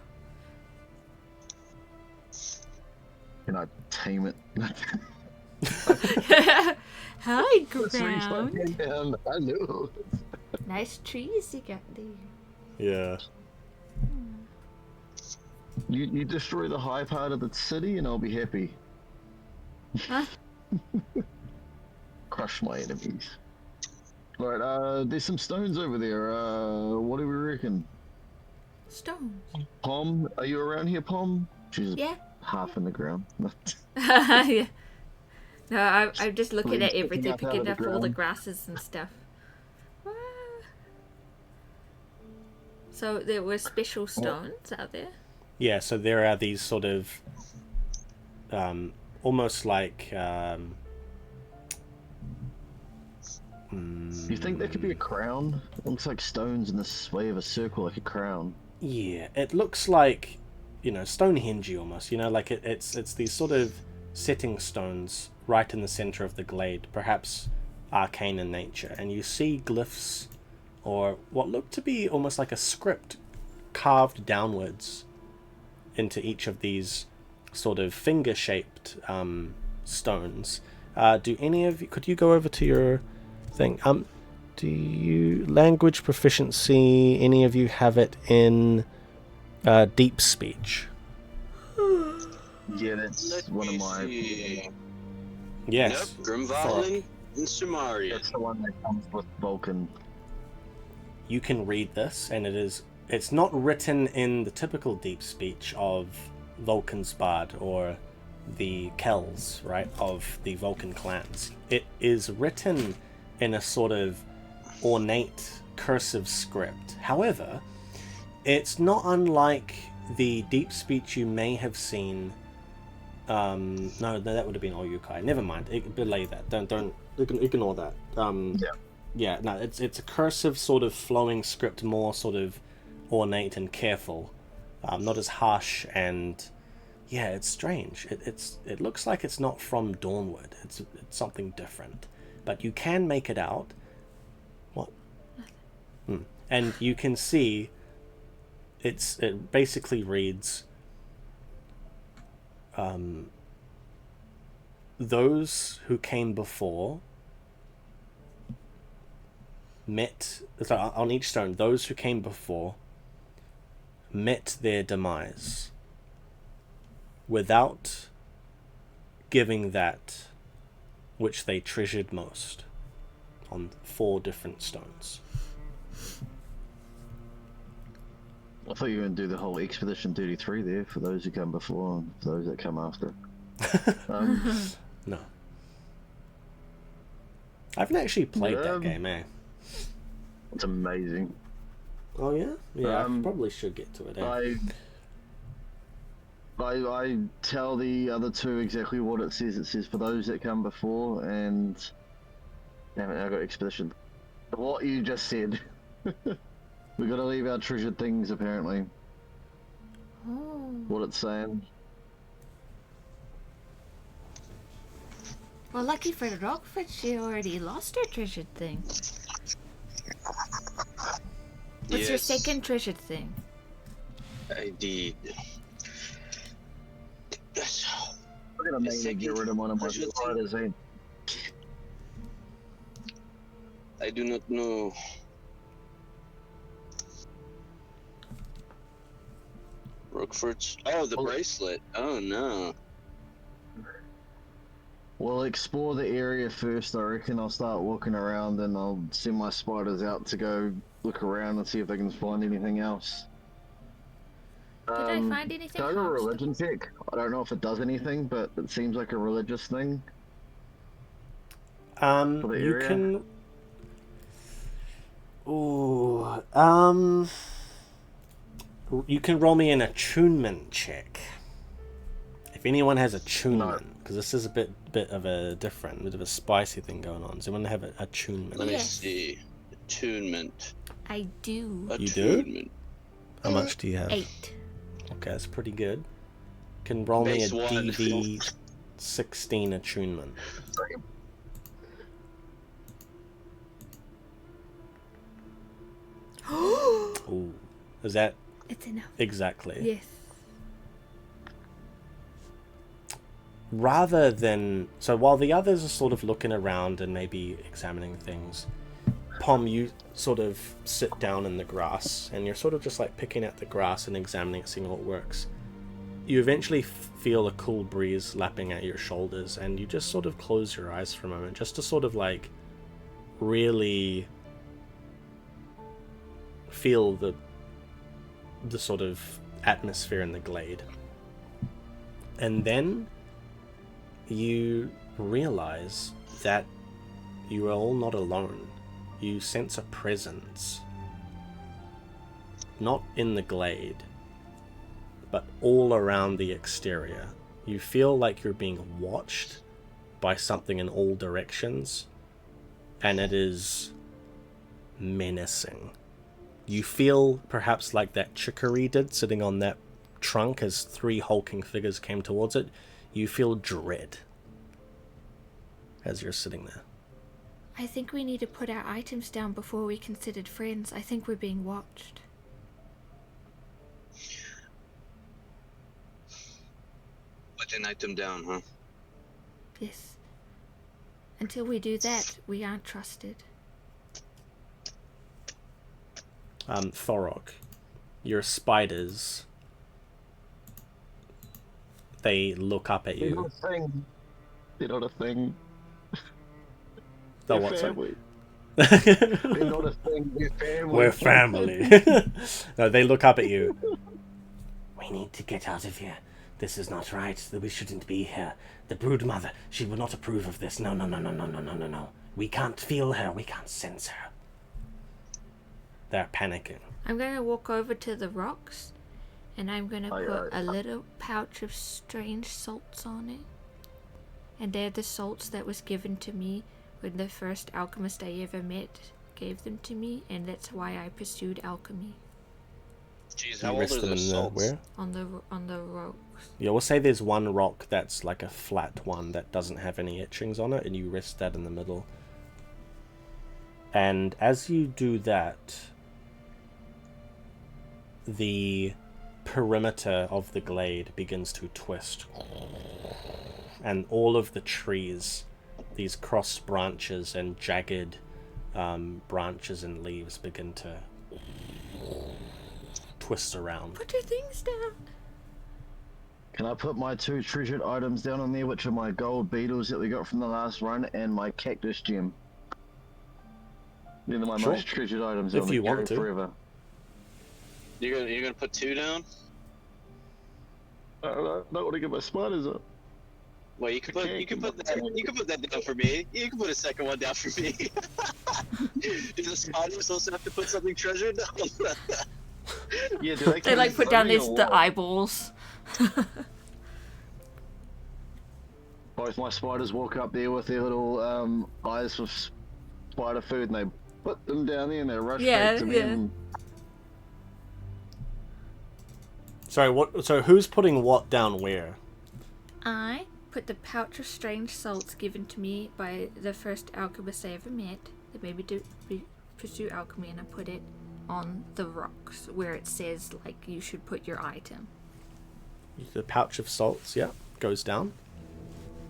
Can I tame it? High Let's reach my ground. hand down. I know. Nice trees you got there. Yeah. You destroy the high part of the city and I'll be happy. Huh? Crush my enemies. Right, there's some stones over there. What do we reckon? Stones. Pom, are you around here, Pom? She's Yeah. half in the ground. Yeah. No, I'm just looking Leaves at sticking everything, up out picking of the up all the ground. grasses and stuff. Ah. So there were special stones out there? Yeah, so there are these sort of almost like You think that could be a crown? It looks like stones in this way of a circle, like a crown. yeah, it looks like, Stonehenge almost, like it's these sort of setting stones right in the center of the glade, perhaps arcane in nature, and you see glyphs or what look to be almost like a script carved downwards into each of these sort of finger-shaped stones. Do any of you, could you go over to your thing? Do you, language proficiency, any of you have it in deep speech? Yeah, that's Let one of me my. see. Yes. Yep, Grimvarlin and Sumari. That's the one that comes with Vulcan. You can read this, and it's not written in the typical deep speech of Vulcan's Bard or the Kells, right, of the Vulcan clans. It is written in a sort of ornate cursive script. However, it's not unlike the deep speech you may have seen. No, that would have been Oyukai. Never mind. Belay that. Don't ignore that. Yeah, no, it's a cursive sort of flowing script, more sort of ornate and careful, not as harsh, and yeah, it's strange. It looks like it's not from Dawnward. It's something different, but you can make it out. What? And you can see. It basically reads. Those who came before met, so on each stone, those who came before met their demise without giving that which they treasured most on 4 different stones. I thought you were going to do the whole Expedition 33 there, for those who come before and for those that come after. No. I haven't actually played that game, eh? It's amazing. Oh yeah? Yeah, I probably should get to it, eh? I tell the other 2 exactly what it says. It says for those that come before, and damn it, I got Expedition. What you just said. We gotta leave our treasured things, apparently. Oh. What it's saying. Well, lucky for Roqufort, she already lost her treasured thing. What's your second treasured thing? I did. We're gonna make me get rid of one of my spiders, eh? I do not know. Roquefort's. Oh, the bracelet. Oh no. We'll explore the area first. I reckon I'll start walking around and I'll send my spiders out to go look around and see if they can find anything else. Did I find anything? Go to a religion check. I don't know if it does anything, but it seems like a religious thing. For the You area. can. Ooh, you can roll me an attunement check. If anyone has attunement, because this is a bit of a different, bit of a spicy thing going on. Does anyone have an attunement? Let me Yes. see. Attunement. I do. You do? Attunement. How much do you have? 8. Okay, that's pretty good. Can roll me a Base 1. DD 16 attunement. Ooh, is that It's enough. exactly? Yes. Rather than, so while the others are sort of looking around and maybe examining things, Pom, you sort of sit down in the grass and you're sort of just like picking at the grass and examining it, seeing how it works. You eventually feel a cool breeze lapping at your shoulders and you just sort of close your eyes for a moment just to sort of like really feel the sort of atmosphere in the glade. And then you realize that you are all not alone. You sense a presence, not in the glade, but all around the exterior. You feel like you're being watched by something in all directions, and it is menacing. You feel perhaps like that chicory did sitting on that trunk as 3 hulking figures came towards it. You feel dread as you're sitting there. I think we need to put our items down before we considered friends. I think we're being watched. Put an item down, huh? Yes. Until we do that, we aren't trusted. Thorok, your spiders, they look up at They're you. not a thing. They're not a thing. The They're what, sorry? family. They're not a thing. They're family. We're family. No, they look up at you. We need to get out of here. This is not right. We shouldn't be here. The brood mother, she will not approve of this. No. We can't feel her. We can't sense her. They're panicking. I'm going to walk over to the rocks and I'm going to put a little pouch of strange salts on it. And they're the salts that was given to me when the first alchemist I ever met gave them to me, and that's why I pursued alchemy. Jeez, You how old rest are them those in the salts? where? On the rocks. Yeah, we'll say there's one rock that's like a flat one that doesn't have any etchings on it, and you rest that in the middle. And as you do that, the perimeter of the glade begins to twist. And all of the trees, these cross branches and jagged branches and leaves begin to twist around. Put your things down. Can I put my 2 treasured items down on there, which are my gold beetles that we got from the last run, and my cactus gem? They're my Sure. most treasured items. If I'll you carry want to. forever. You're gonna put 2 down? I don't want to get my spiders up. Well, you can put that down for me. You can put a second one down for me. Is the spider supposed to have to put something treasured down? Yeah, do They like put down the eyeballs. Both my spiders walk up there with their little eyes for spider food, and they put them down there, and they rush back to me. And Sorry, what? So who's putting what down where? I put the pouch of strange salts given to me by the first alchemist I ever met that made me pursue alchemy, and I put it on the rocks where it says, like, you should put your item. The pouch of salts, yeah, goes down.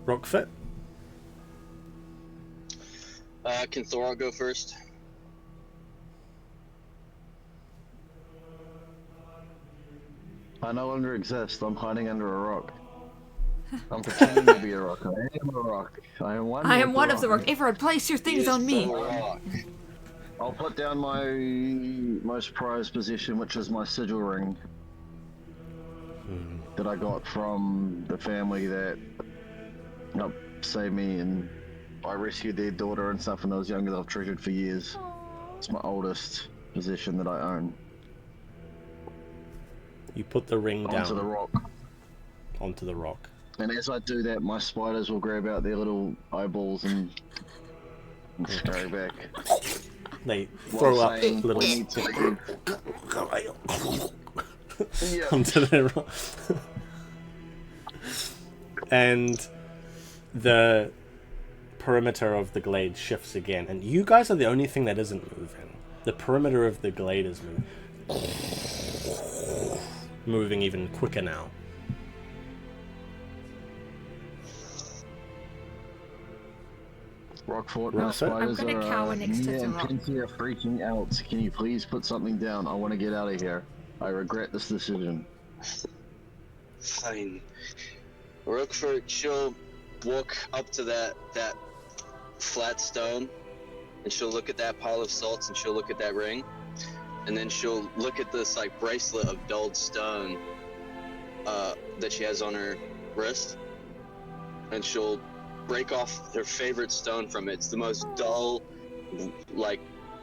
Roqufort? Can Thor go first? I no longer exist. I'm hiding under a rock. I'm pretending to be a rock. I am a rock. I am one. I am one of the rock. Everyone, place your things on me. I'll put down my most prized possession, which is my sigil ring that I got from the family that saved me, and I rescued their daughter and stuff when I was younger that I've treasured for years. It's my oldest possession that I own. You put the ring down. Onto the rock. Onto the rock. And as I do that, my spiders will grab out their little eyeballs and scurry back. They throw up saying, little... "We need to Yeah. onto the rock. And the perimeter of the glade shifts again, and you guys are the only thing that isn't moving. The perimeter of the glade is moving even quicker now. Roqufort, my Roqufort? spiders I'm gonna cower next to the rock. Pinky are freaking out. Can you please put something down? I want to get out of here. I regret this decision. Fine. Roqufort, she'll walk up to that flat stone, and she'll look at that pile of salts, and she'll look at that ring, and then she'll look at this like bracelet of dulled stone that she has on her wrist, and she'll break off her favorite stone from it. It's the most dull, like,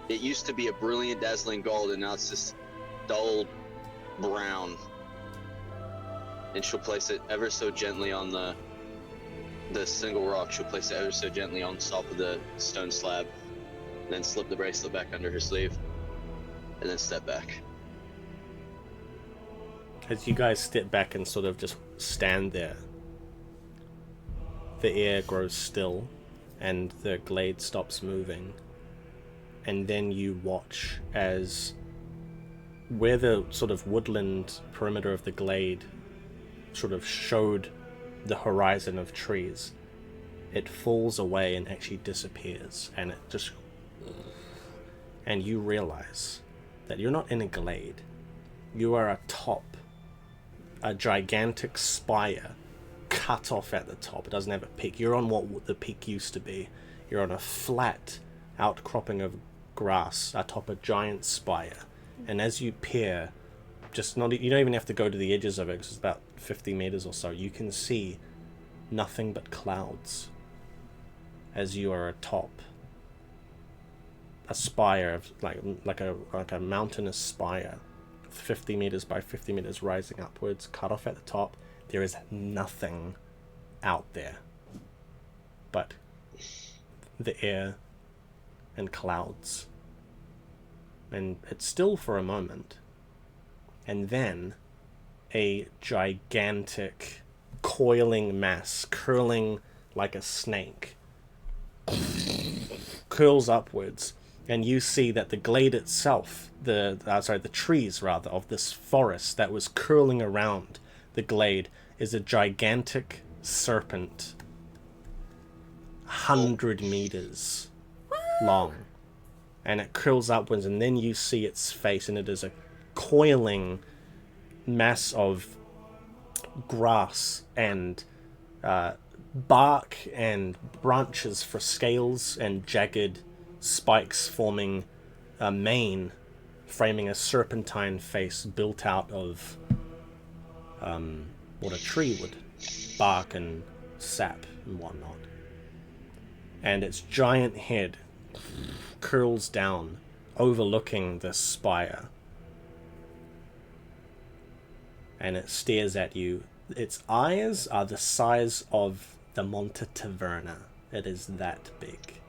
it used to be a brilliant, dazzling gold, and now it's just dull brown. And she'll place it ever so gently on the single rock. She'll place it ever so gently on top of the stone slab, and then slip the bracelet back under her sleeve, and then step back. As you guys step back and sort of just stand there, the air grows still and the glade stops moving, and then you watch as where the sort of woodland perimeter of the glade sort of showed the horizon of trees, it falls away and actually disappears, and it just, and you realize that you're not in a glade. You are atop a gigantic spire cut off at the top. It doesn't have a peak. You're on what the peak used to be. You're on a flat outcropping of grass atop a giant spire, and as you peer, you don't even have to go to the edges of it, 'cause it's about 50 meters or so, you can see nothing but clouds as you are atop a spire of like a mountainous spire, 50 meters by 50 meters rising upwards, cut off at the top. There is nothing out there but the air and clouds, and it's still for a moment, and then a gigantic coiling mass, curling like a snake, curls upwards, and you see that the glade itself, the trees rather, of this forest that was curling around the glade is a gigantic serpent, 100 meters long, and it curls upwards, and then you see its face, and it is a coiling mass of grass and bark and branches for scales and jagged spikes forming a mane, framing a serpentine face built out of what a tree would, bark and sap and whatnot. And its giant head curls down, overlooking this spire. And it stares at you. Its eyes are the size of the Monte Taverna. It is that big.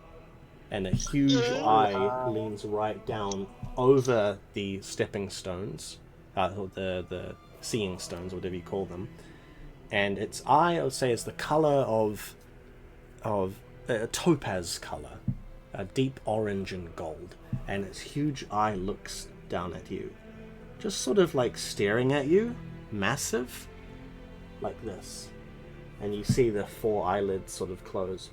And a huge eye leans right down over the stepping stones, the seeing stones, whatever you call them. And its eye, I would say, is the color of a topaz color, a deep orange and gold. And its huge eye looks down at you, just sort of like staring at you, massive, like this. And you see the 4 eyelids sort of close.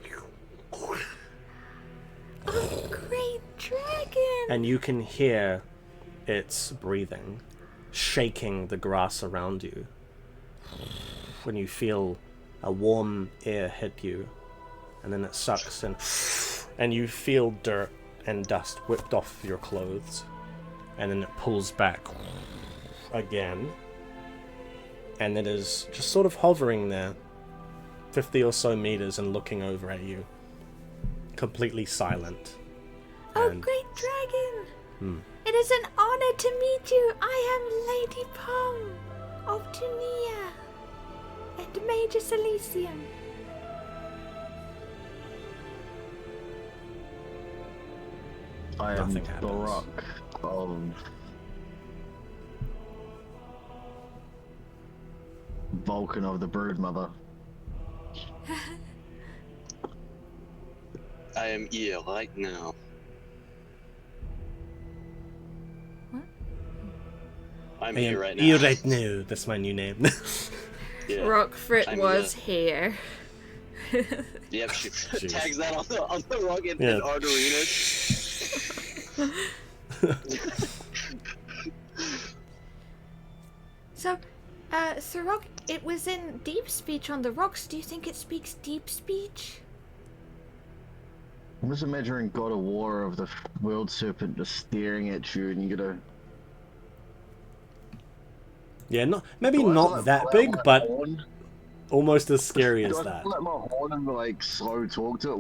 Oh, great dragon! And you can hear its breathing, shaking the grass around you. When you feel a warm air hit you, and then it sucks, and you feel dirt and dust whipped off your clothes, and then it pulls back again, and it is just sort of hovering there, 50 or so meters, and looking over at you, completely silent. Oh, And- great dragon! It is an honor to meet you. I am Lady Pom of Tunia and Magus Elysium. I am Nothing the happens. rock of Vulcan of the Broodmother. I am here right now. What? I'm I here am right now. here right now. That's my new name. Yeah. Roqufort I'm was here. Yep, she Jeez. tags that on the rock and Yeah. Arterina. So, Sorok, it was in deep speech on the rocks. Do you think it speaks deep speech? I'm just imagining God of War of the World Serpent just staring at you, and you gotta. Yeah, maybe Do I not have to, that pull out big, my but horn? almost as scary Do as I have to that. pull out my horn and like slow talk to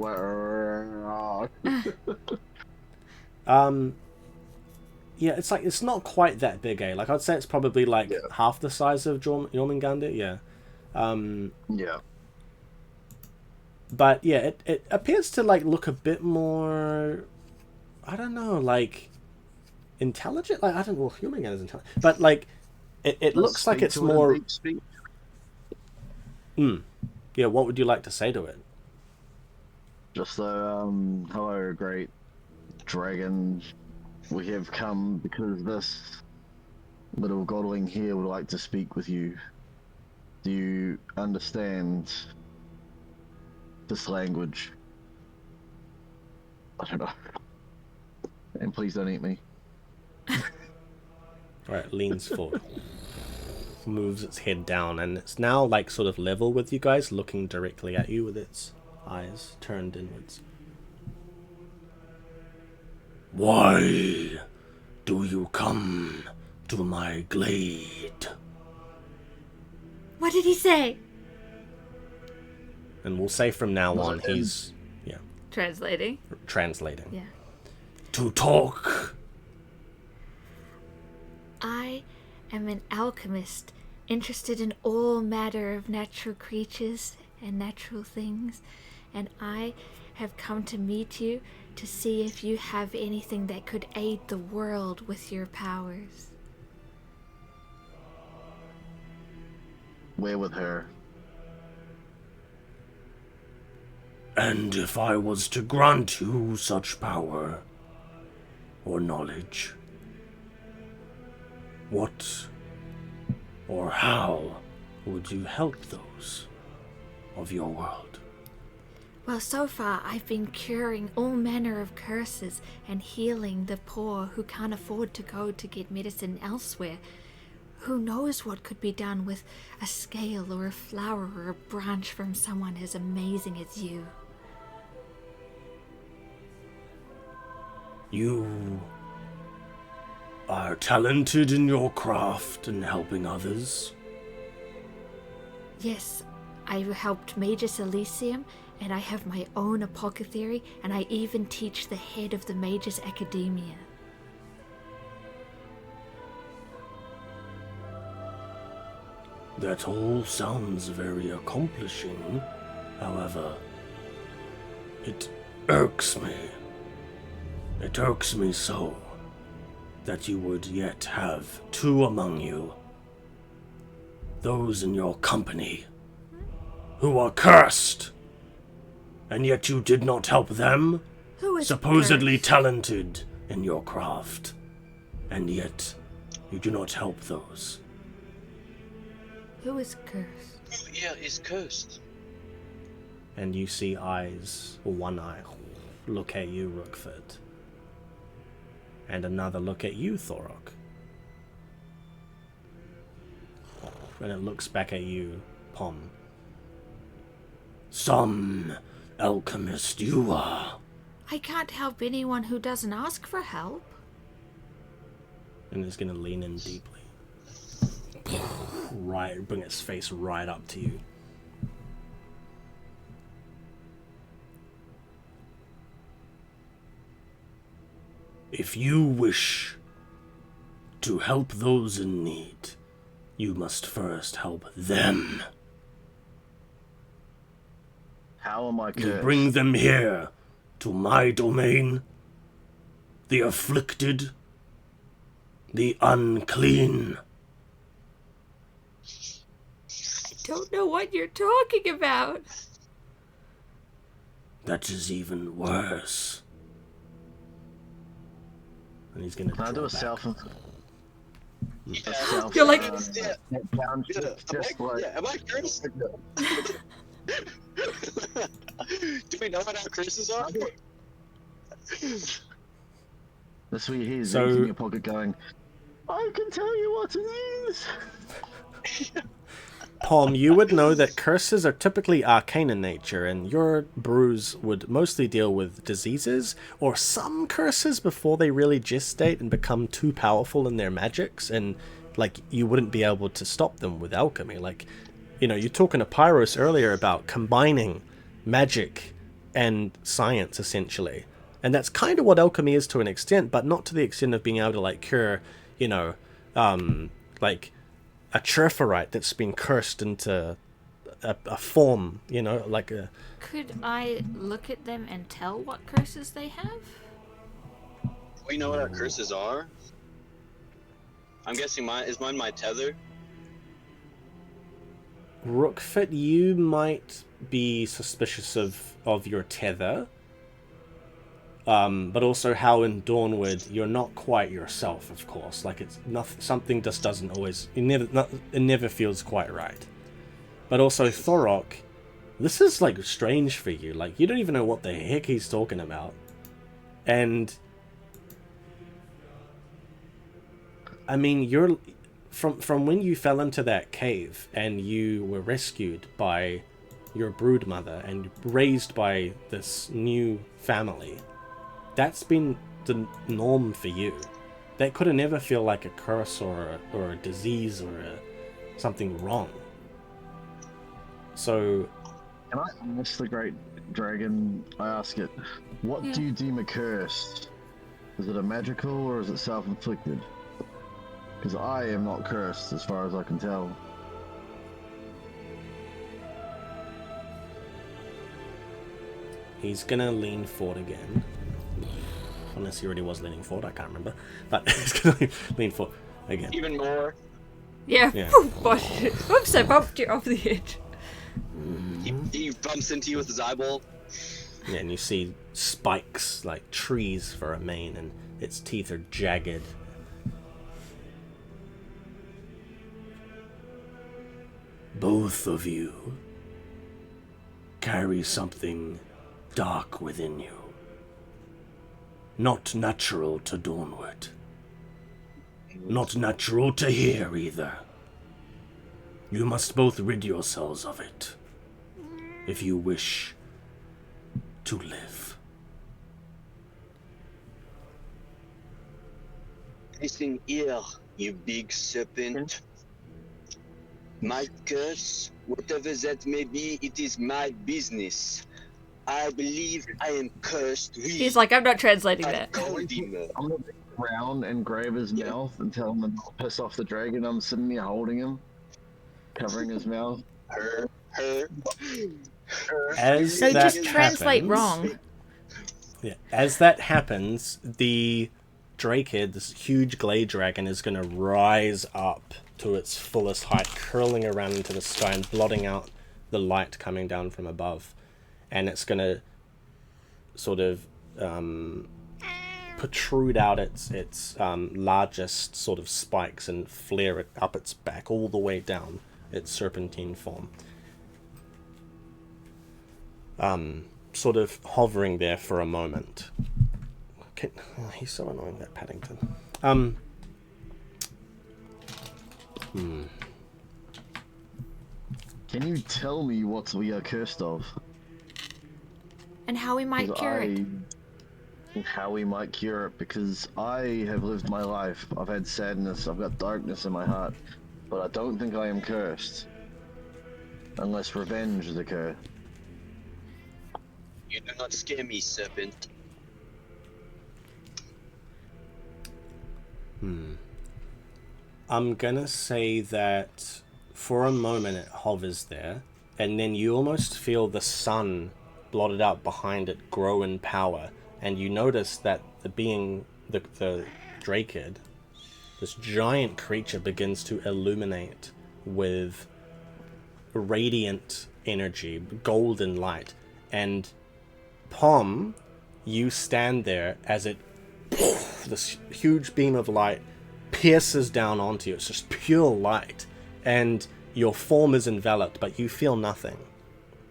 it? Yeah, it's not quite that big, eh? Like, I'd say it's probably like Yeah. half the size of Jormungandr, yeah. Yeah. But yeah, it appears to like look a bit more, I don't know, like intelligent. Like, I don't know, well, Jormungandr is intelligent, but like it looks like it's more. Yeah, what would you like to say to it? Just hello, great dragon. We have come because this little godling here would like to speak with you. Do you understand this language? I don't know. And please don't eat me. Alright, leans forward, moves its head down, and it's now like sort of level with you guys, looking directly at you with its eyes turned inwards. Why do you come to my glade? What did he say? And we'll say from now on he's Translating. translating. Yeah. To talk. I am an alchemist, interested in all matter of natural creatures and natural things, and I have come to meet you to see if you have anything that could aid the world with your powers. Where with her? And if I was to grant you such power or knowledge, what or how would you help those of your world? Well, so far I've been curing all manner of curses and healing the poor who can't afford to go to get medicine elsewhere. Who knows what could be done with a scale or a flower or a branch from someone as amazing as you? You are talented in your craft and helping others. Yes, I helped Magus Elysium, and I have my own apothecary, and I even teach the head of the Magus Academia. That all sounds very accomplishing. However, it irks me. It irks me so that you would yet have two among you, those in your company, who are cursed, and yet you did not help them, Who is supposedly cursed? talented in your craft, and yet you do not help those. Who is cursed? Oh, yeah, it's cursed. And you see eyes, or one eye, look at you, Roqufort. And another look at you, Thorok. And it looks back at you, Pom. Some alchemist you are. I can't help anyone who doesn't ask for help. And it's gonna lean in deeply. Right, bring its face right up to you. If you wish to help those in need, you must first help them. How am I You cursed? bring them here to my domain, the afflicted, the unclean. I don't know what you're talking about. That is even worse. And he's gonna Can I do draw a back. self? Yeah. A self. You're like- Yeah. Down, Yeah, just like. am I cursed? Do we know what our curses are? That's what you hear So- Zeke in your pocket going, I can tell you what it is. Pom, you would know that curses are typically arcane in nature, and your brews would mostly deal with diseases, or some curses before they really gestate and become too powerful in their magics, and, like, you wouldn't be able to stop them with alchemy. Like, you know, you're talking to Pyros earlier about combining magic and science, essentially. And that's kind of what alchemy is to an extent, but not to the extent of being able to, like, cure, you know, like, a Trephorite that's been cursed into a form, you know, like a... Could I look at them and tell what curses they have? We know what our curses are. I'm guessing mine my tether. Roqufort, you might be suspicious of your tether, but also how in Dawnward you're not quite yourself, of course. Like, it's nothing, something just doesn't always, it never feels quite right. But also Thorok, this is like strange for you. Like, you don't even know what the heck he's talking about, and I mean, you're from when you fell into that cave and you were rescued by your brood mother and raised by this new family. That's been the norm for you. That could have never feel like a curse or a disease or something wrong. So, Can I ask the great dragon? I ask it, what do you deem a curse? Is it a magical or is it self-inflicted? Because I am not cursed as far as I can tell. he's gonna lean forward again. Unless he already was leaning forward, I can't remember. But he's gonna lean forward again. Even more. Yeah. Yeah. Oops, I bumped you off the edge. He bumps into you with his eyeball. Yeah, and you see spikes like trees for a mane, and its teeth are jagged. Both of you carry something dark within you. Not natural to Dawnward. Not natural to here either. You must both rid yourselves of it, if you wish to live. Listen here, you big serpent. My curse, whatever that may be, it is my business. I believe I am cursed. He's like, I'm not translating I that. told him. I'm gonna reach around and grab his mouth and tell him to not piss off the dragon. I'm sitting there holding him, covering his mouth. Her. As So that just translate happens- wrong. Yeah, as that happens, the Drakid, this huge glade dragon, is going to rise up to its fullest height, curling around into the sky and blotting out the light coming down from above. And it's going to sort of protrude out its largest sort of spikes and flare it up its back all the way down its serpentine form. Sort of hovering there for a moment. He's so annoying, that Paddington. Can you tell me what we are cursed of? And how we might cure it. How we might cure it, because I have lived my life. I've had sadness, I've got darkness in my heart, but I don't think I am cursed. Unless revenge is a curse. You do not scare me, serpent. I'm gonna say that for a moment it hovers there, and then you almost feel the sun blotted out behind it grow in power, and you notice that the Drakid, this giant creature, begins to illuminate with radiant energy, golden light, and Pom, you stand there as it, this huge beam of light pierces down onto you. It's just pure light, and your form is enveloped, but you feel nothing.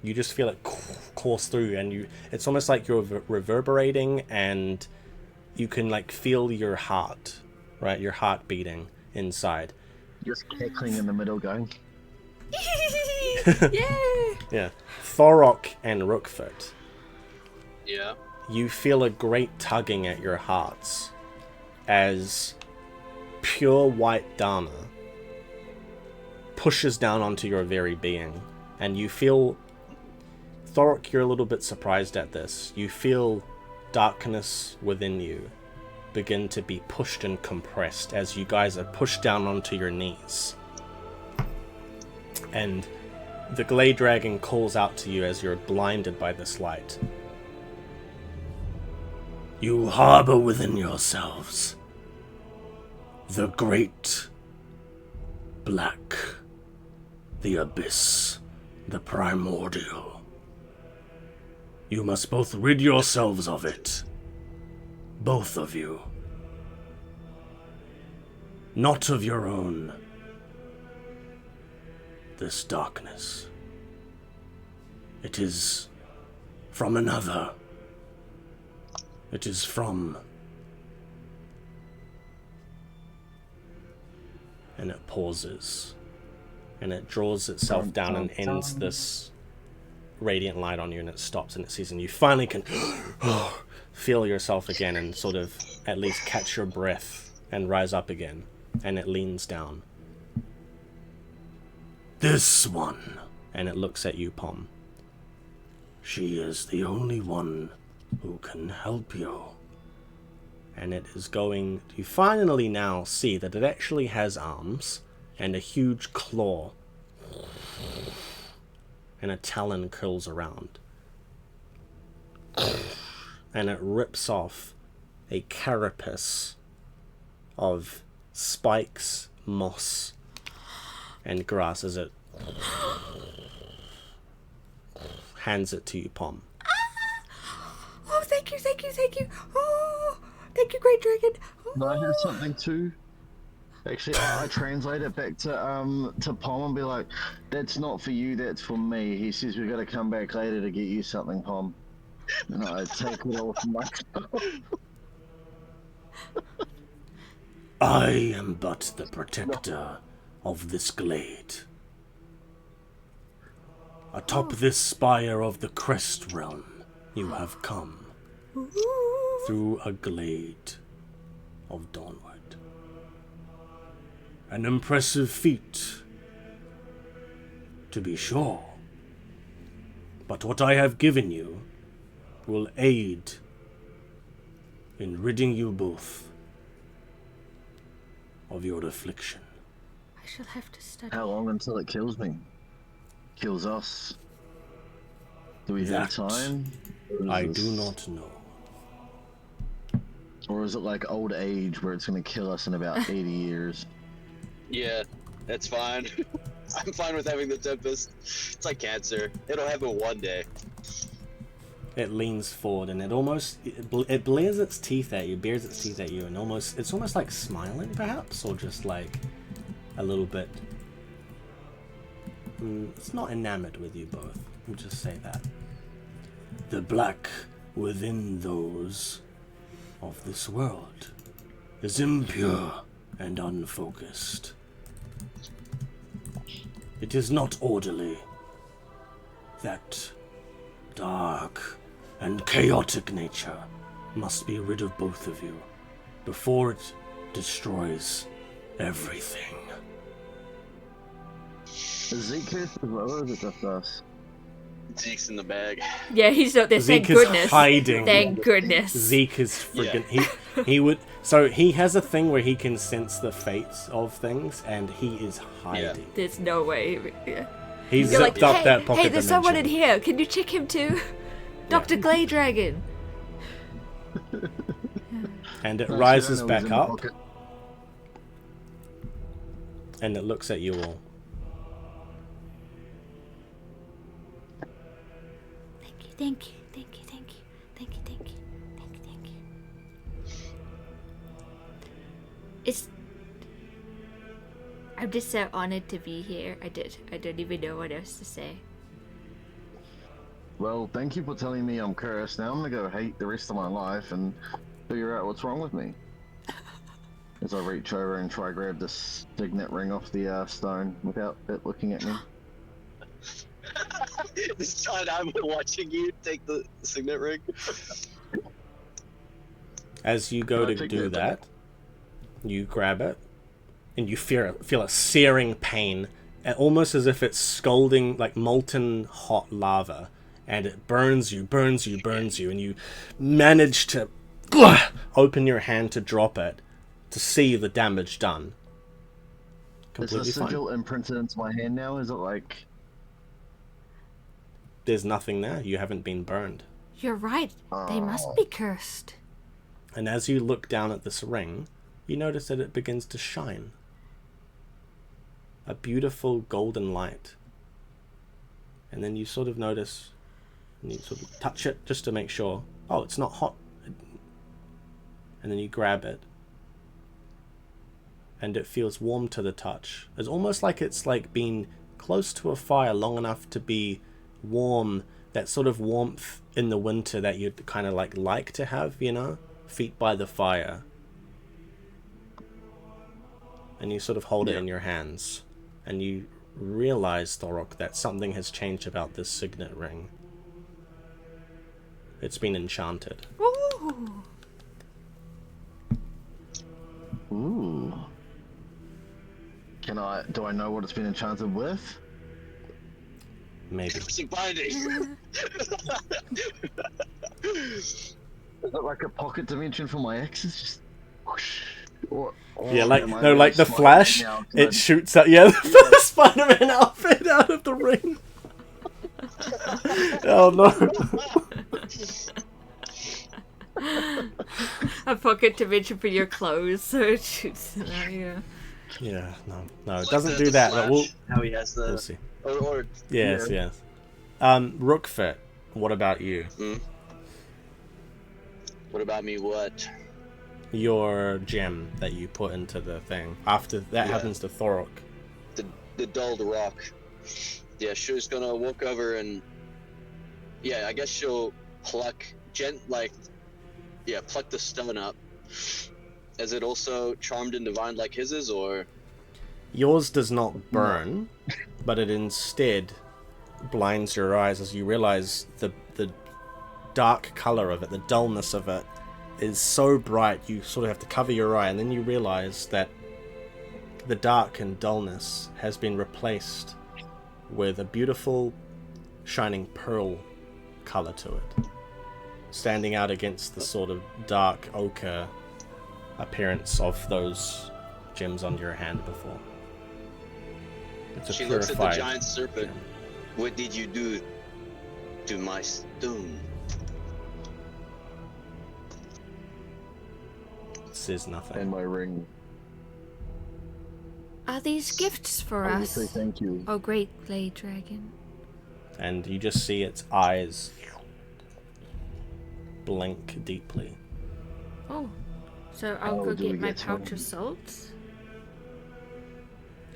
You just feel it course through, and it's almost like you're reverberating, and you can like feel your heart, right? Your heart beating inside. Just cackling in the middle going. Yay! Yeah. Thorok and Roqufort, Yeah. you feel a great tugging at your hearts as pure white Dharma pushes down onto your very being, and you feel, Thorok, you're a little bit surprised at this. You feel darkness within you begin to be pushed and compressed as you guys are pushed down onto your knees. And the Glade Dragon calls out to you as you're blinded by this light. You harbor within yourselves the great black, the abyss, the primordial. You must both rid yourselves of it, both of you. Not of your own. This darkness. It is from another. It is from... And it pauses. And it draws itself down and ends this radiant light on you, and it stops and it sees, and you finally can feel yourself again and sort of at least catch your breath and rise up again. And it leans down. This one. And it looks at you, Pom. She is the only one who can help you. And it is going... You finally now see that it actually has arms and a huge claw. And a talon curls around. And it rips off a carapace of spikes, moss, and grass as it hands it to you, Pom. Oh, thank you, thank you, thank you. Oh, thank you, Great Dragon. Oh. No, I have something too. Actually, I translate it back to Pom and be like, "That's not for you. That's for me." He says we got to come back later to get you something, Pom. And I take it all for myself. I am but the protector of this glade. Atop this spire of the Crest Realm, you have come through a glade of Dawnward. An impressive feat, to be sure. But what I have given you will aid in ridding you both of your affliction. I shall have to study. How long until it kills me? Kills us? Do we have That time? Or is I this- do not know. Or is it like old age where it's gonna kill us in about 80 years? Yeah, that's fine. I'm fine with having the Tempest. It's like cancer. It'll happen one day. It leans forward and it bares its teeth at you, and it's almost like smiling, perhaps, or just like a little bit. It's not enamored with you both. We'll just say that. The black within those of this world is impure and unfocused. It is not orderly. That dark and chaotic nature must be rid of both of you before it destroys everything. Is Zeke cursed as well, or is it just us? Zeke's in the bag. Yeah, he's not there. Zeke Thank is goodness. hiding. Thank goodness. Zeke is friggin' he would, so he has a thing where he can sense the fates of things, and he is hiding. There's no way. Yeah. He You're zipped like, up hey, that pocket hey, there's dimension. someone in here. Can you check him too? Dr. Glade Dragon. And it No, rises Cyrano was back in the up, pocket. and it looks at you all. Thank you, thank you, thank you, thank you, thank you, thank you, thank you. I'm just so honored to be here. I don't even know what else to say. Well, thank you for telling me I'm cursed. Now I'm gonna go hate the rest of my life and figure out what's wrong with me. As I reach over and try to grab this signet ring off the stone without it looking at me. This time I'm watching you take the signet ring. As you go Can I to take do that? that, you grab it, and you feel a searing pain, almost as if it's scalding, like molten hot lava, and it burns you, and you manage to open your hand to drop it, to see the damage done. Is the Completely fine. sigil imprinted into my hand now? Is it like... There's nothing there. You haven't been burned. You're right. They must be cursed. And as you look down at this ring, you notice that it begins to shine. A beautiful golden light. And then you sort of notice, and you sort of touch it just to make sure, oh, it's not hot. And then you grab it. And it feels warm to the touch. It's almost like it's like being close to a fire long enough to be warm, that sort of warmth in the winter that you'd kind of like to have, you know, feet by the fire. And you sort of hold it in your hands, and you realize, Thorok, that something has changed about this signet ring. It's been enchanted. Ooh. Ooh. Do I know what it's been enchanted with? Maybe. Interesting finding. Is it like a pocket dimension for my exes? Just whoosh. Or Yeah, like am I no, really like the smart Flash, now? it shoots out. Yeah, the Spider-Man outfit out of the ring. Oh no! A pocket dimension for your clothes, so it shoots. Yeah. Yeah, no, it Like doesn't the do that. But Flash, how he has the we'll see. or Yes, Yeah. yes. Roqufort, what about you? what about me? What? Your gem that you put into the thing. After that Yeah. happens to Thorok. The dulled rock. Yeah, she's gonna walk over and I guess she'll pluck pluck the stone up. Is it also charmed and divine like his is, or? Yours does not burn, but it instead blinds your eyes as you realize the dark color of it, the dullness of it, is so bright you sort of have to cover your eye, and then you realize that the dark and dullness has been replaced with a beautiful shining pearl color to it, standing out against the sort of dark ochre appearance of those gems under your hand before. It's a She looks at the purified giant serpent. gem. What did you do to my stone? Says nothing. And my ring. Are these gifts for I will us? say thank you. Oh, great glade dragon. And you just see its eyes blink deeply. Oh, so I'll How go do we get my get pouch home? of salts.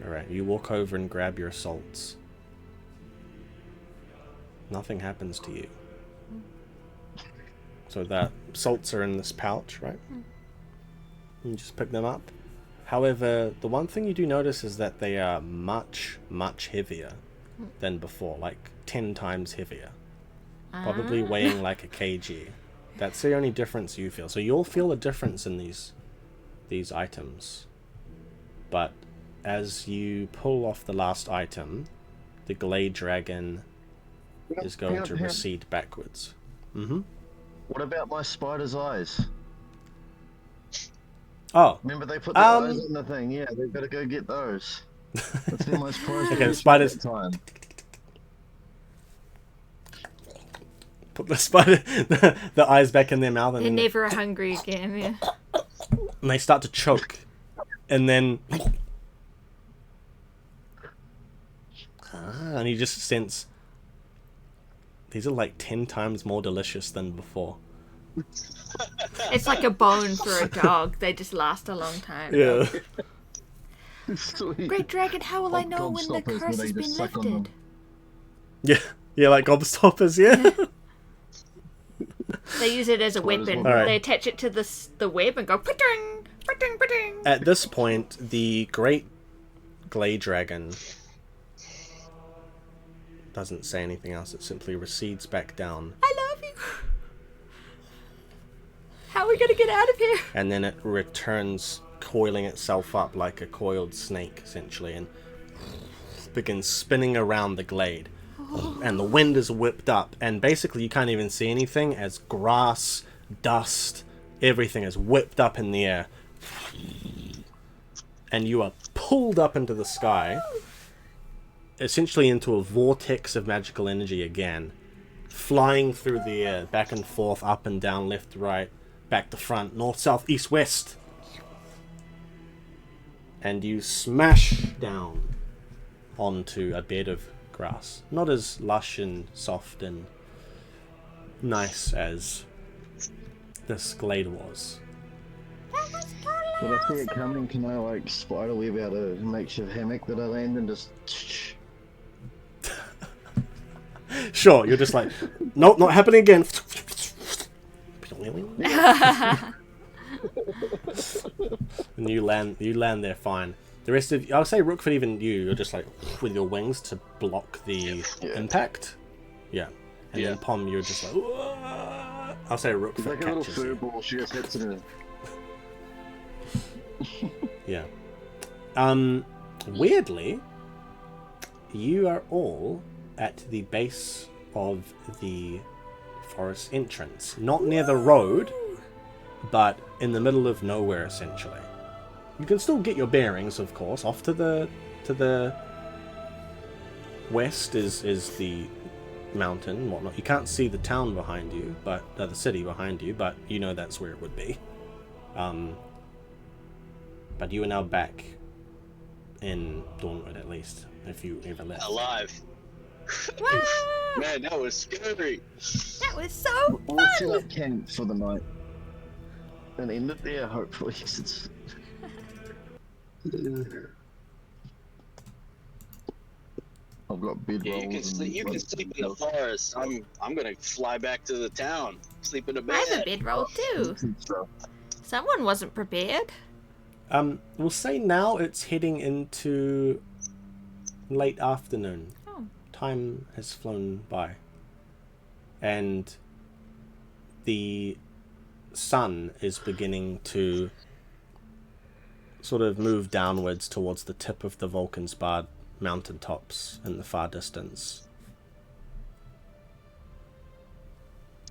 Alright, you walk over and grab your salts. Nothing happens to you. So that salts are in this pouch, right? You just pick them up. However, the one thing you do notice is that they are much, much heavier than before, like 10 times heavier. Probably weighing like a kg. That's the only difference you feel. So you'll feel a difference in these items. But as you pull off the last item, the glade dragon is going to recede backwards. Mm-hmm. What about my spider's eyes? Oh, Remember they put the eyes in the thing? Yeah, they've got to go get those. That's been my surprise. Okay, the spiders- time. put the spider, the eyes back in their mouth, and They're then never hungry again, yeah. and they start to choke, and then and you just sense these are like 10 times more delicious than before. It's like a bone for a dog. They just last a long time. Yeah. Sweet. Great dragon, how will I know when the Gobstoppers, where curse they has been just suck on them. lifted? Yeah, like gobstoppers, yeah. They use it as a Spiders weapon. will- Alright. They attach it to the web and go pa-ting, pa-ting, pa-ting. At this point, the great glade dragon doesn't say anything else. It simply recedes back down, I love you. How are we gonna get out of here? and then it returns, coiling itself up like a coiled snake, essentially, and begins spinning around the glade. And the wind is whipped up, and basically you can't even see anything as grass, dust, everything is whipped up in the air. And you are pulled up into the sky, essentially into a vortex of magical energy again, flying through the air, back and forth, up and down, left to right, back to front, north, south, east, west. And you smash down onto a bed of grass. Not as lush and soft and nice as this glade was. When I see it coming, can I like spider web out a makeshift hammock that I land and just? Sure, you're just like, nope, not happening again. And you land there fine. The rest of, I would say Roqufort, even you're just like with your wings to block the impact. Yeah. And then Pom, you're just like, "Whoa." I'll say It's Roqufort like a little catches fur you. ball. She just hits it. Yeah. Weirdly, you are all at the base of the forest entrance. Not near the road, but in the middle of nowhere, essentially. You can still get your bearings, of course. Off to the west is the mountain and whatnot. You can't see the town behind you, but the city behind you, but you know that's where it would be. But you are now back in Dawnward, at least, if you ever left. Alive. Man, that was scary. That was so We'll set fun. up camp for the night and end it there, hopefully. 'Cause it's... I've got bed Yeah, rolls. you can sleep in the forest. I'm gonna fly back to the town. Sleep in a bed. I have a bedroll too. Someone wasn't prepared. We'll say now it's heading into late afternoon. Oh. Time has flown by. And the sun is beginning to sort of move downwards towards the tip of the Vulcansbard mountaintops in the far distance.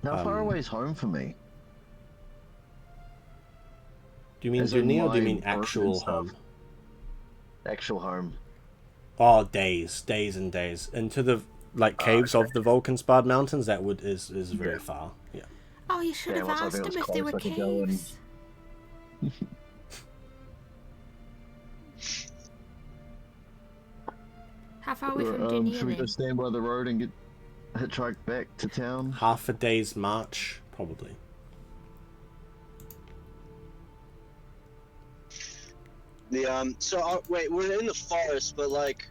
How far away is home for me? Do you mean As in Dunni, or do you my mean actual birth and home? stuff. Actual home. Oh, days and days into the caves of the Vulcansbard mountains. That is very far. Yeah. Oh, you should have Damn, I asked thought it him was if there were close, I could go and- caves. How far are we from Dunni Should we then? just stand by the road and get hitchhiked back to town? Half a day's march, probably. Wait, we're in the forest, but like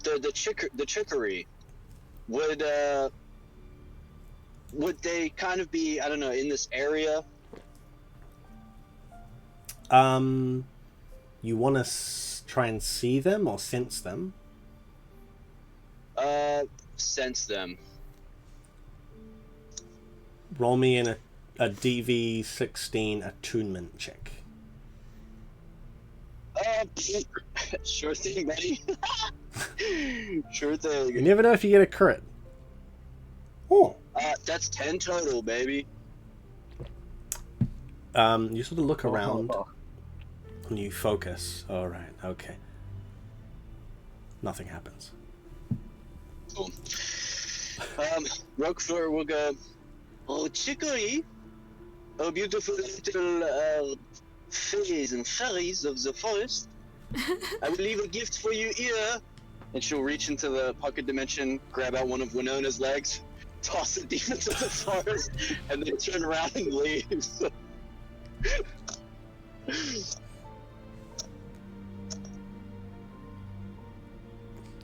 the trickery would they kind of be, I don't know, in this area? You want to try and see them or sense them? Sense them. Roll me in a DV16 attunement check. Sure thing, buddy. Sure You thing. never know if you get a crit. Oh. That's 10 total, baby. You sort of look around and you focus. All right, okay. Nothing happens. Cool. Roqufort will go, "Oh, chicory, oh, beautiful little fairies and fairies of the forest. I will leave a gift for you here." And she'll reach into the pocket dimension, grab out one of Winona's legs, toss it deep into the forest, and then turn around and leave.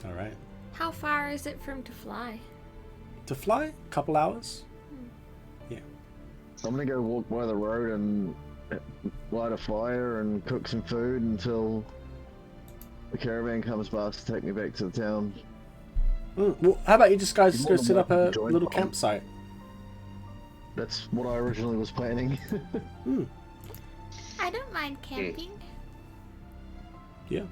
All right. How far is it from to fly? To fly, a couple hours. Yeah. I'm gonna go walk by the road and light a fire and cook some food until the caravan comes past to take me back to the town. Well, how about you just guys You're go more set than up a welcome to join little us. campsite? That's what I originally was planning. I don't mind camping. Yeah.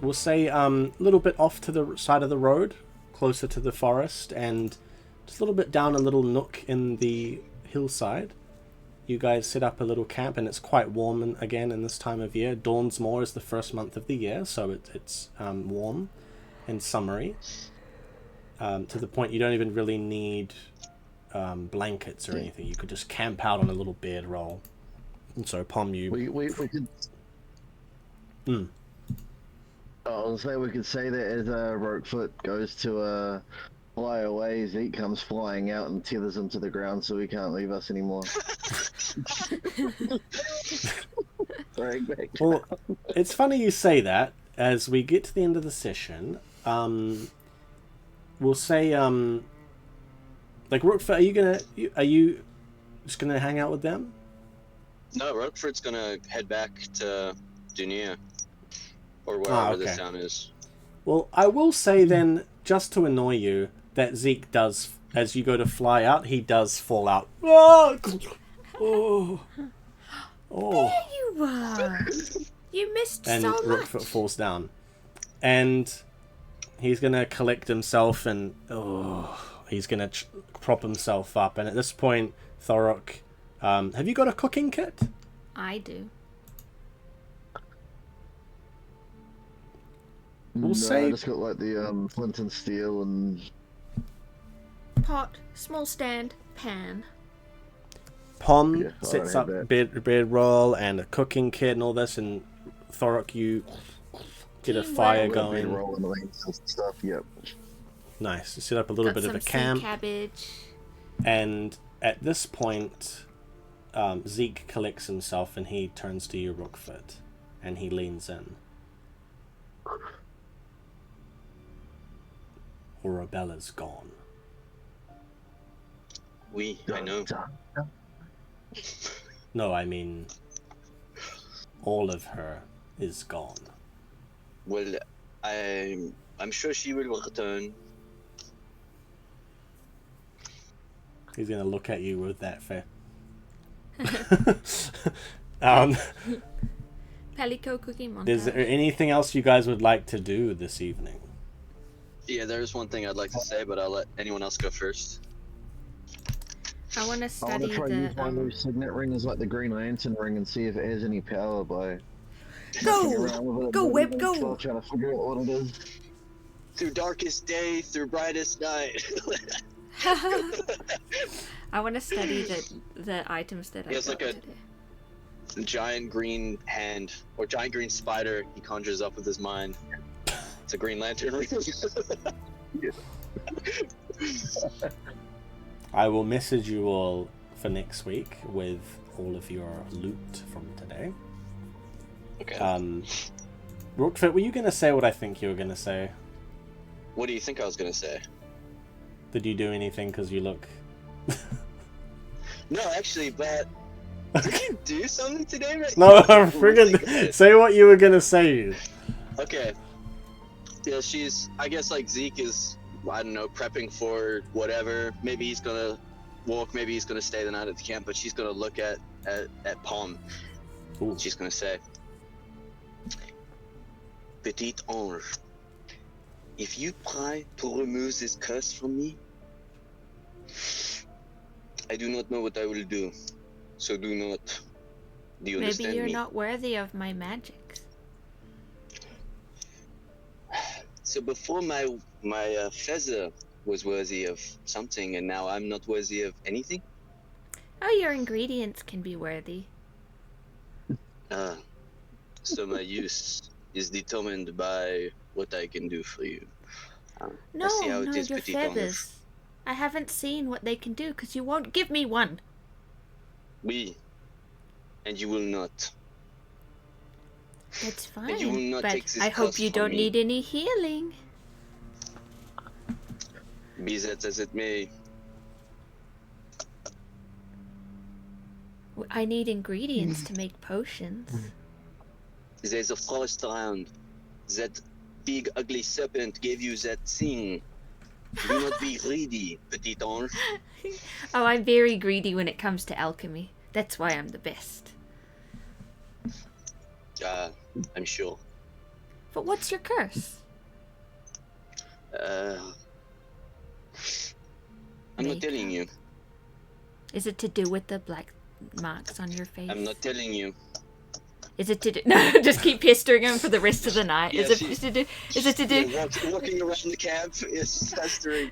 We'll say a little bit off to the side of the road, closer to the forest, and just a little bit down a little nook in the hillside. You guys set up a little camp, and it's quite warm again in this time of year. Dawnsmore is the first month of the year, so it's warm and summery. To the point you don't even really need blankets or anything. You could just camp out on a little bedroll. And so, Pom, you... we could. I'll say we could say that as Roqufort goes to fly away, Zeke comes flying out and tethers him to the ground so he can't leave us anymore. Sorry, back. Well, it's funny you say that. As we get to the end of the session, we'll say, like, Roqufort, are you just gonna hang out with them? No, Roquefort's gonna head back to Dunia, or wherever this okay. town is. Well, I will say then, just to annoy you, that Zeke does, as you go to fly out, he does fall out. Oh, oh, oh. There you were. You missed And so much. Roqufort falls down, and he's gonna collect himself, and he's gonna prop himself up. And at this point, Thorok, have you got a cooking kit? I do. We'll No, say I just got like the flint and steel and Pot, small stand, pan. Pom Yeah, I sets had up that. bedroll and a cooking kit and all this, and Thorok, you get a Teamwork. fire bed going. roll and lengths and stuff. Yep. Nice. You set up a little Got bit some of a sea camp, cabbage. and at this point, Zeke collects himself and he turns to you, Roqufort, and he leans in. Arabella's gone. Oui, I know. No, I mean, all of her is gone. Well, I'm sure she will return. He's gonna look at you with that face. Pelico cookie montage. Is there anything else you guys would like to do this evening? Yeah, there's one thing I'd like to say, but I'll let anyone else go first. I want to I want study to try and use my new the. signet ring as like the Green Lantern ring and see if it has any power by Go! around with it. Go, Web, and go! trying to figure out what it is. Through darkest day, through brightest night. I want to study the items that I He has got like a- today. Giant green hand, or giant green spider he conjures up with his mind. It's a Green Lantern ring. I will message you all for next week with all of your loot from today. Okay. Roqufort, were you going to say what I think you were going to say? What do you think I was gonna say? Did you do anything because you look... No, actually, but did you do something today? Right? No, You I'm look really friggin' good. say what you were going to say. Okay. Yeah, I guess like Zeke is, I don't know, prepping for whatever. Maybe he's gonna walk, maybe he's gonna stay the night at the camp, but she's gonna look at Palm. Ooh. She's gonna say, Petit ange, if you try to remove this curse from me, I do not know what I will do. So do not. Do you Maybe understand you're me? not worthy of my magic. So before my feather was worthy of something, and now I'm not worthy of anything. Oh, your ingredients can be worthy. So my use is determined by what I can do for you. No, I see how no, it is, your Petit ange. feathers. I haven't seen what they can do because you won't give me one. Oui, and you will not. That's And you will fine, not but take this I hope curse you from don't me. need any healing. Be that as it may. I need ingredients to make potions. There's a forest around. That big ugly serpent gave you that thing. Do not be greedy, Petit ange. Oh, I'm very greedy when it comes to alchemy. That's why I'm the best. I'm sure. But what's your curse? I'm not telling you. Is it to do with the black marks on your face? I'm not telling you. Is it to do... No, just keep pestering him for the rest of the night. Yeah, Is it she- to do... Is it to do... Yeah, walking around the camp is pestering.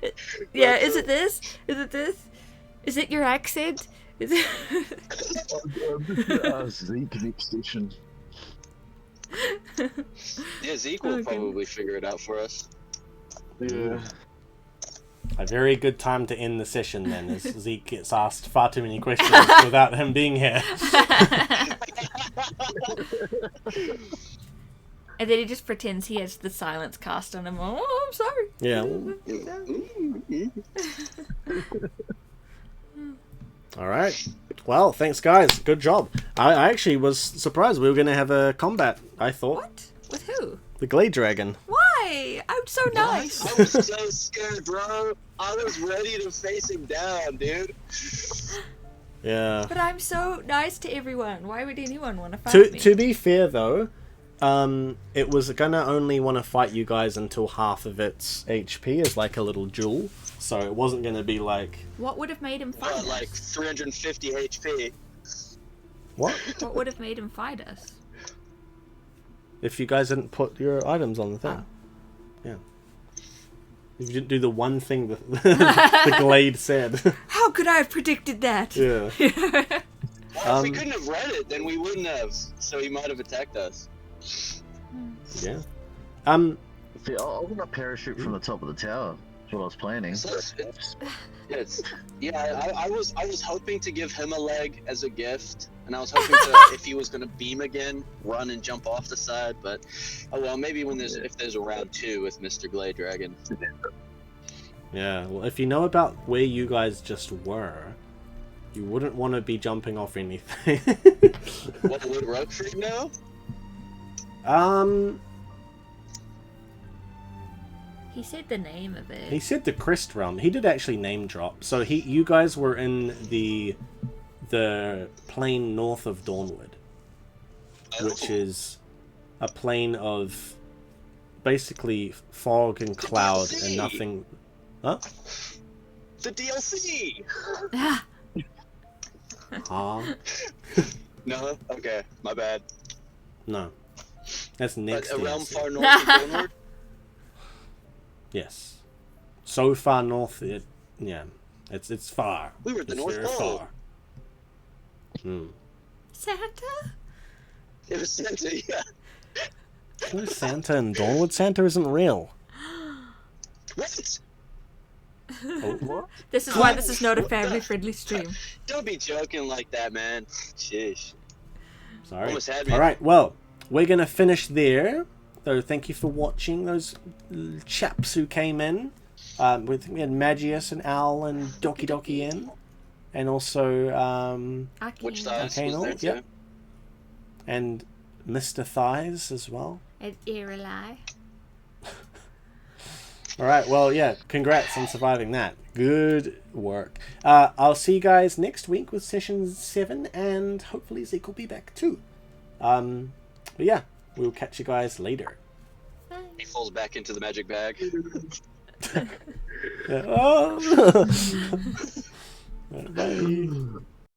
Yeah, is it this? Is it this? Is it your accent? Is it... Zeke next session. Yeah, Zeke will Okay. probably figure it out for us. Yeah. A very good time to end the session then, as Zeke gets asked far too many questions without him being here. And then he just pretends he has the silence cast on him. Oh, I'm sorry. Yeah. All right. Well, thanks, guys. Good job. I actually was surprised we were going to have a combat, I thought. What? With who? The Glade Dragon. Why? I'm so nice. I was so scared, bro. I was ready to face him down, dude. Yeah. But I'm so nice to everyone. Why would anyone want to fight me? To be fair, though, it was going to only want to fight you guys until half of its HP as like a little jewel. So it wasn't going to be like... What would have made him fight us? Like 350 HP. What? What would have made him fight us? If you guys didn't put your items on the thing. Yeah. If you didn't do the one thing that the Glade said. How could I have predicted that? Yeah. Well, if we couldn't have read it, then we wouldn't have. So he might have attacked us. Yeah. See, I want to parachute from the top of the tower. That's what I was planning. So I was hoping to give him a leg as a gift, and I was hoping to, if he was gonna beam again, run and jump off the side. But oh well, maybe if there's a round 2 with Mr. Glade Dragon. Yeah, well, if you know about where you guys just were, you wouldn't want to be jumping off anything. What would Roqufort know? He said the name of it. He said the Crest Realm. He did actually name drop. So you guys were in the plain north of Dawnward, which is a plain of basically fog and cloud and DLC. nothing. Huh? The DLC! Ah, No? Okay, my bad. No. That's next. A realm DLC. far north of Dawnward? Yes. So far north, it's far. We were at the It's North very Pole. far. Hmm. Santa? It was Santa, yeah. There's Santa in Dawnwood. Santa isn't real. What? Oh, what? This is why this is not a family-friendly stream. Don't be joking like that, man. Sheesh. Sorry. Almost had me. Alright, well, we're going to finish there. So thank you for watching those chaps who came in. We had Magius and Al and Doki Doki in. And also, Which Arcane. size was Arcanal, there too? yep. And Mr. Thighs as well. And Eralai. Alright, well, yeah, congrats on surviving that. Good work. I'll see you guys next week with session 7, and hopefully Zeke will be back too. But yeah, we'll catch you guys later. He falls back into the magic bag. Oh. Bye.